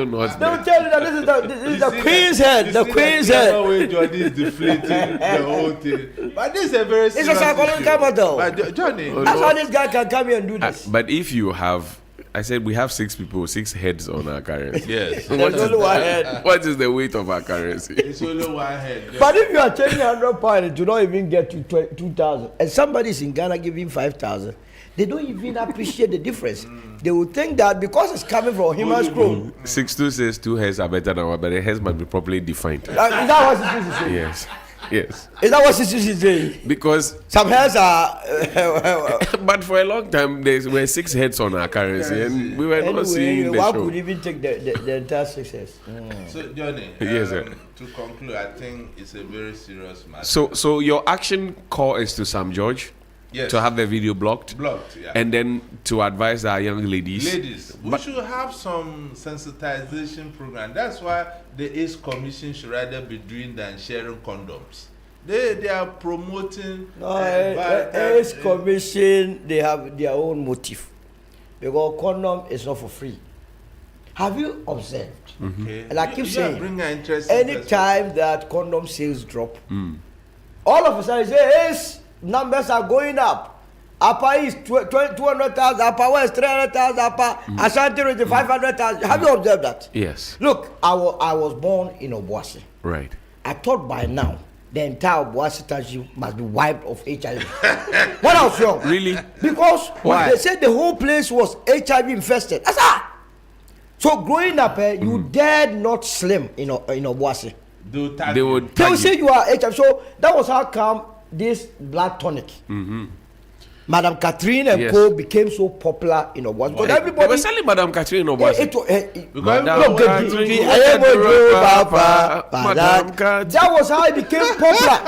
not. They will tell you that this is the queen's head. The queen's head. No way, Johnny is deflating the whole thing. But this is a very serious It's a psychological matter. But Johnny, that's how this guy can come here and do this. But if you have. I said we have 6 people, 6 heads on our currency. Yes. There's only one head. What is the weight of our currency? It's only one head. But if you are changing £100, it do not even get to 2,000, and somebody is in Ghana giving 5,000, they don't even appreciate the difference. They will think that because it's coming from human scroll. 62 says 2 heads are better than one, but the heads must be properly defined. Is that what it is saying? Yes. Yes. Is that what is saying? Because some heads are. But for a long time, there were 6 heads on our currency, and we were not seeing the one show. could even take the entire 6 heads. So Johnny, yes, sir. To conclude, I think it's a very serious matter. So your action call is to Sam George. Yes. To have the video blocked. Blocked, yeah. And then to advise our young ladies. We should have some sensitization program. That's why the AIDS Commission should rather be doing than sharing condoms. They are promoting. No, AIDS Commission, they have their own motive. Because condom is not for free. Have you observed? Okay. And I keep saying, anytime that condom sales drop, all of a sudden say, AIDS numbers are going up. Upper East 200,000, Upper West 300,000, Upper Ashanti region 500,000. Have you observed that? Yes. Look, I was born in Obuasi. Right. I thought by now the entire Obuasi township must be wiped of HIV. When I was young. Really? Because why? They said the whole place was HIV infested. So growing up, you dared not slim in Obuasi. They would say you are HIV. So that was how come this blood tonic, Madam Catherine and Co became so popular in Obuasi. Because everybody they were selling Madam Catherine in Obuasi. That was how it became popular.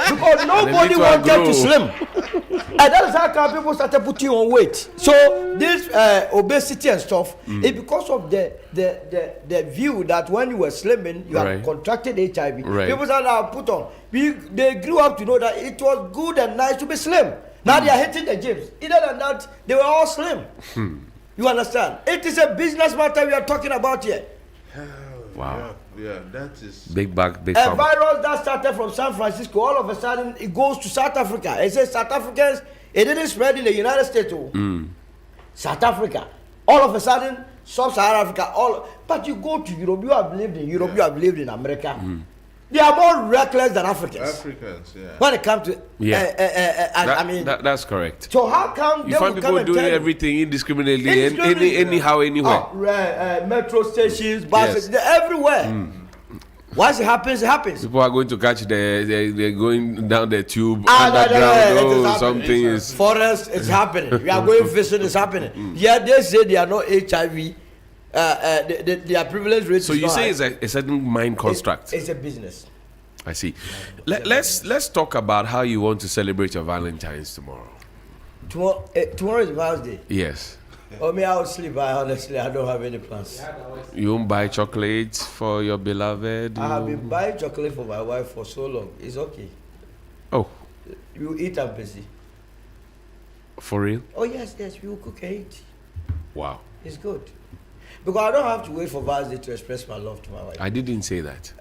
Because nobody wanted to slim. And that is how people started putting on weight. So this obesity and stuff is because of the view that when you were slimming, you had contracted HIV. Right. People started put on. They grew up to know that it was good and nice to be slim. Now they are hitting the gyms. Other than that, they were all slim. You understand? It is a business matter we are talking about here. Wow. Yeah, that is big bag, big a virus that started from San Francisco, all of a sudden it goes to South Africa. It says South Africans, it didn't spread in the United States. South Africa, all of a sudden, Sub-Saharan Africa, but you go to Europe, you have lived in Europe, you have lived in America. They are more reckless than Africans. Yeah. When it comes to, I mean, that's correct. So how come you find people doing everything indiscriminately, anyhow, anywhere? Metro stations, buses, they're everywhere. Once it happens, it happens. People are going to catch they're going down the tube underground. Something is forest. It's happening. We are going fishing. It's happening. Yeah, they say they are not HIV. Their privilege rate. So you say it's a certain mind construct. It's a business. I see. Let's talk about how you want to celebrate your Valentine's tomorrow. Tomorrow is Valentine's Day. Yes. Oh, me, I'll sleep. Honestly, I don't have any plans. You won't buy chocolates for your beloved? I have been buying chocolate for my wife for so long. It's okay. Oh. You eat and busy. For real? Oh, yes, we will cook and eat. Wow. It's good. Because I don't have to wait for Vaz Day to express my love to my wife. I didn't say that.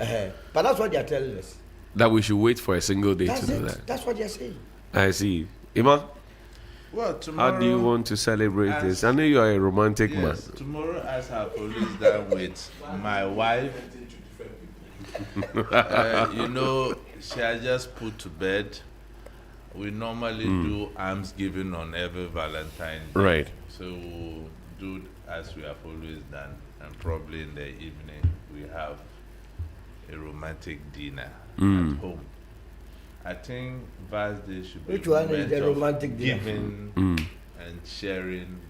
But that's what they are telling us. That we should wait for a single day to do that. That's what they are saying. I see. Ima? Well, tomorrow... How do you want to celebrate this? I know you are a romantic man. Tomorrow, as I've always done with my wife, she has just put to bed. We normally do almsgiving on every Valentine Day. Right. So we'll do as we have always done, and probably in the evening we have a romantic dinner at home. I think birthday should be Which one is the romantic dinner? Giving and sharing,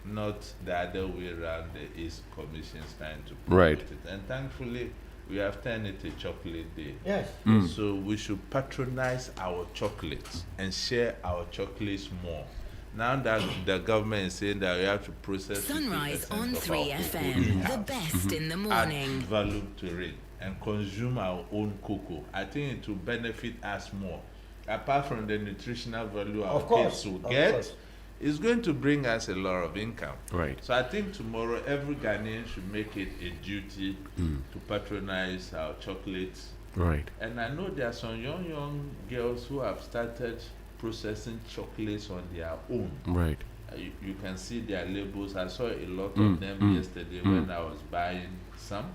not the other way around. The East Commission's trying to promote it. And thankfully, we have turned it a chocolate day. Yes. So we should patronize our chocolates and share our chocolates more. Now that the government is saying that we have to process Sunrise on 3FM, the best in the morning. Add value to it and consume our own cocoa. I think it will benefit us more. Apart from the nutritional value our kids will get, it's going to bring us a lot of income. Right. So I think tomorrow every Ghanaian should make it a duty to patronize our chocolates. Right. And I know there are some young girls who have started processing chocolates on their own. Right. You can see their labels. I saw a lot of them yesterday when I was buying some.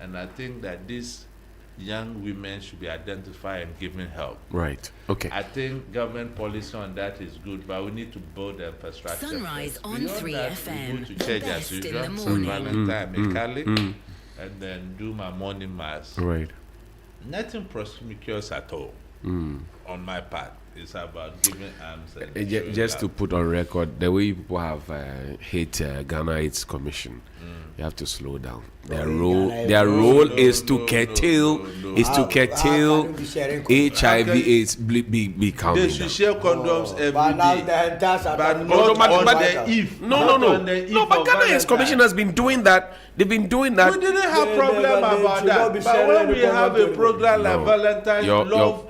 And I think that these young women should be identified and given help. Right. Okay. I think government policy on that is good, but we need to build the infrastructure. Sunrise on 3FM. Go to church as usual, St. Valentine, and then do my morning mass. Right. Nothing promiscuous at all on my part. It's about giving arms and just to put on record, the way people have hate Ghana AIDS Commission, you have to slow down. Their role is to curtail HIV/AIDS becoming. They should share condoms every day. But No, Ghana AIDS Commission has been doing that. They've been doing that. We didn't have problem about that. But when we have a program like Valentine's,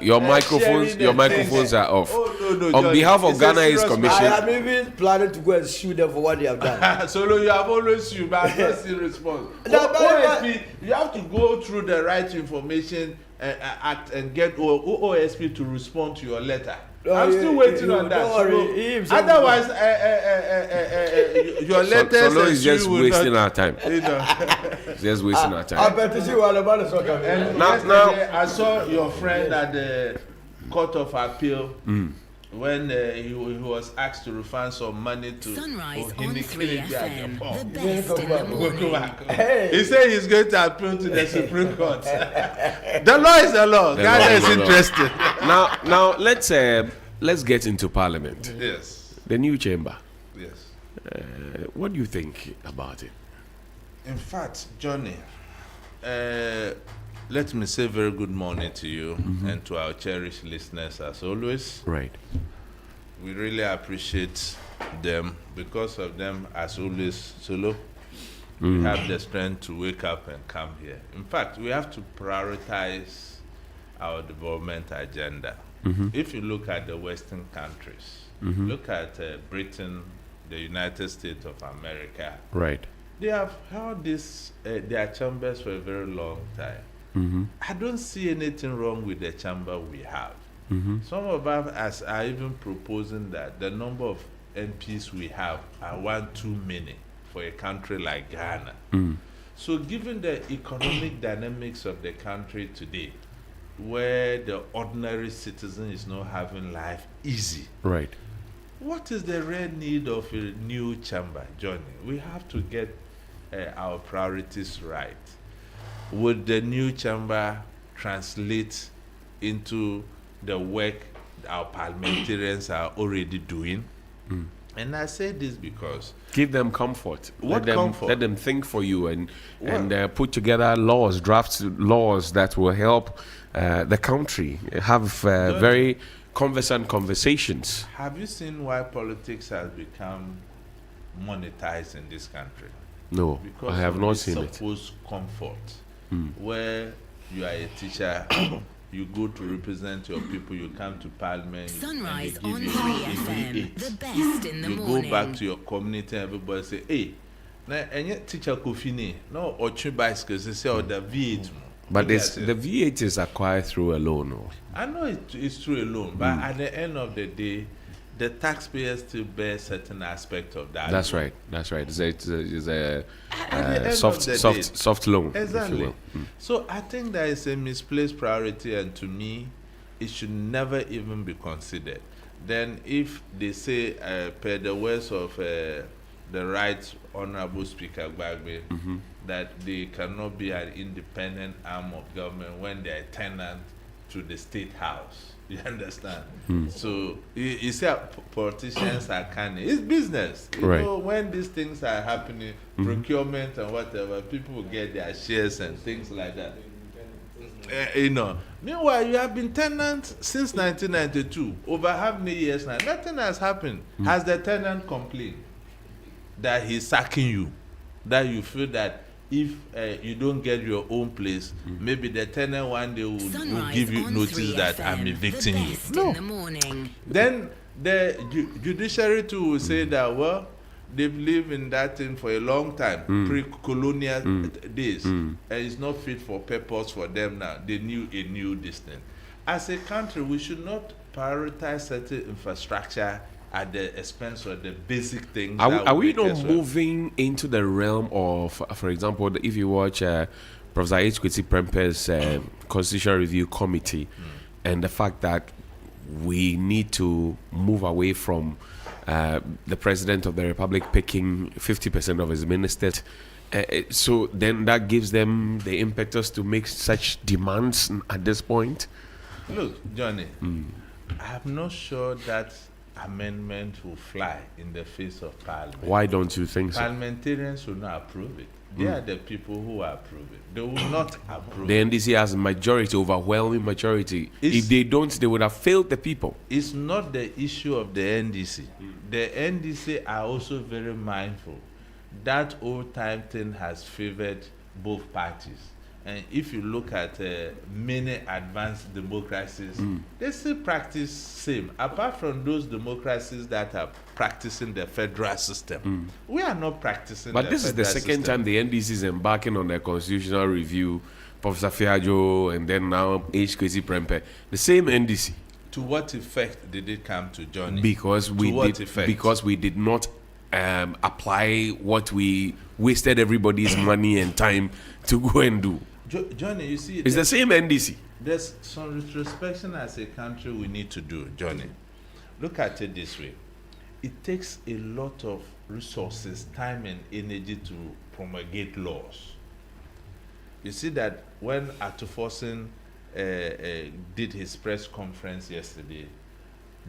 your microphones are off. On behalf of Ghana AIDS Commission, I am even planning to go and sue them for what they have done. So you have always sued, but I don't see response. OSP, you have to go through the right information act and get OSP to respond to your letter. I'm still waiting on that. Otherwise, your letters is just wasting our time. Just wasting our time. I bet you see what about the soccer. Now, I saw your friend at the Court of Appeal when he was asked to refund some money to Sunrise on 3FM, the best in the morning. He said he's going to appeal to the Supreme Court. The law is the law. Ghana is interested. Now let's get into Parliament. Yes. The new chamber. Yes. What do you think about it? In fact, Johnny, let me say very good morning to you and to our cherished listeners as always. Right. We really appreciate them. Because of them, as always, Solo, we have the strength to wake up and come here. In fact, we have to prioritize our development agenda. If you look at the Western countries, look at Britain, the United States of America. Right. They have held their chambers for a very long time. I don't see anything wrong with the chamber we have. Some of us are even proposing that the number of MPs we have are one too many for a country like Ghana. So given the economic dynamics of the country today, where the ordinary citizen is not having life easy, right? What is the real need of a new chamber, Johnny? We have to get our priorities right. Would the new chamber translate into the work our parliamentarians are already doing? And I say this because give them comfort. What comfort? Let them think for you and put together draft laws that will help the country have very conversant conversations. Have you seen why politics has become monetized in this country? No, because I have not seen it. Supposed comfort, where you are a teacher, you go to represent your people, you come to Parliament. Sunrise on 3FM, the best in the morning. You go back to your community, and everybody say, "Hey, And yet teacher Kofini, no, or two bicycles, they say, or the V8. But the V8 is acquired through a loan. Or? I know it's through a loan, but at the end of the day, the taxpayers still bear certain aspect of that. That's right. It's a soft loan. Exactly. So I think that is a misplaced priority, and to me, it should never even be considered. Then, if they say, per the words of the Right Honorable Speaker Gbagbe, that they cannot be an independent arm of government when they are tenant to the state house. You understand? So you see, politicians are cunning. It's business. You know, when these things are happening, procurement and whatever, people will get their shares and things like that. You know. Meanwhile, you have been tenant since 1992, over how many years now? Nothing has happened. Has the tenant complained that he's sacking you? That you feel that if you don't get your own place, maybe the tenant one day will give you notice that I'm evicting you. No. Then the judiciary too will say that, well, they've lived in that thing for a long time, pre-colonial days, and it's not fit for purpose for them now. They knew a new distance. As a country, we should not prioritize certain infrastructure at the expense of the basic things. Are we not moving into the realm of, for example, if you watch Professor H. Kwesi Prempe's Constitutional Review Committee, and the fact that we need to move away from the President of the Republic picking 50% of his ministers, so then that gives them the impetus to make such demands at this point? Look, Johnny, I'm not sure that amendment will fly in the face of Parliament. Why don't you think so? Parliamentarians will not approve it. They are the people who approve it. They will not approve the it. The NDC has majority, overwhelming majority. If they don't, they would have failed the people. It's not the issue of the NDC. The NDC are also very mindful. That old-time thing has favored both parties. And if you look at many advanced democracies, they still practice same. Apart from those democracies that are practicing the federal system, we are not practicing. But this is the second time the NDC is embarking on their constitutional review. Professor Fiajo and then now H. Kwesi Prempe, the same NDC. To what effect did it come to Johnny? Because we did not apply what we wasted everybody's money and time to go and do. Johnny, you see, it's the same NDC. There's some retrospection as a country we need to do, Johnny. Look at it this way. It takes a lot of resources, time and energy to promulgate laws. You see that when Atufosin did his press conference yesterday,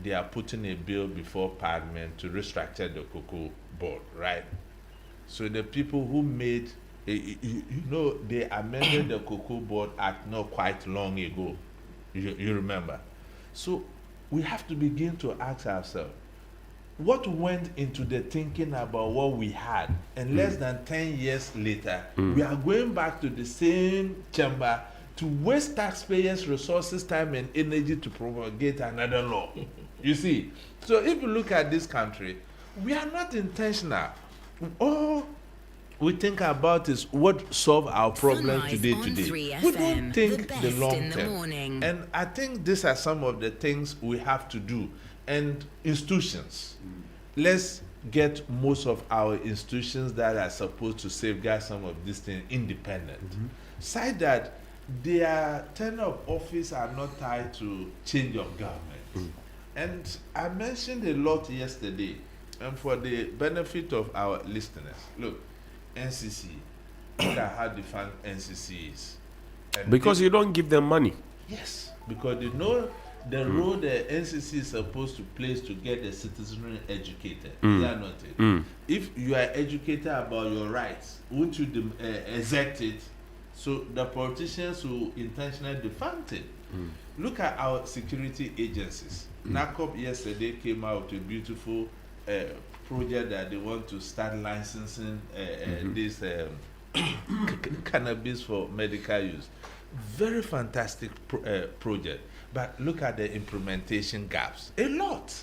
they are putting a bill before Parliament to restructure the Cocoa Board, right? So the people who made, they amended the Cocoa Board Act not quite long ago. You remember? So we have to begin to ask ourselves, what went into the thinking about what we had? And less than 10 years later, we are going back to the same chamber to waste taxpayers' resources, time, and energy to promulgate another law. You see? So if you look at this country, we are not intentional. All we think about is what solve our problem today. We don't think the long term. And I think these are some of the things we have to do. And institutions. Let's get most of our institutions that are supposed to safeguard some of these things independent. Side that their tenure of office are not tied to change of government. And I mentioned a lot yesterday, and for the benefit of our listeners, look, NCC, look at how defined NCC is. And because you don't give them money. Yes, because they know the role the NCC is supposed to play is to get the citizenry educated. Is that not it? If you are educated about your rights, won't you exert it? So the politicians will intentionally defund it. Look at our security agencies. NACOP yesterday came out with a beautiful project that they want to start licensing this cannabis for medical use. Very fantastic project. But look at the implementation gaps. A lot.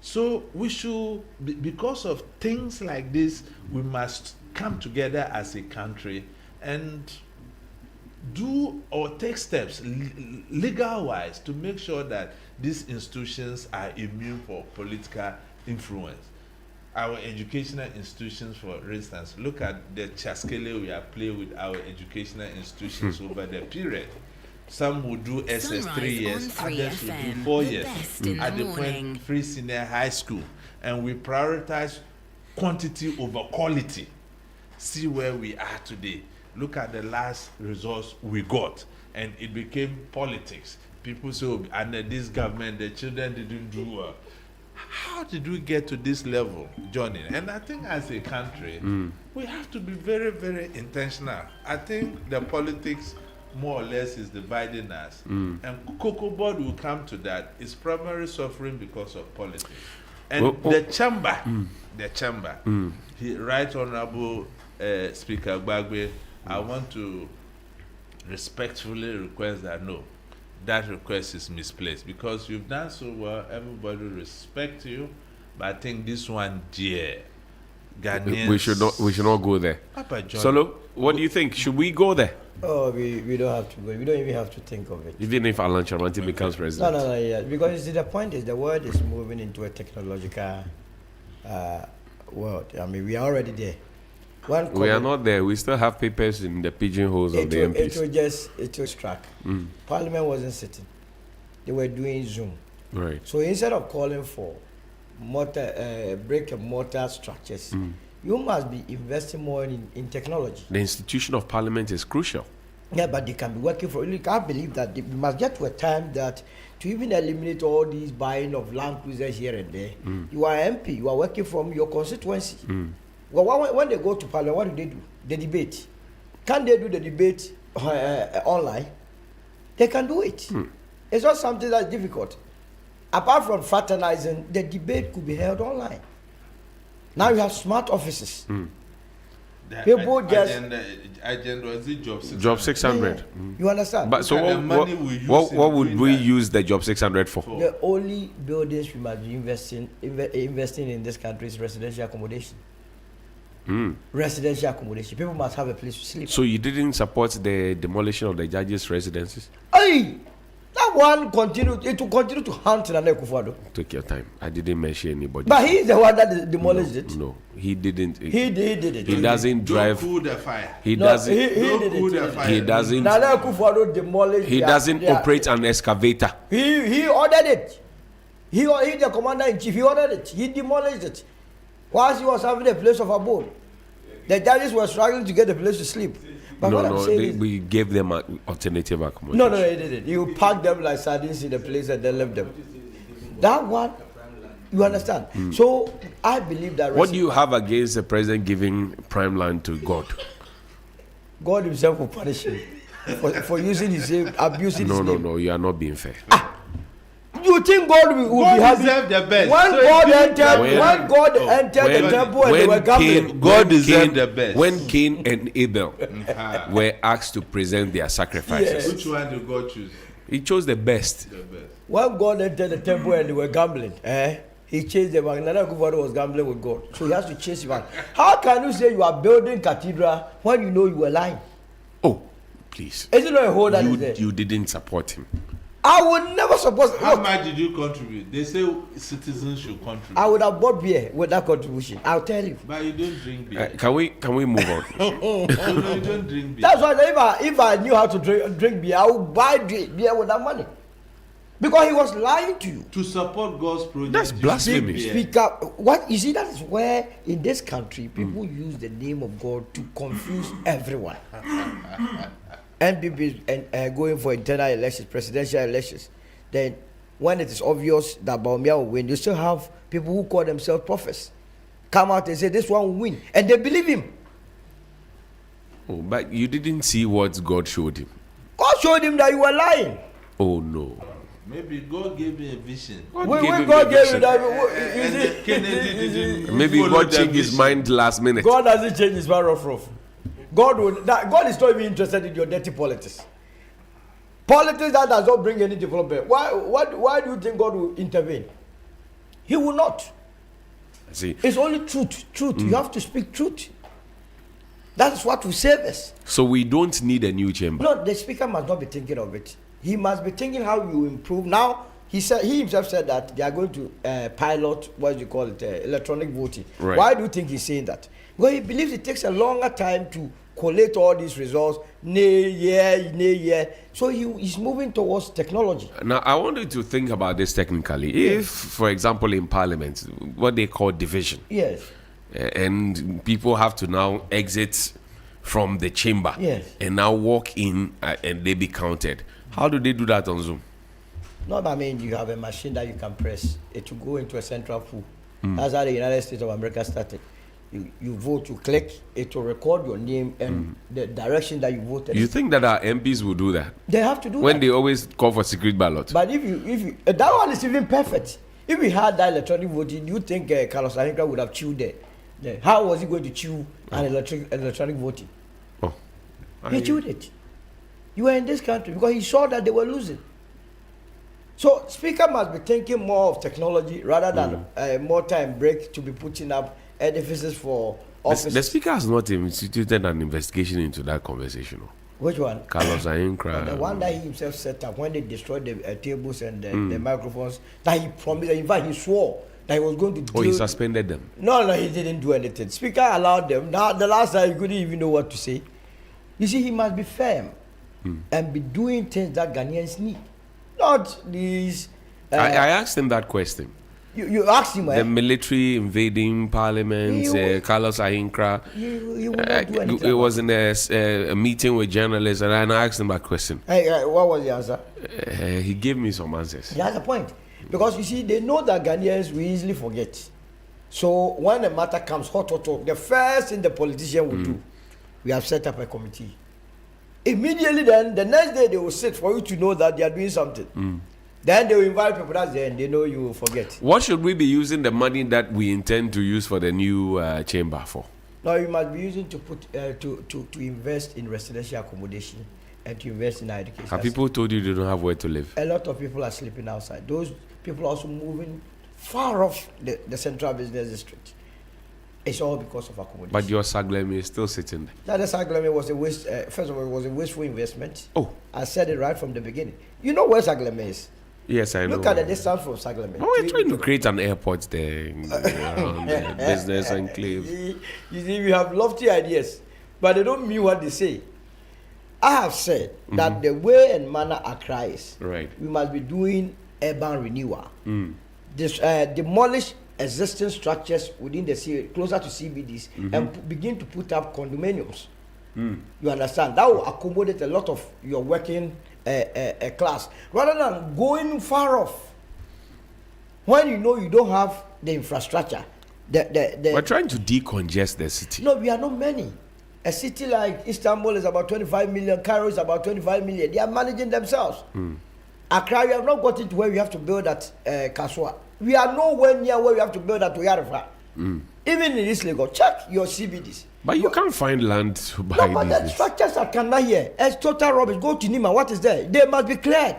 So we should, because of things like this, we must come together as a country and do or take steps legal-wise to make sure that these institutions are immune for political influence. Our educational institutions, for instance, look at the chaskele we have played with our educational institutions over the period. Some will do SS 3 years, others will do 4 years at the point free senior high school. And we prioritize quantity over quality. See where we are today. Look at the last results we got, and it became politics. People say, oh, under this government, the children didn't do well. How did we get to this level, Johnny? And I think as a country, we have to be very, very intentional. I think the politics more or less is dividing us. And Cocoa Board will come to that. It's primarily suffering because of politics. And the chamber, Right Honorable Speaker Gbagbe, I want to respectfully request that no, that request is misplaced, because you've done so well, everybody respect you, but I think this one, dear Ghanaians, we should not go there. Papa John, Solo, what do you think? Should we go there? Oh, we don't have to go. We don't even have to think of it. Even if Alan Chamanti becomes president? No, yeah. Because you see, the point is the world is moving into a technological world. I mean, we are already there. We are not there. We still have papers in the pigeonholes of the MPs. It was struck. Parliament wasn't sitting. They were doing Zoom. Right. So instead of calling for brick and mortar structures, you must be investing more in technology. The institution of Parliament is crucial. Yeah, but they can be working for it. I believe that we must get to a time that to even eliminate all these buying of land cruisers here and there, you are MP, you are working from your constituency. Well, when they go to Parliament, what do? The debate. Can they do the debate online? They can do it. It's not something that's difficult. Apart from fraternizing, the debate could be held online. Now you have smart offices. People agenda is it job 600? Job 600. You understand? But so what would we use the job 600 for? The only buildings we must be investing in this country is residential accommodation. Residential accommodation. People must have a place to sleep. So you didn't support the demolition of the judges' residences? Hey! That one it will continue to hunt Nana Akufo-Addo. Take your time. I didn't mention anybody. But he's the one that demolished it. No, he didn't. He did it. He doesn't drive. Don't cool the fire. He doesn't. He did it. He doesn't. Nana Akufo-Addo demolished. He doesn't operate an excavator. He ordered it. He the commander in chief. He ordered it. He demolished it. Whilst he was having a place of abode, the judges were struggling to get a place to sleep. But we gave them an alternative accommodation. No, he didn't. You packed them like sardines in a place and then left them. That one, you understand? So I believe that. What do you have against the president giving prime land to God? God himself will punish him for using his name, abusing his name. No, you are not being fair. You think God will be happy? The best. When God entered the temple and they were gambling, God deserved the best. When Cain and Abel were asked to present their sacrifices, which one did God choose? He chose the best. When God entered the temple and they were gambling, he chased them. Nana Akufo-Addo was gambling with God, so he has to chase him out. How can you say you are building cathedral when you know you were lying? Oh, please. Is it not a hole that is there? You didn't support him. I would never support. How much did you contribute? They say citizens should contribute. I would have bought beer with that contribution. I'll tell you. But you don't drink beer. Can we move on? You don't drink beer. That's why if I knew how to drink beer, I would buy beer with that money. Because he was lying to you. To support God's project. That's blasphemy. Speak up. What you see, that is where in this country people use the name of God to confuse everyone. NPP and going for internal elections, presidential elections. Then, when it is obvious that Bawumia will win, you still have people who call themselves prophets come out and say this one will win, and they believe him. Oh, but you didn't see what God showed him. God showed him that you were lying. Oh no. Maybe God gave me a vision. Maybe God changed his mind last minute. God doesn't change his mind rough. God is not even interested in your dirty politics. Politics that does not bring any development. Why do you think God will intervene? He will not. See, it's only truth. You have to speak truth. That's what will save us. So we don't need a new chamber. No, the speaker must not be thinking of it. He must be thinking how you improve. Now, he himself said that they are going to pilot, what do you call it, electronic voting. Right. Why do you think he's saying that? Because he believes it takes a longer time to collate all these results, year. So he's moving towards technology. Now, I want you to think about this technically. Yes. If, for example, in Parliament, what they call division, yes, and people have to now exit from the chamber, yes, and now walk in and they be counted. How do they do that on Zoom? No, I mean, you have a machine that you can press. It will go into a central pool. That's how the United States of America started. You vote, you click, it will record your name and the direction that you voted. You think that our MPs will do that? They have to do when that. They always call for secret ballot. But if you that one is even perfect. If we had that electronic voting, do you think Carlos Ahinka would have chewed there? How was he going to chew an electronic voting? Oh, he chewed it. You were in this country because he saw that they were losing. So Speaker must be thinking more of technology rather than more time break to be putting up edifices for offices. The Speaker has not instituted an investigation into that conversation. Which one? Carlos Ahinkra. The one that he himself set up when they destroyed the tables and the microphones. That he promised, in fact, he swore that he was going to do. Oh, he suspended them. No, he didn't do anything. Speaker allowed them. Now, the last time he couldn't even know what to say. You see, he must be firm and be doing things that Ghanaians need. Not these. I asked him that question. You asked him the military invading Parliament, Carlos Ahinkra. It was in a meeting with journalists, and I asked him that question. What was the answer? He gave me some answers. He has a point. Because you see, they know that Ghanaians will easily forget. So when a matter comes hot, the first thing the politician will do, we have set up a committee. Immediately then, the next day they will sit for you to know that they are doing something. Then they will invite people that's there and they know you will forget. What should we be using the money that we intend to use for the new chamber for? No, you must be using to put to invest in residential accommodation and to invest in education. Have people told you they don't have where to live? A lot of people are sleeping outside. Those people are also moving far off the central business district. It's all because of accommodation. But your Saglemi is still sitting there. That the Saglemi was a waste. First of all, it was a wasteful investment. Oh, I said it right from the beginning. You know where Saglemi is? Yes, I know. Look at the distance from Saglemi. Oh, we're trying to create an airport there around the business enclave. You see, we have lofty ideas, but they don't mean what they say. I have said that the way and manner Accra is, we must be doing urban renewal. Demolish existing structures within the city, closer to CBDs, and begin to put up condominiums. You understand? That will accommodate a lot of your working class, rather than going far off. When you know you don't have the infrastructure, we're trying to decongest the city. No, we are not many. A city like Istanbul is about 25 million. Cairo is about 25 million. They are managing themselves. Accra, we have not gotten to where we have to build at Kaswa. We are nowhere near where we have to build at Oyarifa. Even in this Lagos, check your CBDs. But you can't find land to buy no, but the structures are kind of here. It's total rubbish. Go to Nima. What is there? They must be cleared.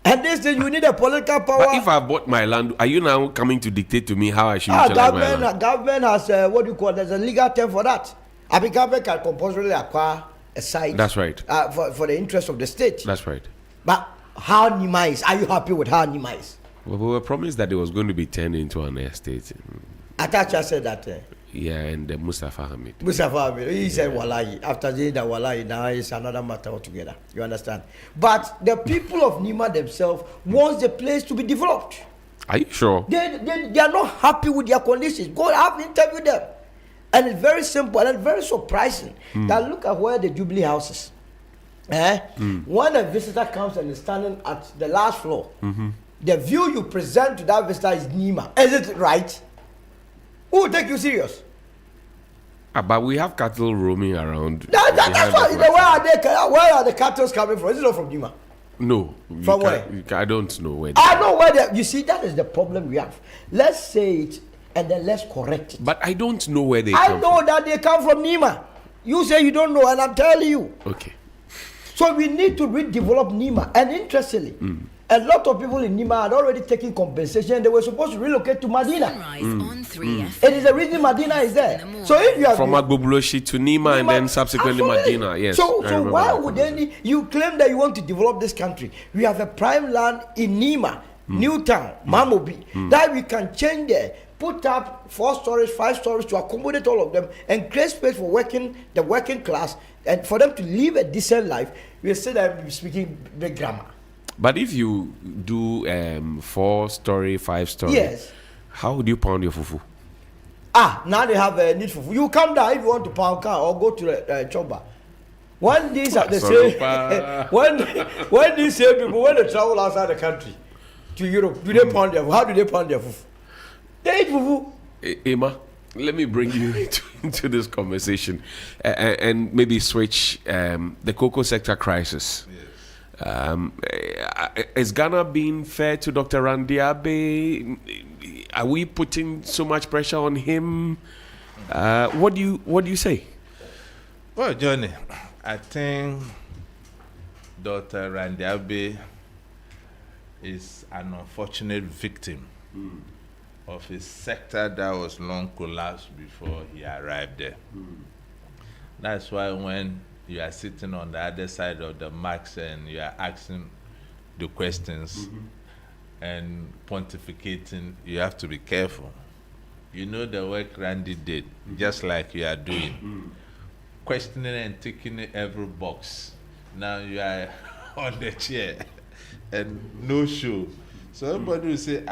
And this thing, you need a political power. But if I bought my land, are you now coming to dictate to me how I should utilize my land? Government has, what do you call it? There's a legal term for that. I mean, government can compulsorily acquire a site. That's right. For the interest of the state. That's right. But how Nima is? Are you happy with how Nima is? Well, we were promised that it was going to be turned into an estate. Atacha said that. Yeah, and Mustafa Hamid. Mustafa Hamid. He said Wallahi. After saying that Wallahi, now it's another matter altogether. You understand? But the people of Nima themselves want the place to be developed. Are you sure? They are not happy with their conditions. Go have interview them. And it's very simple and very surprising. That look at where the Jubilee House is. When a visitor comes and is standing at the last floor, the view you present to that visitor is Nima. Is it right? Who will take you serious? But we have cattle roaming around. That's why. Where are the cattle coming from? Is it not from Nima? No. From where? I don't know where. I know where. You see, that is the problem we have. Let's say it and then let's correct it. But I don't know where they come from. I know that they come from Nima. You say you don't know, and I'm telling you. Okay. So we need to redevelop Nima. And interestingly, A lot of people in Nima had already taken compensation. They were supposed to relocate to Medina. It is the reason Medina is there. So if you have from Agbogbloshie to Nima and then subsequently Medina, yes. So why would you claim that you want to develop this country? We have a prime land in Nima, Newtown, Mamobi, that we can change there, put up 4 stories, 5 stories to accommodate all of them and create space for the working class and for them to live a decent life. We say that we're speaking big grammar. But if you do 4-story, 5-story, yes, how would you pound your fufu? Now they have a need for fufu. You come down if you want to pound car or go to the choba. When these are the same, when these same people when they travel outside the country to Europe, do they pound their? How do they pound their fufu? They eat fufu. Emma, let me bring you into this conversation and maybe switch the cocoa sector crisis. Is Ghana being fair to Dr. Randiabe? Are we putting so much pressure on him? What do you say? Well, Johnny, I think Dr. Randiabe is an unfortunate victim of a sector that was long collapsed before he arrived there. That's why when you are sitting on the other side of the marks and you are asking the questions and pontificating, you have to be careful. You know the work Randy did, just like you are doing. Questioning and ticking every box. Now you are on the chair and no show. So everybody will say,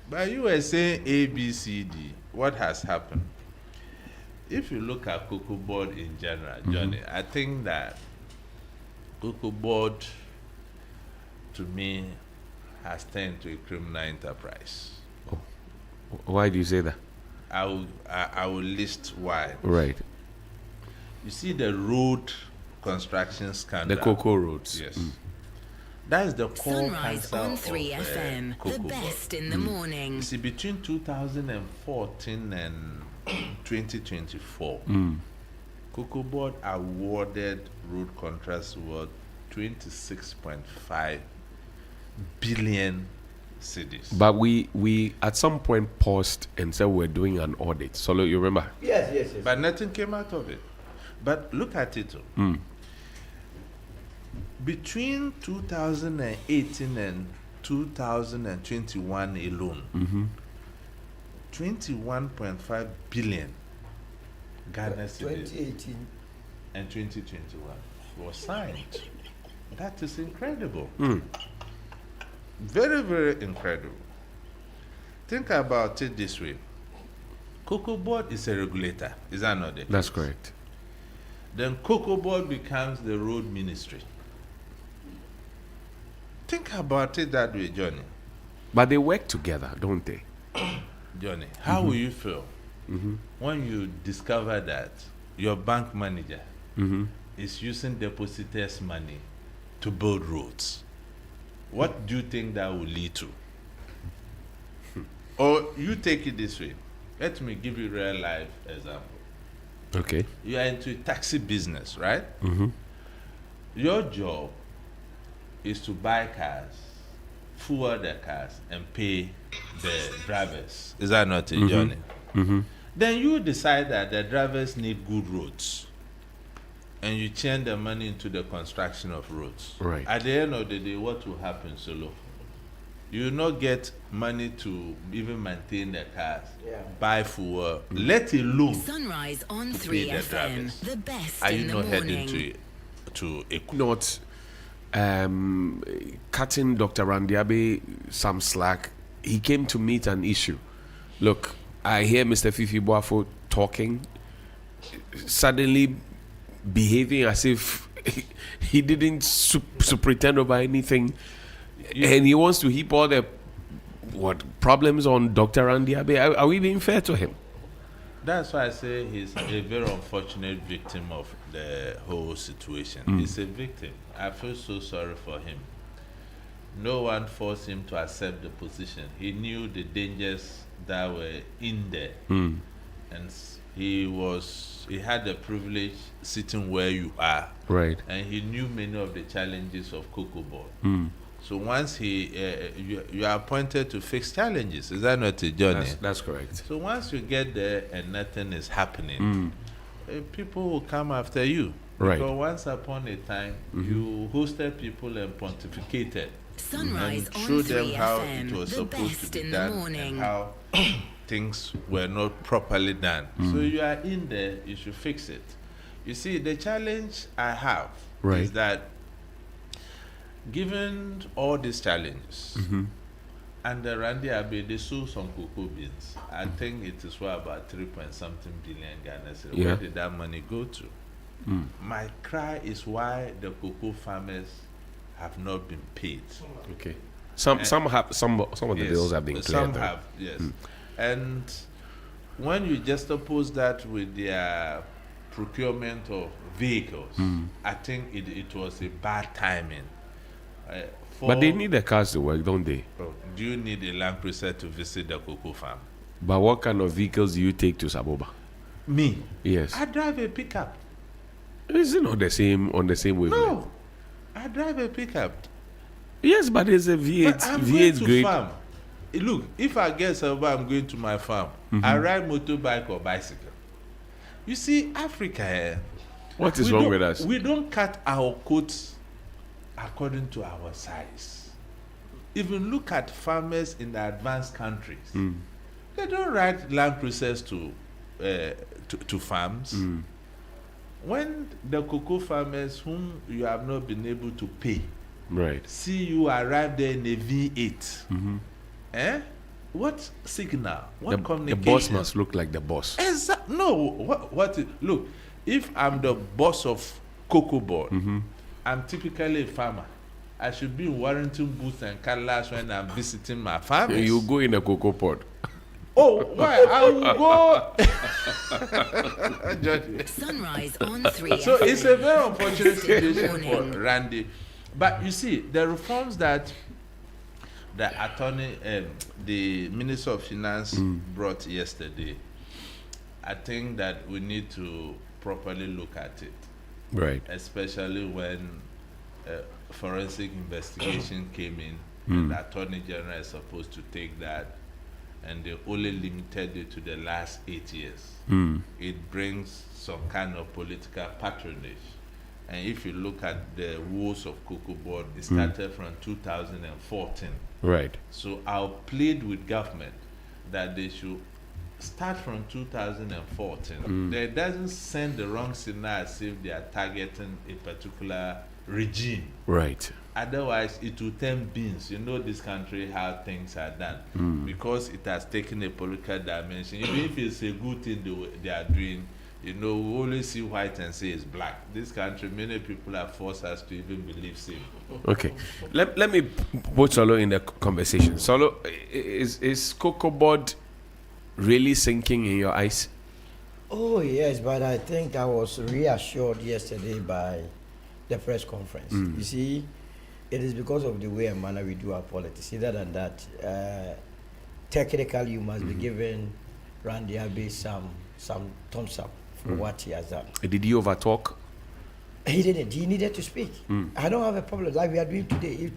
but you were saying A, B, C, D. What has happened? If you look at Cocoa Board in general, Johnny, I think that Cocoa Board, to me, has turned to a criminal enterprise. Oh. Why do you say that? I will list why. Right. You see the road construction scandal. The Cocoa roads. Yes. That is the core Sunrise cancer on 3 of, FM, Cocoa the best Board. in the morning. You see, between 2014 and 2024, Cocoa Board awarded road contracts worth 26.5 billion cedis. But we at some point paused and said we're doing an audit. So you remember? Yes. But nothing came out of it. But look at it. Between 2018 and 2021 alone, 21.5 billion Ghana cedis 2018 and 2021 was signed. That is incredible. Very, very incredible. Think about it this way. Cocoa Board is a regulator. Is that not it? That's correct. Then Cocoa Board becomes the road ministry. Think about it that way, Johnny. But they work together, don't they? Johnny, how will you feel when you discover that your bank manager is using depositors' money to build roads? What do you think that will lead to? Or you take it this way. Let me give you a real life example. Okay. You are into taxi business, right? Your job is to buy cars, fuel the cars, and pay the drivers. Is that not it, Johnny? Then you decide that the drivers need good roads, and you churn the money into the construction of roads. Right. At the end of the day, what will happen, Solo? You will not get money to even maintain the cars, buy fuel, let alone Sunrise on to 3 pay the FM, drivers. the best Are in you the not morning. heading to a Not cutting Dr. Randiabe some slack. He came to meet an issue. Look, I hear Mr. Fifi Boafo talking, suddenly behaving as if he didn't pretend over anything, and he wants to heap all the problems on Dr. Randiabe. Are we being fair to him? That's why I say he's a very unfortunate victim of the whole situation. He's a victim. I feel so sorry for him. No one forced him to accept the position. He knew the dangers that were in there. And he had the privilege sitting where you are. Right. And he knew many of the challenges of Cocoa Board. So once you are appointed to fix challenges. Is that not a journey? That's correct. So once you get there and nothing is happening, people will come after you. Right. Because once upon a time, you hosted people and pontificated. Sunrise and showed them how FM, it was the supposed best to be in the done morning. and how things were not properly done. So you are in there, you should fix it. You see, the challenge I have is that given all these challenges, and Randy Abe, they sold some cocoa beans. I think it is worth about 3-point-something billion Ghana cedis. Where did that money go to? My cry is why the cocoa farmers have not been paid. Okay. Some of the bills have been cleared. Some have, yes. And when you just oppose that with their procurement of vehicles, I think it was a bad timing. But they need the cars to work, don't they? Do you need a Land Cruiser to visit the cocoa farm? But what kind of vehicles do you take to Saboba? Me? Yes. I drive a pickup. Is it not the same on the same wavelength? No, I drive a pickup. Yes, but it's a V8. But I'm V8 going to grade. farm. Look, if I get somewhere, I'm going to my farm. I ride motorbike or bicycle. You see, Africa. What is wrong with us? We don't cut our coats according to our size. Even look at farmers in the advanced countries. They don't ride Land Cruisers to farms. When the cocoa farmers whom you have not been able to pay see you arrive there in a V8, what signal? What communication? The boss must look like the boss. No, look, if I'm the boss of Cocoa Board, I'm typically a farmer. I should be in Warrington Booth and Cadillac when I'm visiting my farmers. You go in a cocoa pod. Oh, why? I will go. Sunrise on 3. So it's a very unfortunate situation for Randy. But you see, the reforms that the Minister of Finance brought yesterday, I think that we need to properly look at it. Right. Especially when forensic investigation came in, and the Attorney General is supposed to take that, and they only limited it to the last 8 years. It brings some kind of political patronage. And if you look at the woes of Cocoa Board, it started from 2014. Right. So I'll plead with government that they should start from 2014. That doesn't send the wrong signal as if they are targeting a particular regime. Right. Otherwise, it will turn beans. You know this country, how things are done. Because it has taken a political dimension. Even if it's a good thing they are doing, you know, we always see white and say it's black. This country, many people have forced us to even believe same. Okay. Let me put Solo in the conversation. Solo, is Cocoa Board really sinking in your eyes? Oh, yes, but I think I was reassured yesterday by the press conference. You see, it is because of the way and manner we do our politics. Other than that, technically you must be giving Randy Abe some thumbs up for what he has done. Did he overtalk? He didn't. He needed to speak. I don't have a problem. Like we are doing today, if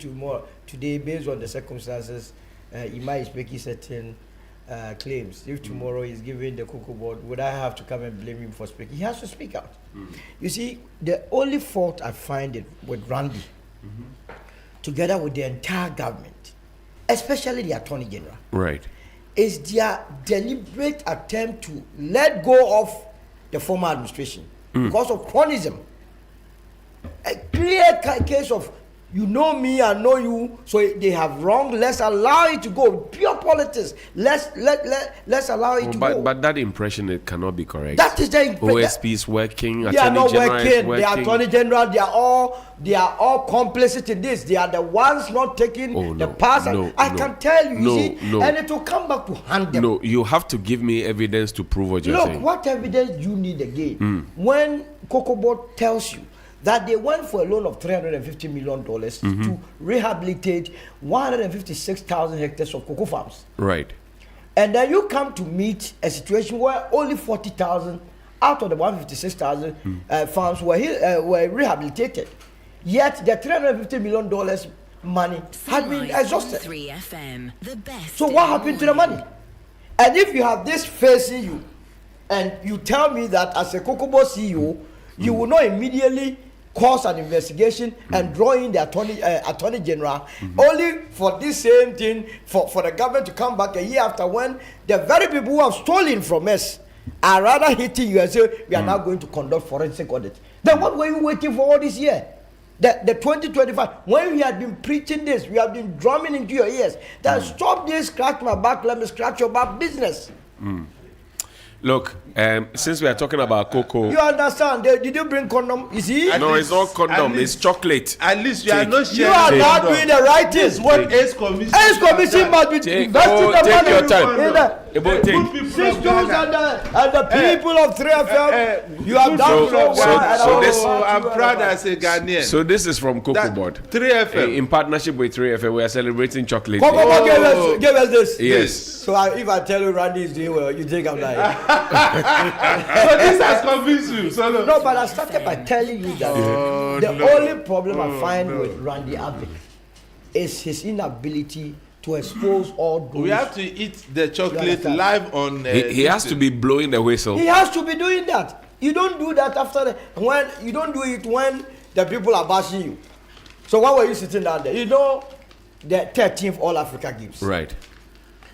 today, based on the circumstances, he might be making certain claims. If tomorrow he's giving the Cocoa Board, would I have to come and blame him for speaking? He has to speak out. You see, the only fault I find it with Randy, together with the entire government, especially the Attorney General, right, is their deliberate attempt to let go of the former administration because of cronyism. A clear case of, you know me, I know you, so they have wrong. Let's allow it to go. Pure politics. Let's allow it to go. But that impression, it cannot be correct. That is the impression. OSP is working. They are not working. The The Attorney General, they are all complicit in this. They are the ones not taking the pass. I can tell you, and it will come back to hand them. No, you have to give me evidence to prove what you're saying. Look, what evidence you need again? When Cocoa Board tells you that they went for a loan of $350 million to rehabilitate 156,000 hectares of cocoa farms. Right. And then you come to meet a situation where only 40,000 out of the 156,000 farms were rehabilitated. Yet the $350 million money had been exhausted. 3 FM, the best. So what happened to the money? And if you have this facing you, and you tell me that as a Kokobo CEO, you will not immediately cause an investigation and draw in the attorney general, only for this same thing, for the government to come back a year after, when the very people who have stolen from us are rather hitting you and say, we are now going to conduct forensic audit. Then what were you waiting for all this year? The 2025, when we had been preaching this, we have been drumming into your ears that stop this, scratch my back, let me scratch your back business. Look, since we are talking about cocoa, you understand? Did you bring condom? Is he? No, it's not condom. It's chocolate. At least you are not sharing. You are not doing the right thing. This is what AIDS Commission. AIDS Commission must be investing the money. Your time. In the systems and the people of 3FM. You have done so well. I'm proud as a Ghanaian. So this is from Cocoa Board. 3FM. In partnership with 3FM, we are celebrating chocolate. Cocoa Board gave us this. Yes. So if I tell you Randy is doing well, you think I'm lying. So this has convinced you. So no, but I started by telling you that the only problem I find with Randy Abbott is his inability to expose all those. We have to eat the chocolate live on. He has to be blowing the whistle. He has to be doing that. You don't do that when you don't do it when the people are bashing you. So why were you sitting down there? You know, the 13th All Africa Games. Right.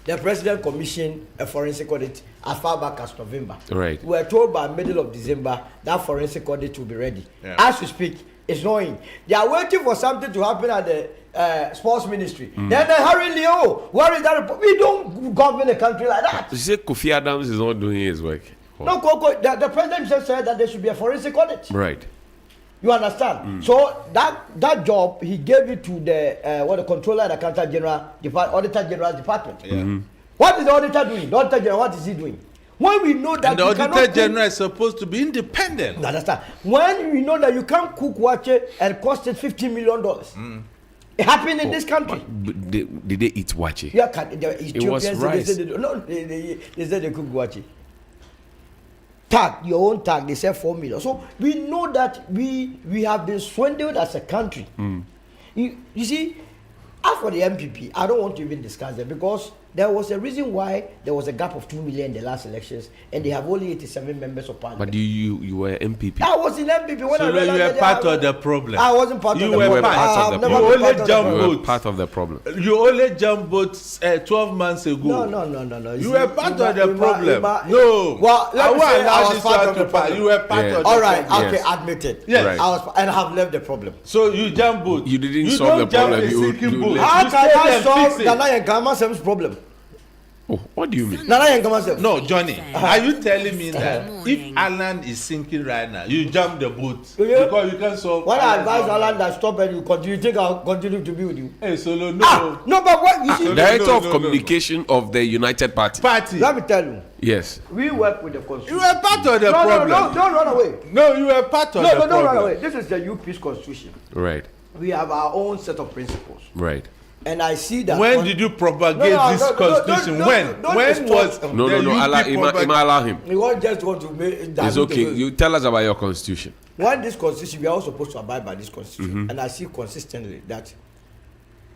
The president commissioned a forensic audit as far back as November. Right. We were told by middle of December that forensic audit will be ready. Yeah. As we speak, it's not in. They are waiting for something to happen at the sports ministry. Then they hurry, Leo. Where is that report? We don't govern a country like that. You say Kofi Adams is not doing his work. No, Coco, the president just said that there should be a forensic audit. Right. You understand? So that job, he gave it to the controller and accountant general, auditor general's department. Yeah. What is the auditor doing? The auditor general, what is he doing? When we know that and the auditor general is supposed to be independent. You understand? When we know that you can't cook wache and cost it $15 million. It happened in this country. Did they eat wache? Yeah, the Ethiopians, it was rice. They said they cook wache. Tag, your own tag, they said 4 million. So we know that we have been swindled as a country. You see, as for the MPP, I don't want to even discuss them because there was a reason why there was a gap of 2 million in the last elections, and they have only 87 members of parliament. But you were MPP. I was in MPP when so you were part of the problem. I wasn't part of the problem. You were part of the problem. You only jumped votes. Part of the problem. You only jumped votes 12 months ago. No. You were part of the problem. No. Well, let me say I was part of the problem. You were part of the problem. All right, problem. okay, admitted. Yes. Right. I was, and I have left the problem. So you jump votes. You didn't solve the problem. How can I solve Nana Yankama's problem? Oh, what do you mean? No, Johnny. Are you telling me that if Alan is sinking right now, you jump the boat because you can solve? When I advise Alan that stop and you continue, you think I'll continue to be with you? Hey, Solo, no. No, but what you see? Director of Communication of the United Party. Let me tell you. Yes. We work with the constitution. You were part of the problem. No, don't run away. No, you were part of the problem. No, don't run away. This is the UP's constitution. Right. We have our own set of principles. Right. And I see that. When did you propagate this constitution? When was no, allow him. We won't just want to make it's okay. You tell us about your constitution. When this constitution, we are all supposed to abide by this constitution, and I see consistently that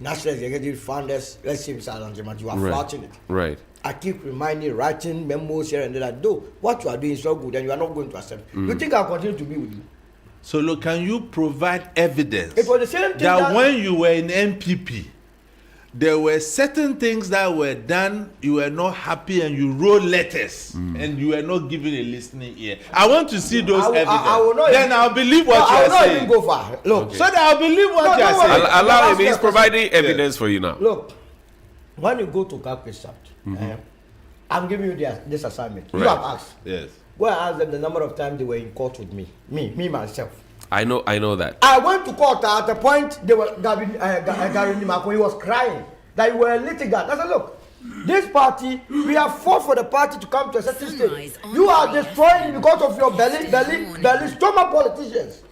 national executive founders, let's say Mr. Alan Jemad, you are flouting it. Right. I keep reminding, writing memos here and there that though what you are doing is not good, and you are not going to accept. You think I'll continue to be with you? So look, can you provide evidence? It was the same thing that when you were in MPP, there were certain things that were done, you were not happy, and you wrote letters, and you were not given a listening ear. I want to see those evidence. Then I'll believe what you are saying. I will not even go far. Look, so that I'll believe what you are saying. Allow him. He's providing evidence for you now. Look, when you go to Kakwe South, I'm giving you this assignment. Right. You have asked. Yes. Go and ask them the number of times they were in court with me. Me myself. I know that. I went to court at a point. They were Gary Nimako. He was crying that you were a litigant. I said, look, this party, we have fought for the party to come to a certain stage. You are destroying because of your belly stomach politicians.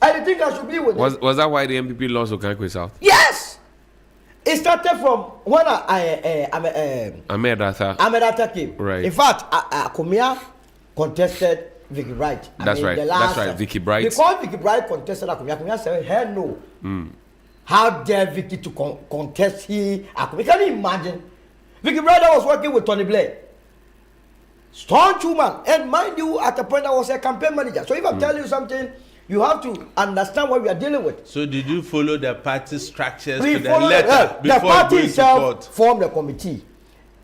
And you think I should be with them? Was that why the MPP lost Okankwe South? Yes. It started from when Ahmed Atta came. Right. In fact, Akumia contested Vicky Bright. That's right. Vicky Bright. Because Vicky Bright contested Akumia said, hell no. How dare Vicky to contest he? We can imagine. Vicky brother was working with Tony Blair. Strong woman. And mind you, at the point I was a campaign manager. So if I'm telling you something, you have to understand what we are dealing with. So did you follow the party structures We to the followed letter the before party going to itself court? formed a committee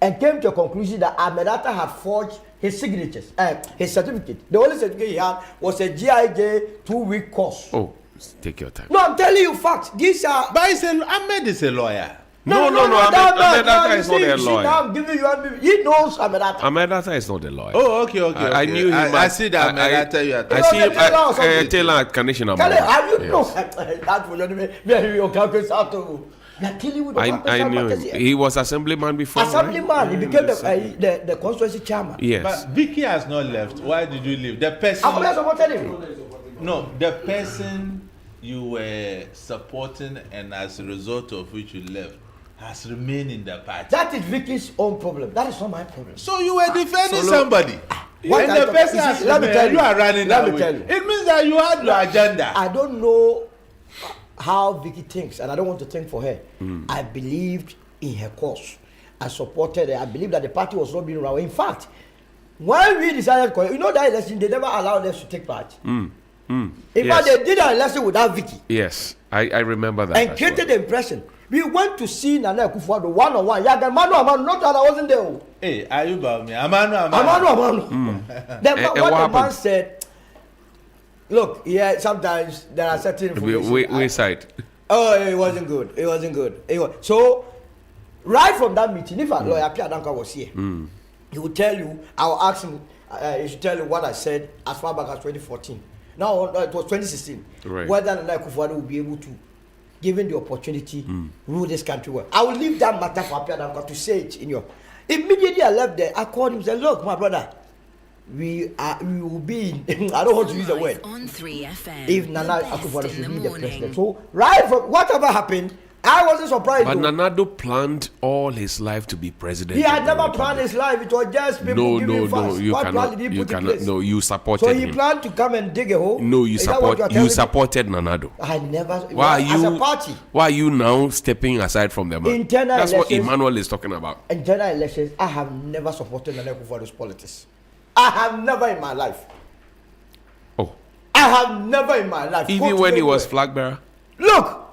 and came to a conclusion that Ahmed Atta had forged his signatures, his certificate. The only certificate he had was a GIJ 2-week course. Oh, take your time. No, I'm telling you facts. These are. But Ahmed is a lawyer. No, Ahmed Atta is not a lawyer. Now I'm giving you. He knows Ahmed Atta. Ahmed Atta is not a lawyer. Oh, okay. I knew him. I see that Ahmed Atta you are I see him. Taylor at Carnation. How you know? That for your calculus out of. I knew him. He was assemblyman before. Assemblyman. He became the constituency chairman. Yes. But Vicky has not left. Why did you leave? The person. I'm supporting him. No, the person you were supporting, and as a result of which you left, has remained in the party. That is Vicky's own problem. That is not my problem. So you were defending somebody. What and the person has let me tell you. You are running let away. Me tell you. It means that you had your agenda. I don't know how Vicky thinks, and I don't want to think for her. I believed in her cause. I supported her. I believe that the party was not being run. In fact, when we decided, you know that election, they never allowed us to take part. In fact, they did an election without Vicky. Yes, I remember that. And created the impression. We went to see Nana Akufo-Addo one-on-one. Yeah, Manu, not that I wasn't there. Hey, are you about me? Amanu. Then what the man said, look, yeah, sometimes there are certain wayside. Oh, it wasn't good. It wasn't good. So, right from that meeting, if a lawyer, Pierre Danka, was here, he would tell you, I will ask him, he should tell you what I said as far back as 2014. Now, it was 2016. Right. Whether Nana Akufo-Addo will be able to, given the opportunity, rule this country well. I will leave that matter for Pierre Danka to say it in your. Immediately I left there, I called him and said, look, my brother, we will be I don't want to use the word on 3FM, if Nana Akufo-Addo should be the president. So right from whatever happened, I wasn't surprised. But Nana planned all his life to be president. He had never planned his life. It was just people giving fast. You what cannot. plan did he You put in cannot. place? No, you supported him. So he him. planned to come and dig a hole. No, you supported Nanado. I never. Why are you? As a party. Why are you now stepping aside from the man? Internal That's elections, what Emmanuel is talking about. Internal elections. I have never supported Nana Akufo-Addo's politics. I have never in my life. Oh. I have never in my life. Even when he was flag bearer. Look.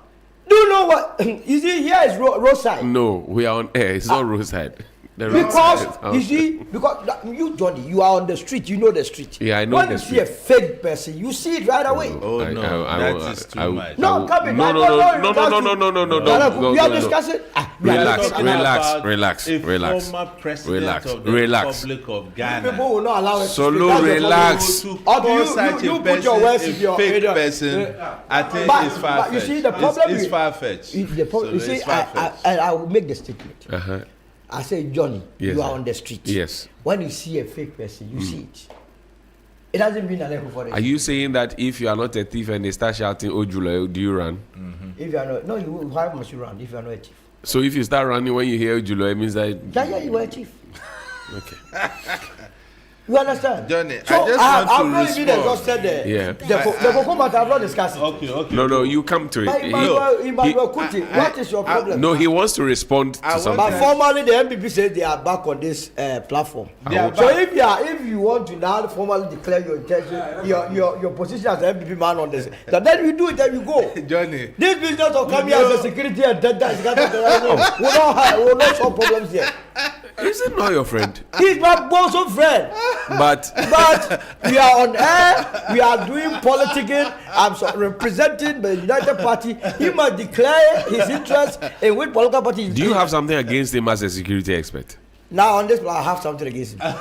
Do you know what? You see, here is roadside. No, we are on air. It's not roadside. Because you see, because you Johnny, you are on the street. You know the street. Yeah, I know when the street. When you see a fake person, you see it right away. Oh no, that is too much. No, come in. No. We are discussing. Relax. A former president of the Republic of Ghana. People will not allow it. Solo, relax. To call such a put your words in your fake person, I think it's far-fetched. You see, the problem is far-fetched. You see, I will make the statement. I say, Johnny, yes, you are on the street. Yes. When you see a fake person, you see it. It doesn't mean Nana Akufo-Addo. Are you saying that if you are not a thief and they start shouting, "Oh, July," do you run? If you are not, no, why must you run if you are not a thief? So if you start running when you hear July, it means that. Yeah, you are a thief. Okay. You understand? Johnny, so I just want to respond. Just said the Kokomat have not discussed it. Okay. No, you come to it. Emmanuel Kuti, what is your problem? No, he wants to respond to something. But formally, the MPP says they are back on this platform. So if you want to now formally declare your intention, your position as an MPP man on this, then you do it, then you go. Johnny, this business of coming as a security and we don't solve problems here. Is it not your friend? He's my bosom friend. But we are on air. We are doing politicking. I'm representing the United Party. He must declare his interest in which political party. Do you have something against him as a security expert? Now on this, I have something against him.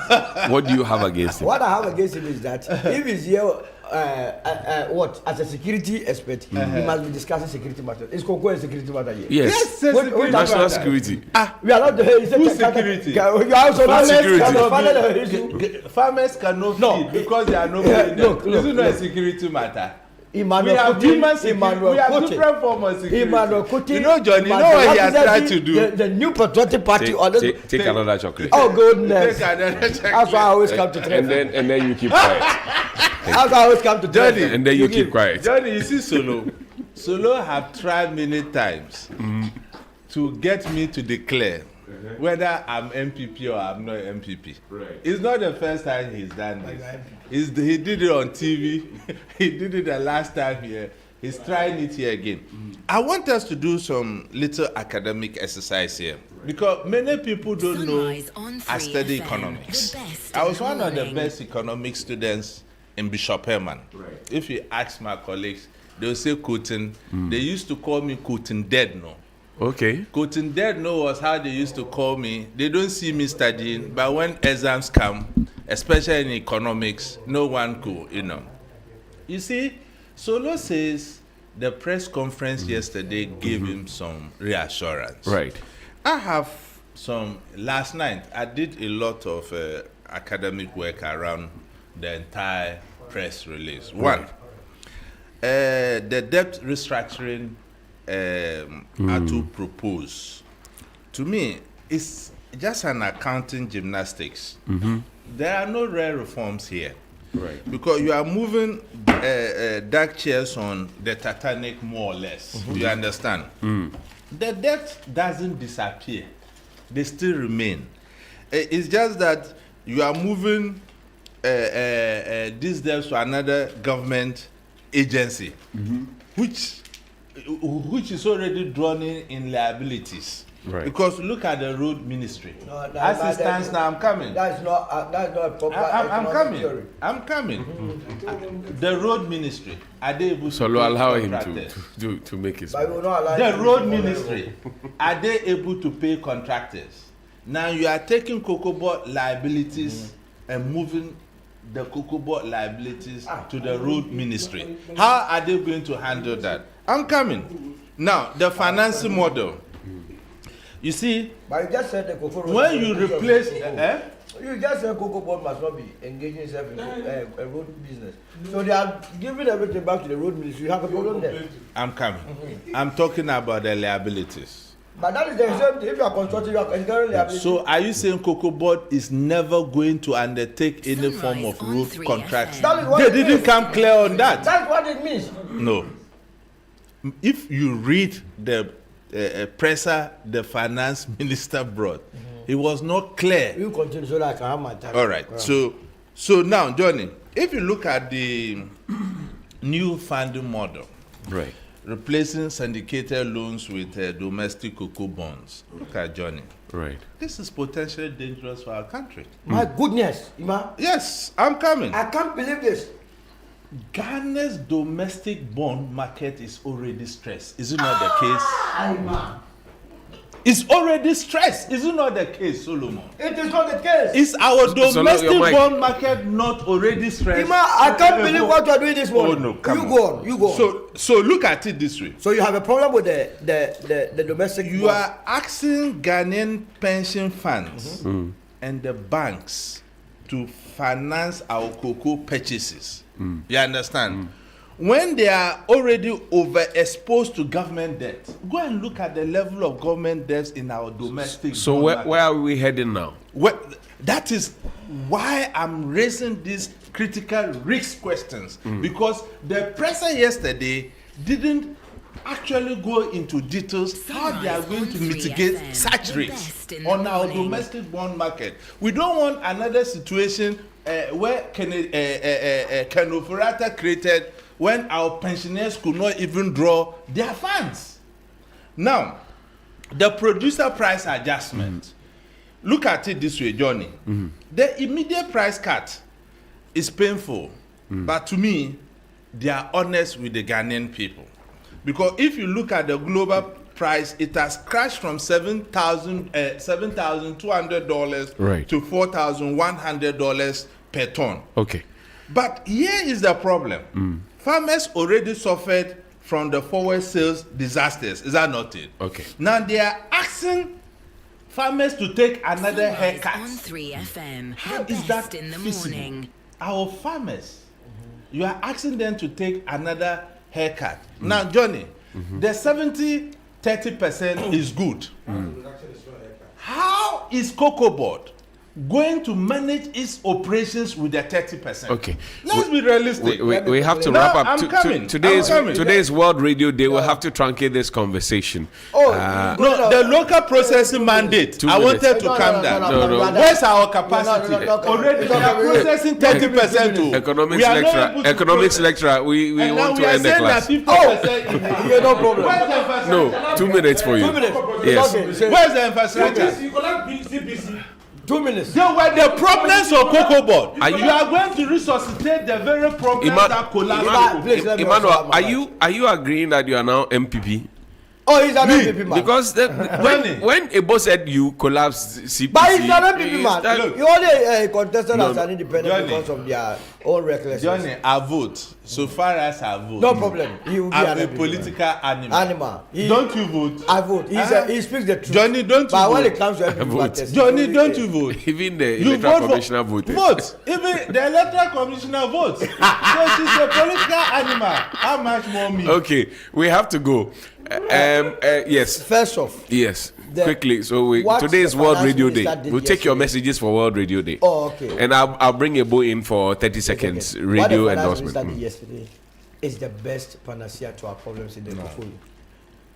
What do you have against him? What I have against him is that if he's here, as a security expert, he must be discussing security matters. Is Koko a security matter here? Yes. National security. We are not the security. You are also security. Farmers cannot feed because they are not feeding them. This is not a security matter. Emmanuel we have different forms of security. Emmanuel Kuti, you know, Johnny, you know what he has tried to do? The new patriotic party. Take another chocolate. Oh goodness! Take another chocolate. That's why I always come to trade. And then you keep quiet. That's why I always come to Johnny. And then you keep quiet. Johnny, you see Solo Solo have tried many times to get me to declare whether I'm MPP or I'm not MPP. Right. It's not the first time he's done this. He did it on TV. He did it the last time here. He's trying it here again. I want us to do some little academic exercise here because many people don't know I study economics. I was one of the best economics students in Bishop Herman. Right. If you ask my colleagues, they'll say Kutin. They used to call me Kutin Dead No. Okay. Kutin Dead No was how they used to call me. They don't see me studying, but when exams come, especially in economics, no one could, You see, Solo says the press conference yesterday gave him some reassurance. Right. I have some, last night, I did a lot of academic work around the entire press release. One, the debt restructuring Atu proposed, to me, it's just an accounting gymnastics. There are no rare reforms here. Right. Because you are moving dark chairs on the Titanic more or less. You understand? The debt doesn't disappear. They still remain. It's just that you are moving these debts to another government agency, which is already drawn in liabilities. Right. Because look at the road ministry. As it stands now, I'm coming. That's not a proper. I'm coming. Theory. I'm coming. The road ministry, are they able to So pay allow him contractors? to make his. But we will not allow The him road to- ministry, are they able to pay contractors? Now you are taking COCOBOD liabilities and moving the COCOBOD liabilities to the road ministry. How are they going to handle that? I'm coming. Now, the financing model. You see, But you just said the cocoa. when you replace, You just said Cocoa Board must not be engaging itself in a road business. So they are giving everything back to the road ministry. You have a problem there. I'm coming. I'm talking about the liabilities. But that is the same thing. If you are constructing, you are incurring liability. So are you saying Cocoa Board is never going to undertake any form of road contracts? That is what They it didn't means. come clear on that. That's what it means. No. If you read the presser the finance minister brought, it was not clear. You continue so that I can have my time. All right. So now, Johnny, if you look at the new funding model, right, replacing syndicated loans with domestic cocoa bonds. Look at Johnny. Right. This is potentially dangerous for our country. My goodness, Ima. Yes, I'm coming. I can't believe this. Ghana's domestic bond market is already stressed. Is it not the case? Ima. It's already stressed. Is it not the case, Solomon? It is not the case. Is our domestic bond market not already stressed? Ima, I can't believe what you are doing this morning. Oh no, come you on. go on. You go on. So look at it this way. So you have a problem with the domestic. You are asking Ghanaian pension funds and the banks to finance our cocoa purchases. You understand? When they are already overexposed to government debt, go and look at the level of government debts in our domestic. So where are we heading now? That is why I'm raising these critical risk questions, because the president yesterday didn't actually go into details how they are going to mitigate such risks on our domestic bond market. We don't want another situation where Ken Ofori-Atta created when our pensioners could not even draw their funds. Now, the producer price adjustment, look at it this way, Johnny. The immediate price cut is painful, but to me, they are honest with the Ghanaian people. Because if you look at the global price, it has crashed from $7,200 to $4,100 per ton. Okay. But here is the problem. Farmers already suffered from the forward sales disasters. Is that not it? Okay. Now they are asking farmers to take another haircut. On 3FM, How the is best that in the feasible? morning. Our farmers, you are asking them to take another haircut. Now, Johnny, the 70-30% is good. How is COCOBOD going to manage its operations with the 30%. Okay. Let's be realistic. We have to wrap up. Today's World Radio Day. We'll have to truncate this conversation. The local processing mandate. I wanted to calm down. No. Where's our capacity? Already we are processing 30% too. Economics lecturer. We want to end the class. No problem. No, 2 minutes for you. 2 minutes. Yes. Where's the infrastructure? 2 minutes. They were the problems of Cocoa Board. You are going to resuscitate the very problem that collapsed. Emmanuel, are you agreeing that you are now MPP? Oh, he's an MPP man. Because when Ebo said you collapsed CPC, but he's an MPP man. You only contested as an independent because of their own recklessness. Johnny, I vote. So far as I vote, no problem. He will be I'm an a political animal. He, don't you vote? I vote. He speaks the truth. Johnny, don't you but vote? When it comes to MPP, Johnny, don't you vote? Even the electoral commissioner voted. Vote. Even the electoral commissioner votes. So she's a political animal. How much more me? Okay, we have to go. Yes. First off. Yes. Quickly. So today is World Radio Day. We'll take your messages for World Radio Day. Oh, okay. And I'll bring a bow in for 30 seconds radio endorsement. What the did yesterday is the best panacea to our problems in the portfolio.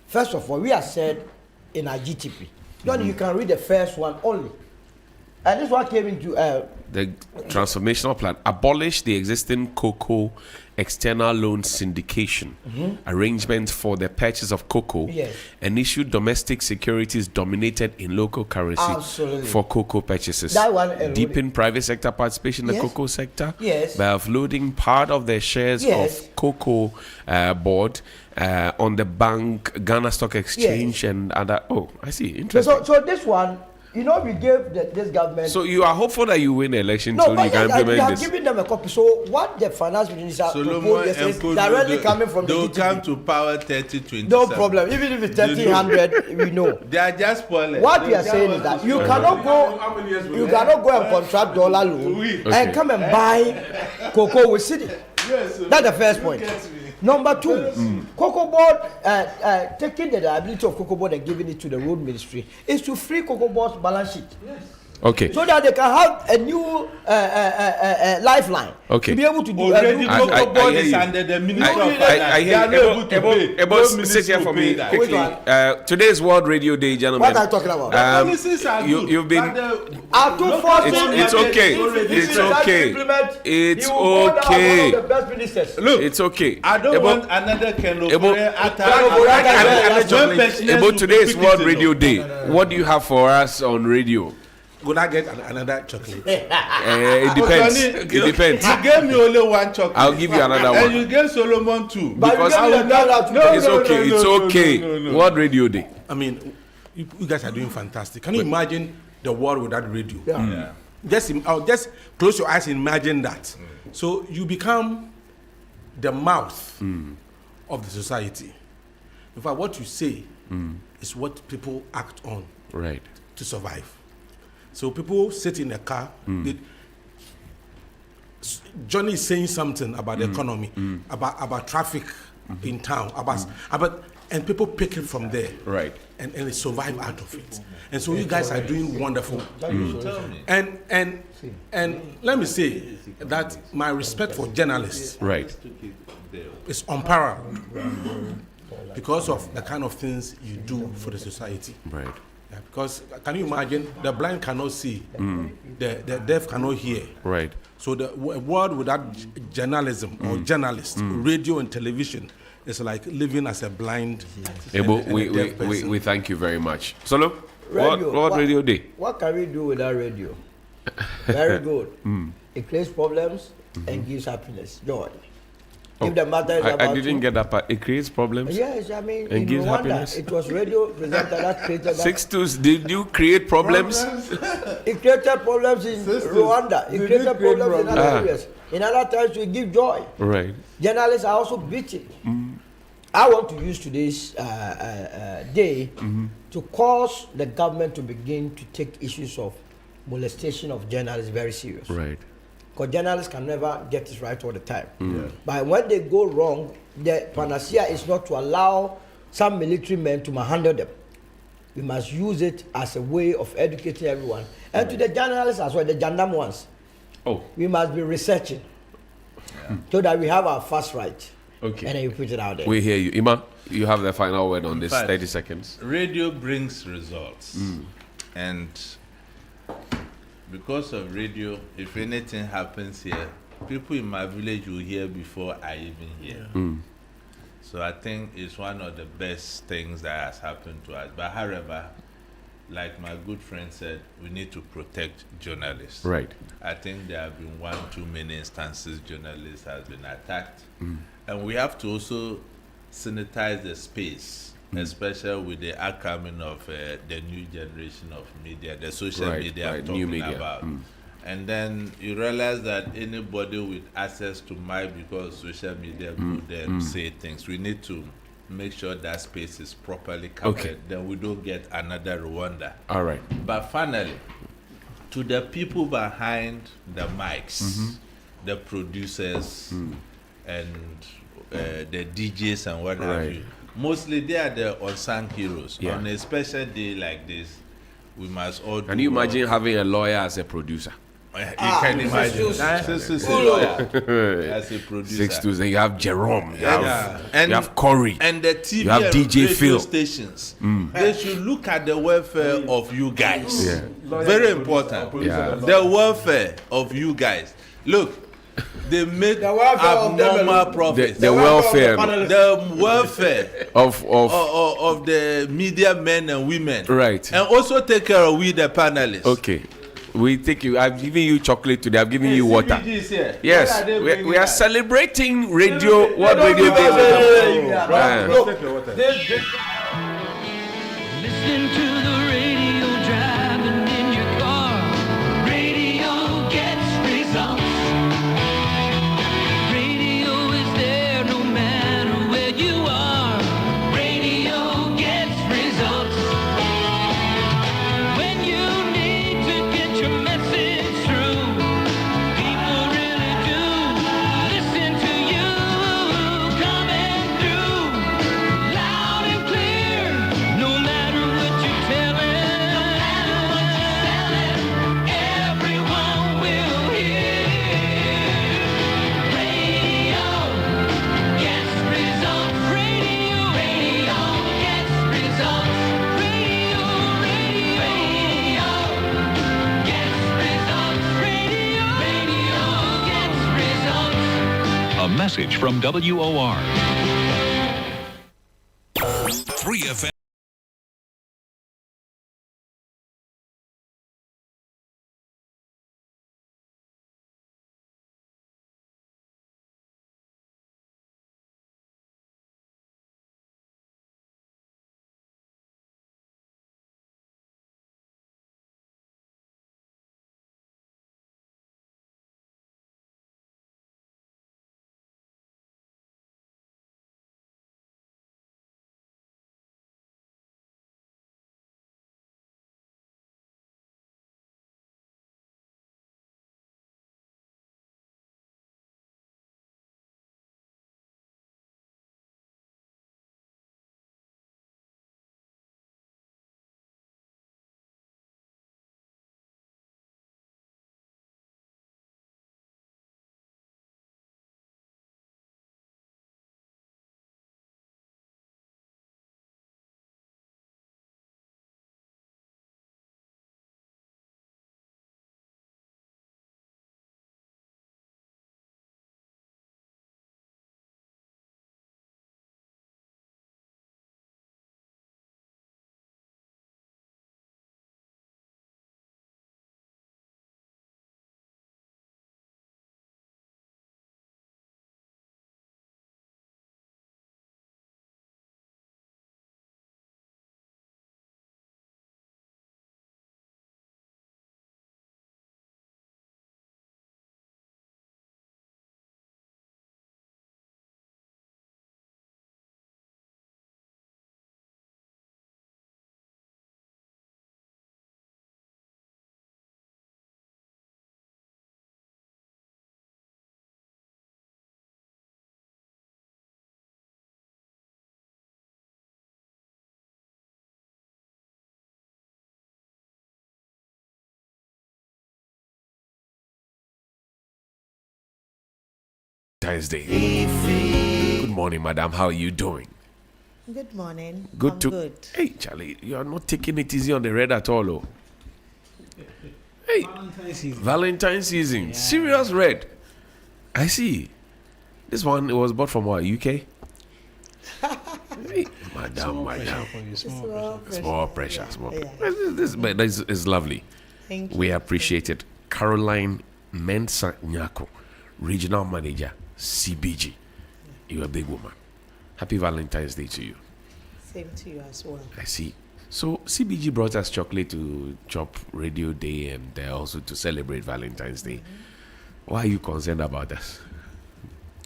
First of all, we are said in our GTP. Johnny, you can read the first one only. And this one came into the transformational plan. Abolish the existing cocoa external loan syndication arrangements for the purchase of cocoa and issue domestic securities dominated in local currency for cocoa purchases. That one deepen private sector participation in the cocoa sector by offloading part of the shares of cocoa board on the bank, Ghana Stock Exchange and other. Oh, I see. Interesting. So this one, you know, we gave this government. So you are hopeful that you win the election so you can implement this? No, but giving them a copy. So what the finance minister proposed yesterday is directly coming from the GTP. They'll come to power 30-27. No problem. Even if it's 30-100, we know. They are just spoiling. What we are saying is that you cannot go and contract dollar loan and come and buy cocoa with city. That's the first point. Number two, Cocoa Board taking the liability of Cocoa Board and giving it to the road ministry is to free Cocoa Board's balance sheet. Okay. So that they can have a new lifeline. Okay. To be able to do already Cocoa Board is under the Ministry of Finance. They are not able to pay. Ebo, sit here for me quickly. Today's World Radio Day, gentlemen. What are you talking about? The policies are good. You've been. It's okay. It's okay. It's okay. Look, it's okay. I don't want another Ebo, today's World Radio Day. What do you have for us on radio? Could I get another chocolate? It depends. It depends. You gave me only one chocolate. I'll give you another one. And you gave Solomon two. Because it's okay. It's okay. World Radio Day. I mean, you guys are doing fantastic. Can you imagine the world without radio? Yeah. Just close your eyes and imagine that. So you become the mouth of the society. In fact, what you say is what people act on to survive. So people sit in a car. Johnny is saying something about the economy, about traffic in town, and people pick it from there, and they survive out of it. And so you guys are doing wonderful. And let me say that my respect for journalists is unparalleled because of the kind of things you do for the society. Yeah, because can you imagine, the blind cannot see, the deaf cannot hear. So the world without journalism or journalists, radio and television, is like living as a blind. We thank you very much. Solo, World Radio Day. What can we do without radio? Very good. It creates problems and gives happiness, joy. If the matter is I didn't get that part. It creates problems. Yes, I mean, and gives Rwanda, happiness. it was radio presenter that created that. 6-2. Did you create problems? It created problems in Rwanda. It created problems in other areas. In other times, we give joy. Journalists are also beaten. I want to use today's day to cause the government to begin to take issues of molestation of journalists very serious. Because journalists can never get it right all the time. But when they go wrong, the panacea is not to allow some military men to handle them. We must use it as a way of educating everyone. And to the journalists as well, the Jandam ones. Oh. We must be researching so that we have our facts right. Okay. And then you put it out there. We hear you. Ima, you have the final word on In this, fact, 30 seconds. Radio brings results. And because of radio, if anything happens here, people in my village will hear before I even hear. So I think it's one of the best things that has happened to us. But however, like my good friend said, we need to protect journalists. Right. I think there have been one too many instances journalists has been attacked. And we have to also sanitize the space, especially with the upcoming of the new generation of media, the social media I'm new talking media. about. And then you realize that anybody with access to mic, because social media go there and say things, we need to make sure that space is properly covered. Okay. Then we don't get another Rwanda. All right. But finally, to the people behind the mics, the producers, and the DJs and what have you, mostly they are the unsung heroes. Yeah. On a special day like this, we must all. Can you imagine having a lawyer as a producer? You can imagine. This a lawyer as a producer. 6-2, then you have Jerome, you have, and you have Corey, and the TV you have and DJ radio Phil. stations. They should look at the welfare of you guys. Very important. The welfare of you guys. Look, they make abnormal profits. The welfare, the welfare of the media men and women. Right. And also take care of we the panelists. Okay. We take you. I've given you chocolate today. I've given you water. CBG is here. Yes, we are celebrating radio. What radio day? Listen to the radio driving in your car. Radio gets results. Radio is there no matter where you are. Radio gets results. When you need to get your message through, people really do listen to you. Coming through loud and clear, no matter what you're telling, everyone will hear. Radio gets results. Radio gets results. Radio gets results. Radio gets results. A message from WOR. 3FM. Valentine's Day. Good morning, madam. How are you doing? Good morning. Good I'm to. good. Hey, Charlie, you are not taking it easy on the red at all. Oh. Hey, Valentine's season. Yeah. Serious red. I see. This one it was bought from what? UK? Hey, madam. Small pressure. This is lovely. Thank you. We appreciate it. Caroline Mensah Nyako, Regional Manager, CBG. You're a big woman. Happy Valentine's Day to you. Same to you as well. I see. So CBG brought us chocolate to Chop Radio Day and also to celebrate Valentine's Day. Why are you concerned about us?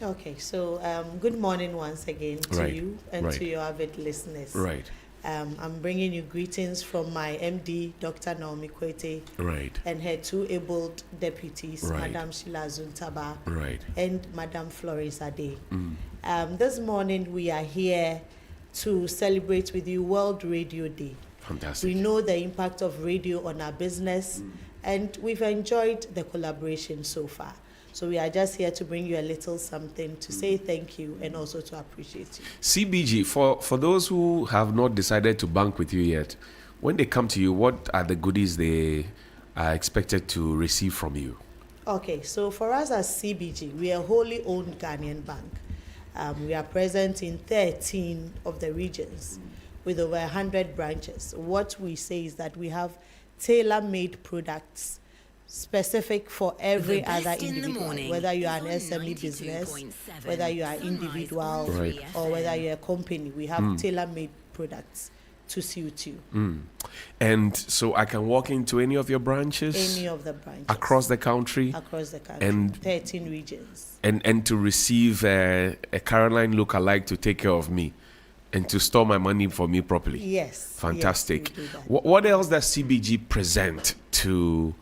Okay, so good morning once again to you and to your avid listeners. Right. I'm bringing you greetings from my MD, Dr. Naomi Kwete, and her two abled deputies, Madam Sheila Zuntaba and Madam Florence Ade. This morning we are here to celebrate with you World Radio Day. Fantastic. We know the impact of radio on our business, and we've enjoyed the collaboration so far. So we are just here to bring you a little something to say thank you and also to appreciate you. CBG, for those who have not decided to bank with you yet, when they come to you, what are the goodies they are expected to receive from you? Okay, so for us as CBG, we are a wholly owned Ghanaian bank. We are present in 13 of the regions with over 100 branches. What we say is that we have tailor-made products specific for every other individual, whether you are an SME business, whether you are individual, or whether you're a company. We have tailor-made products to suit you. And so I can walk into any of your branches? Any of the branches. Across the country? Across the country. And 13 regions. And to receive a Caroline lookalike to take care of me and to store my money for me properly? Yes. Fantastic. Yes, we do that. What else does CBG present to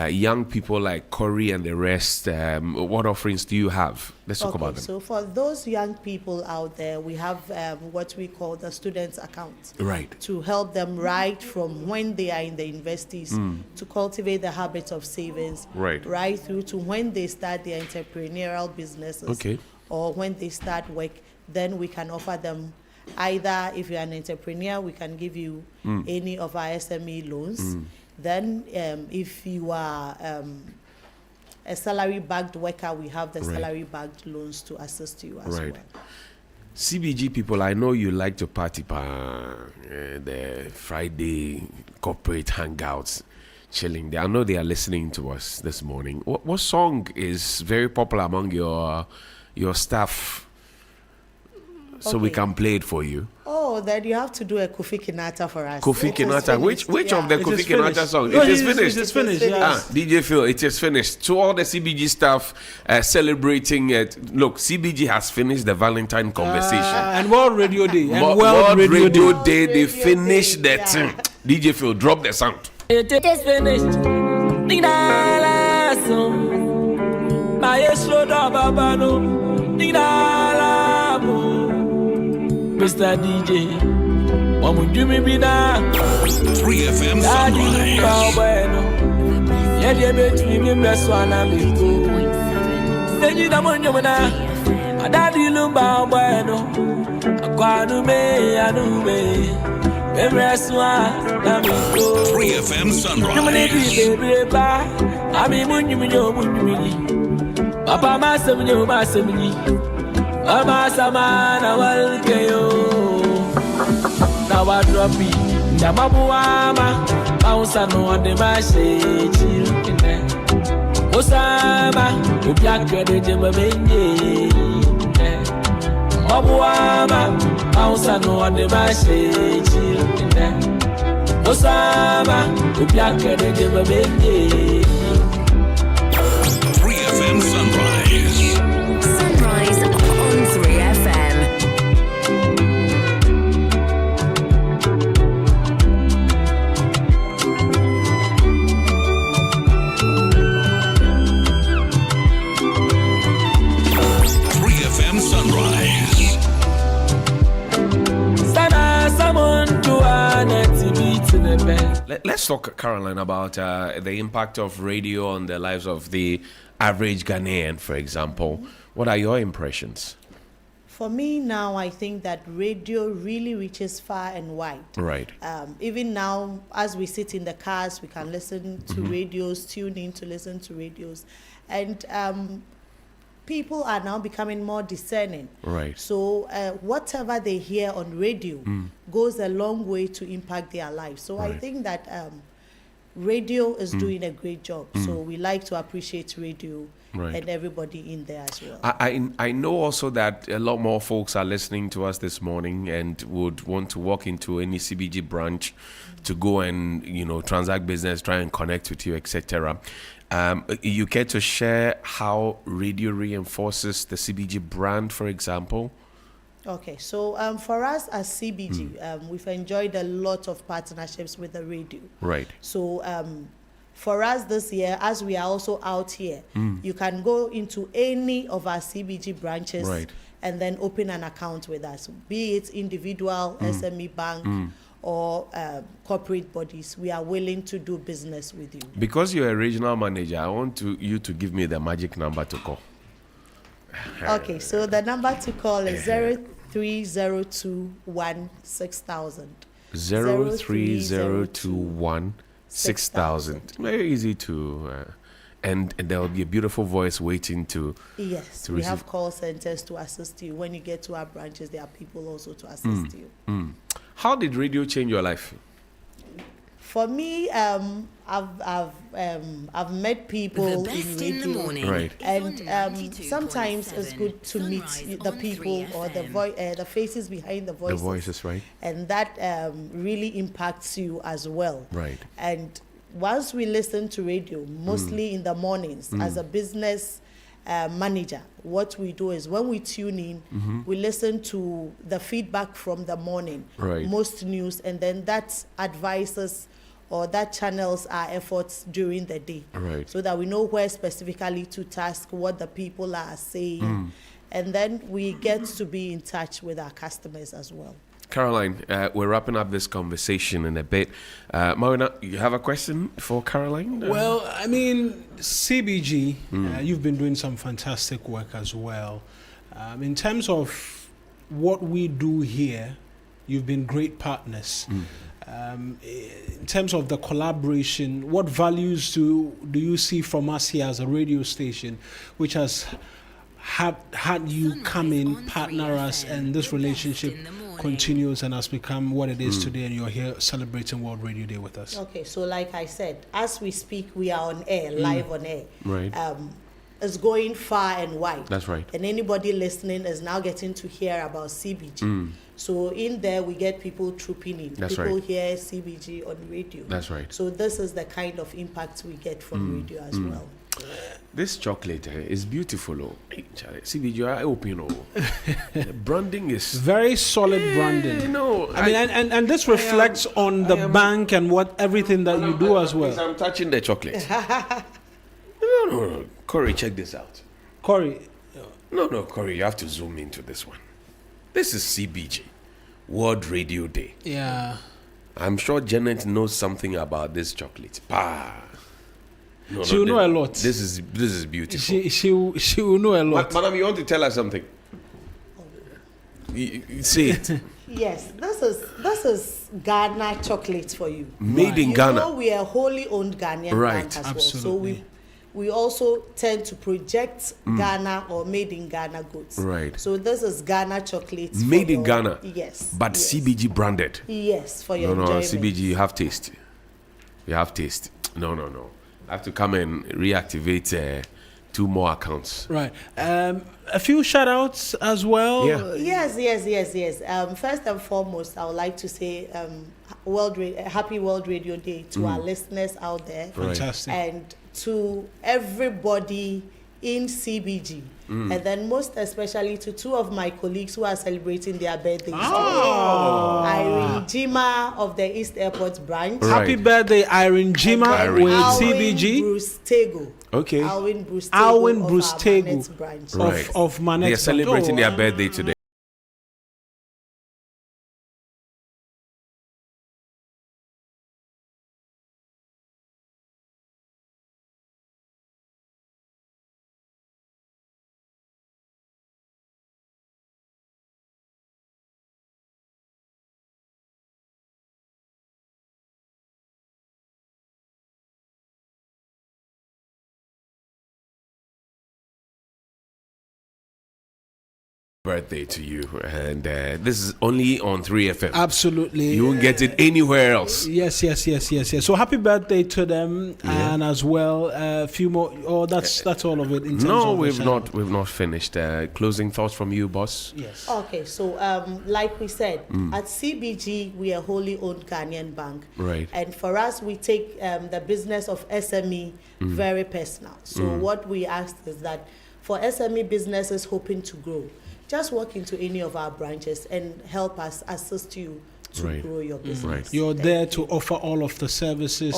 young people like Corey and the rest? What offerings do you have? Let's talk about them. So for those young people out there, we have what we call the students' account. Right. To help them right from when they are in the universities to cultivate the habits of savings. Right through to when they start their entrepreneurial businesses. Okay. Or when they start work, then we can offer them either, if you're an entrepreneur, we can give you any of our SME loans. Then if you are a salary-backed worker, we have the salary-backed loans to assist you as well. CBG people, I know you like to party, the Friday corporate hangouts, chilling there. I know they are listening to us this morning. What song is very popular among your staff so we can play it for you? Oh, then you have to do a Kofi Kinata for us. Kofi Kinata. Which of the Kofi Kinata songs? No, it is finished. It is finished. Yes. DJ Phil, it is finished. To all the CBG staff celebrating it. Look, CBG has finished the Valentine conversation. And World Radio Day. And World Radio Day. They finished that. DJ Phil, drop the sound. It is finished. Mr. DJ, what would you be now? 3FM Sunrise. Yeah, they between him, that's one I'm in. Then you don't want you now. A daddy lumba bueno. A quadume, a nume. Every swan, I'm in. 3FM Sunrise. I mean, when you Papa, Master, Mama Samana Walkeyo. Now I drop it. Yamabuama, bounce on the machine. Osama, Upiaka de Jemabene. Mabuama, bounce on the machine. Osama, Upiaka de Jemabene. 3FM Sunrise. Sunrise on 3FM. Let's talk, Caroline, about the impact of radio on the lives of the average Ghanaian, for example. What are your impressions? For me now, I think that radio really reaches far and wide. Right. Even now, as we sit in the cars, we can listen to radios, tune in to listen to radios. And people are now becoming more discerning. Right. So whatever they hear on radio goes a long way to impact their lives. So I Right. think that radio is doing a great job. So we like to appreciate radio. Right. And everybody in there as well. I know also that a lot more folks are listening to us this morning and would want to walk into any CBG branch to go and transact business, try and connect with you, etc. You care to share how radio reinforces the CBG brand, for example? Okay, so for us as CBG, we've enjoyed a lot of partnerships with the radio. Right. So for us this year, as we are also out here, you can go into any of our CBG branches Right. and then open an account with us, be it individual, SME bank, or corporate bodies. We are willing to do business with you. Because you're a regional manager, I want you to give me the magic number to call. Okay, so the number to call is 0302 6000. 03021 6000. Very easy to, and there will be a beautiful voice waiting to. Yes, to we receive. have call centers to assist you. When you get to our branches, there are people also to assist you. How did radio change your life? For me, I've met people The best in in the radio, morning. Right. and sometimes it's good to meet the people or the faces behind the voices. The voices, right? And that really impacts you as well. Right. And once we listen to radio, mostly in the mornings, as a business manager, what we do is when we tune in, we listen to the feedback from the morning, Right. most news, and then that advises or that channels our efforts during the day, Right. so that we know where specifically to task what the people are saying, and then we get to be in touch with our customers as well. Caroline, we're wrapping up this conversation in a bit. Marina, you have a question for Caroline? Well, I mean, CBG, you've been doing some fantastic work as well. In terms of what we do here, you've been great partners. In terms of the collaboration, what values do you see from us here as a radio station, which has had you come in, partner us, and this relationship continues and has become what it is today, and you're here celebrating World Radio Day with us? Okay, so like I said, as we speak, we are on air, live on air. Right. It's going far and wide. That's right. And anybody listening is now getting to hear about CBG. So in there, we get people trooping in. That's people right. hear CBG on radio. That's right. So this is the kind of impact we get from radio as well. This chocolate is beautiful. Oh. Hey, Charlie, CBG, I open. Oh. Branding is Very solid branding. No, I mean, and this reflects on the bank and what everything that you do as well. I'm touching the chocolate. No. Corey, check this out. Corey, No, Corey, you have to zoom into this one. This is CBG, World Radio Day. yeah. I'm sure Janet knows something about this chocolate. She will know a lot. This is beautiful. She will know a lot. Madam, you want to tell us something? Say it. Yes, this is Ghana chocolate for you. Made in You Ghana. know we are a wholly owned Ghanaian Right. bank as well. So Absolutely. we also tend to project Ghana or made in Ghana goods. Right. So this is Ghana chocolate. for Made in your- Ghana. Yes. But yes. CBG branded. Yes, for your No, enjoyment. CBG, you have taste. You have taste. No. I have to come and reactivate 2 more accounts. Right. A few shout outs as well. Yeah. Yes. First and foremost, I would like to say Happy World Radio Day to our listeners out there. Fantastic. And to everybody in CBG. And then most especially to 2 of my colleagues who are celebrating their birthdays. Irene Jima of the East Airport branch. Right. Happy birthday, Irene Jima Irene. with Alwyn CBG. Bruce Tego. Okay. Alwyn Bruce Tego Alwyn of Bruce our Tego Manette branch. Right. of Manette. They are celebrating their birthday today. birthday to you, and this is only on 3FM. Absolutely, you won't get it anywhere else. Yes. So happy birthday to them, and as well a few more. Oh, that's all of it. In terms No, of we've not finished. Closing thoughts from you, boss. Yes. Okay, so like we said, at CBG we are wholly owned Ghanaian bank, Right. and for us we take the business of SME very personal. So what we ask is that for SME businesses hoping to grow, just walk into any of our branches and help us assist you to grow your business. Right. You're there to offer all of the services,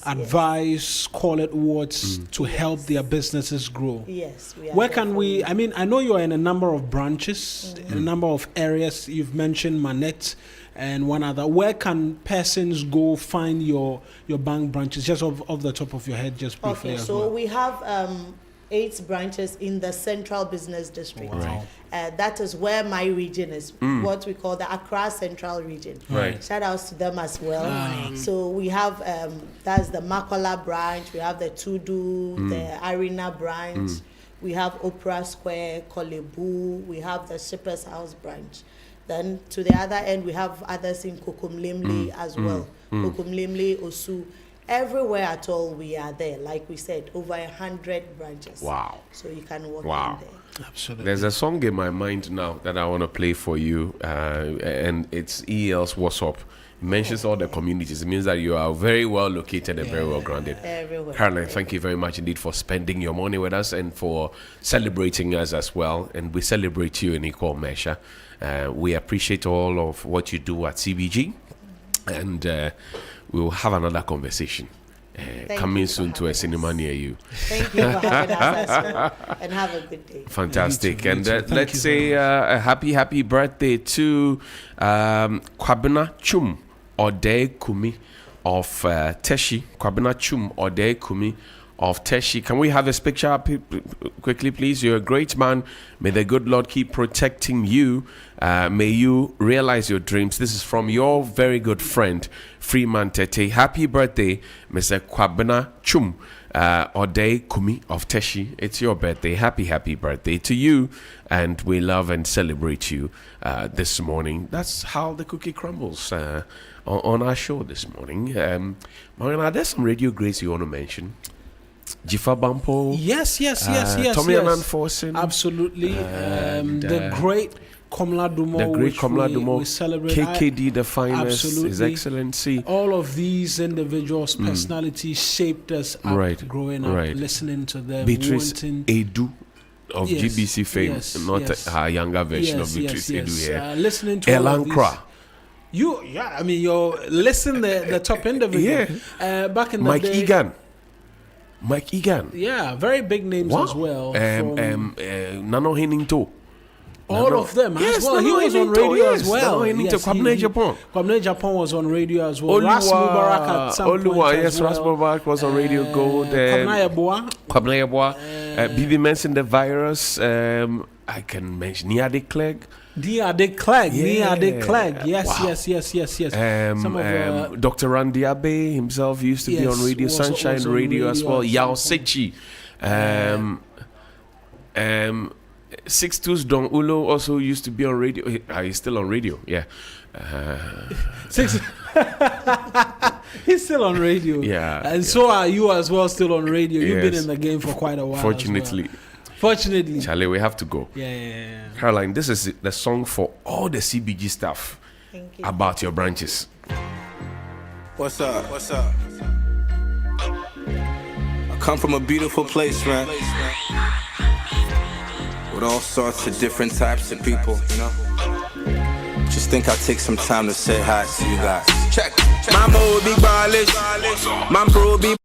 advice, call it words to help their businesses grow. Yes. We are Where can we? I mean, I know you are in a number of branches, in a number of areas. You've mentioned Manette and one other. Where can persons go find your bank branches? Just off the top of your head, just briefly. Okay, as so well. we have 8 branches in the Central Business District. Wow. That is where my region is, what we call the Accra Central Region. Right. Shout outs to them as well. So we have, that's the Makola branch, we have the Tudu, the Arena branch, we have Opera Square, Kolebu, we have the Shippers House branch. Then to the other end, we have others in Kokomlimli as well. Kokomlimli, Osu. Everywhere at all, we are there. Like we said, over 100 branches. Wow. So you can walk in there. Absolutely. There's a song in my mind now that I want to play for you, and it's EL's What's Up. It mentions all the communities. It means that you are very well located and very well grounded. Everywhere. Caroline, thank you very much indeed for spending your morning with us and for celebrating us as well. And we celebrate you in equal measure. We appreciate all of what you do at CBG, and we'll have another conversation coming soon to a cinema near you. Thank you for having us as well, and have a good day. Fantastic. You too, And you too. let's say a happy birthday to Kwabena Chum Ode Kumi of Teshi. Kwabena Chum Ode Kumi of Teshi. Can we have this picture up quickly, please? You're a great man. May the good Lord keep protecting you. May you realize your dreams. This is from your very good friend, Freeman Tete. Happy birthday, Mr. Kwabena Chum Ode Kumi of Teshi. It's your birthday. Happy birthday to you. And we love and celebrate you this morning. That's how the cookie crumbles on our show this morning. Marina, there's some radio greats you want to mention? Jifa Bampo. Yes. Tommy Anand Forsen. Absolutely. The great Komla Dumo. The great Komla Dumo. We celebrate. KKD, the finest. Absolutely. His Excellency. All of these individuals' personalities shaped us up growing up, listening to them. Beatrice Edu of GBC fame, not her younger version of Beatrice Edu here. Listening to Elan Kra. You're listening the top individual. Back in the Mike day. Mike Egan. Yeah, very big names as well. Nano Hennington. All of them as well. He was on radio as well. Kwabena Japan. Kwabena Japan was on radio as well. Ras Mubarak at some point as well. Ras Mubarak was on Radio Gold. Kwabena Yeboah. Bibi mentioned the virus. I can mention Nia de Clegg. Yes. Some of Dr. Randy Abe himself used to be on radio, Sunshine Radio as well. Yao Sechi. 62's Don Ulo also used to be on radio. He's still on radio, yeah. He's still on radio. Yeah. And so are you as well, still on radio. You've been in the game for quite a while. Fortunately. Charlie, we have to go. Yeah. Caroline, this is the song for all the CBG stuff about your branches. What's up? I come from a beautiful place, man. With all sorts of different types of people, you know. Just think I'll take some time to say hi to you guys. Check. My bro be ballish. My bro be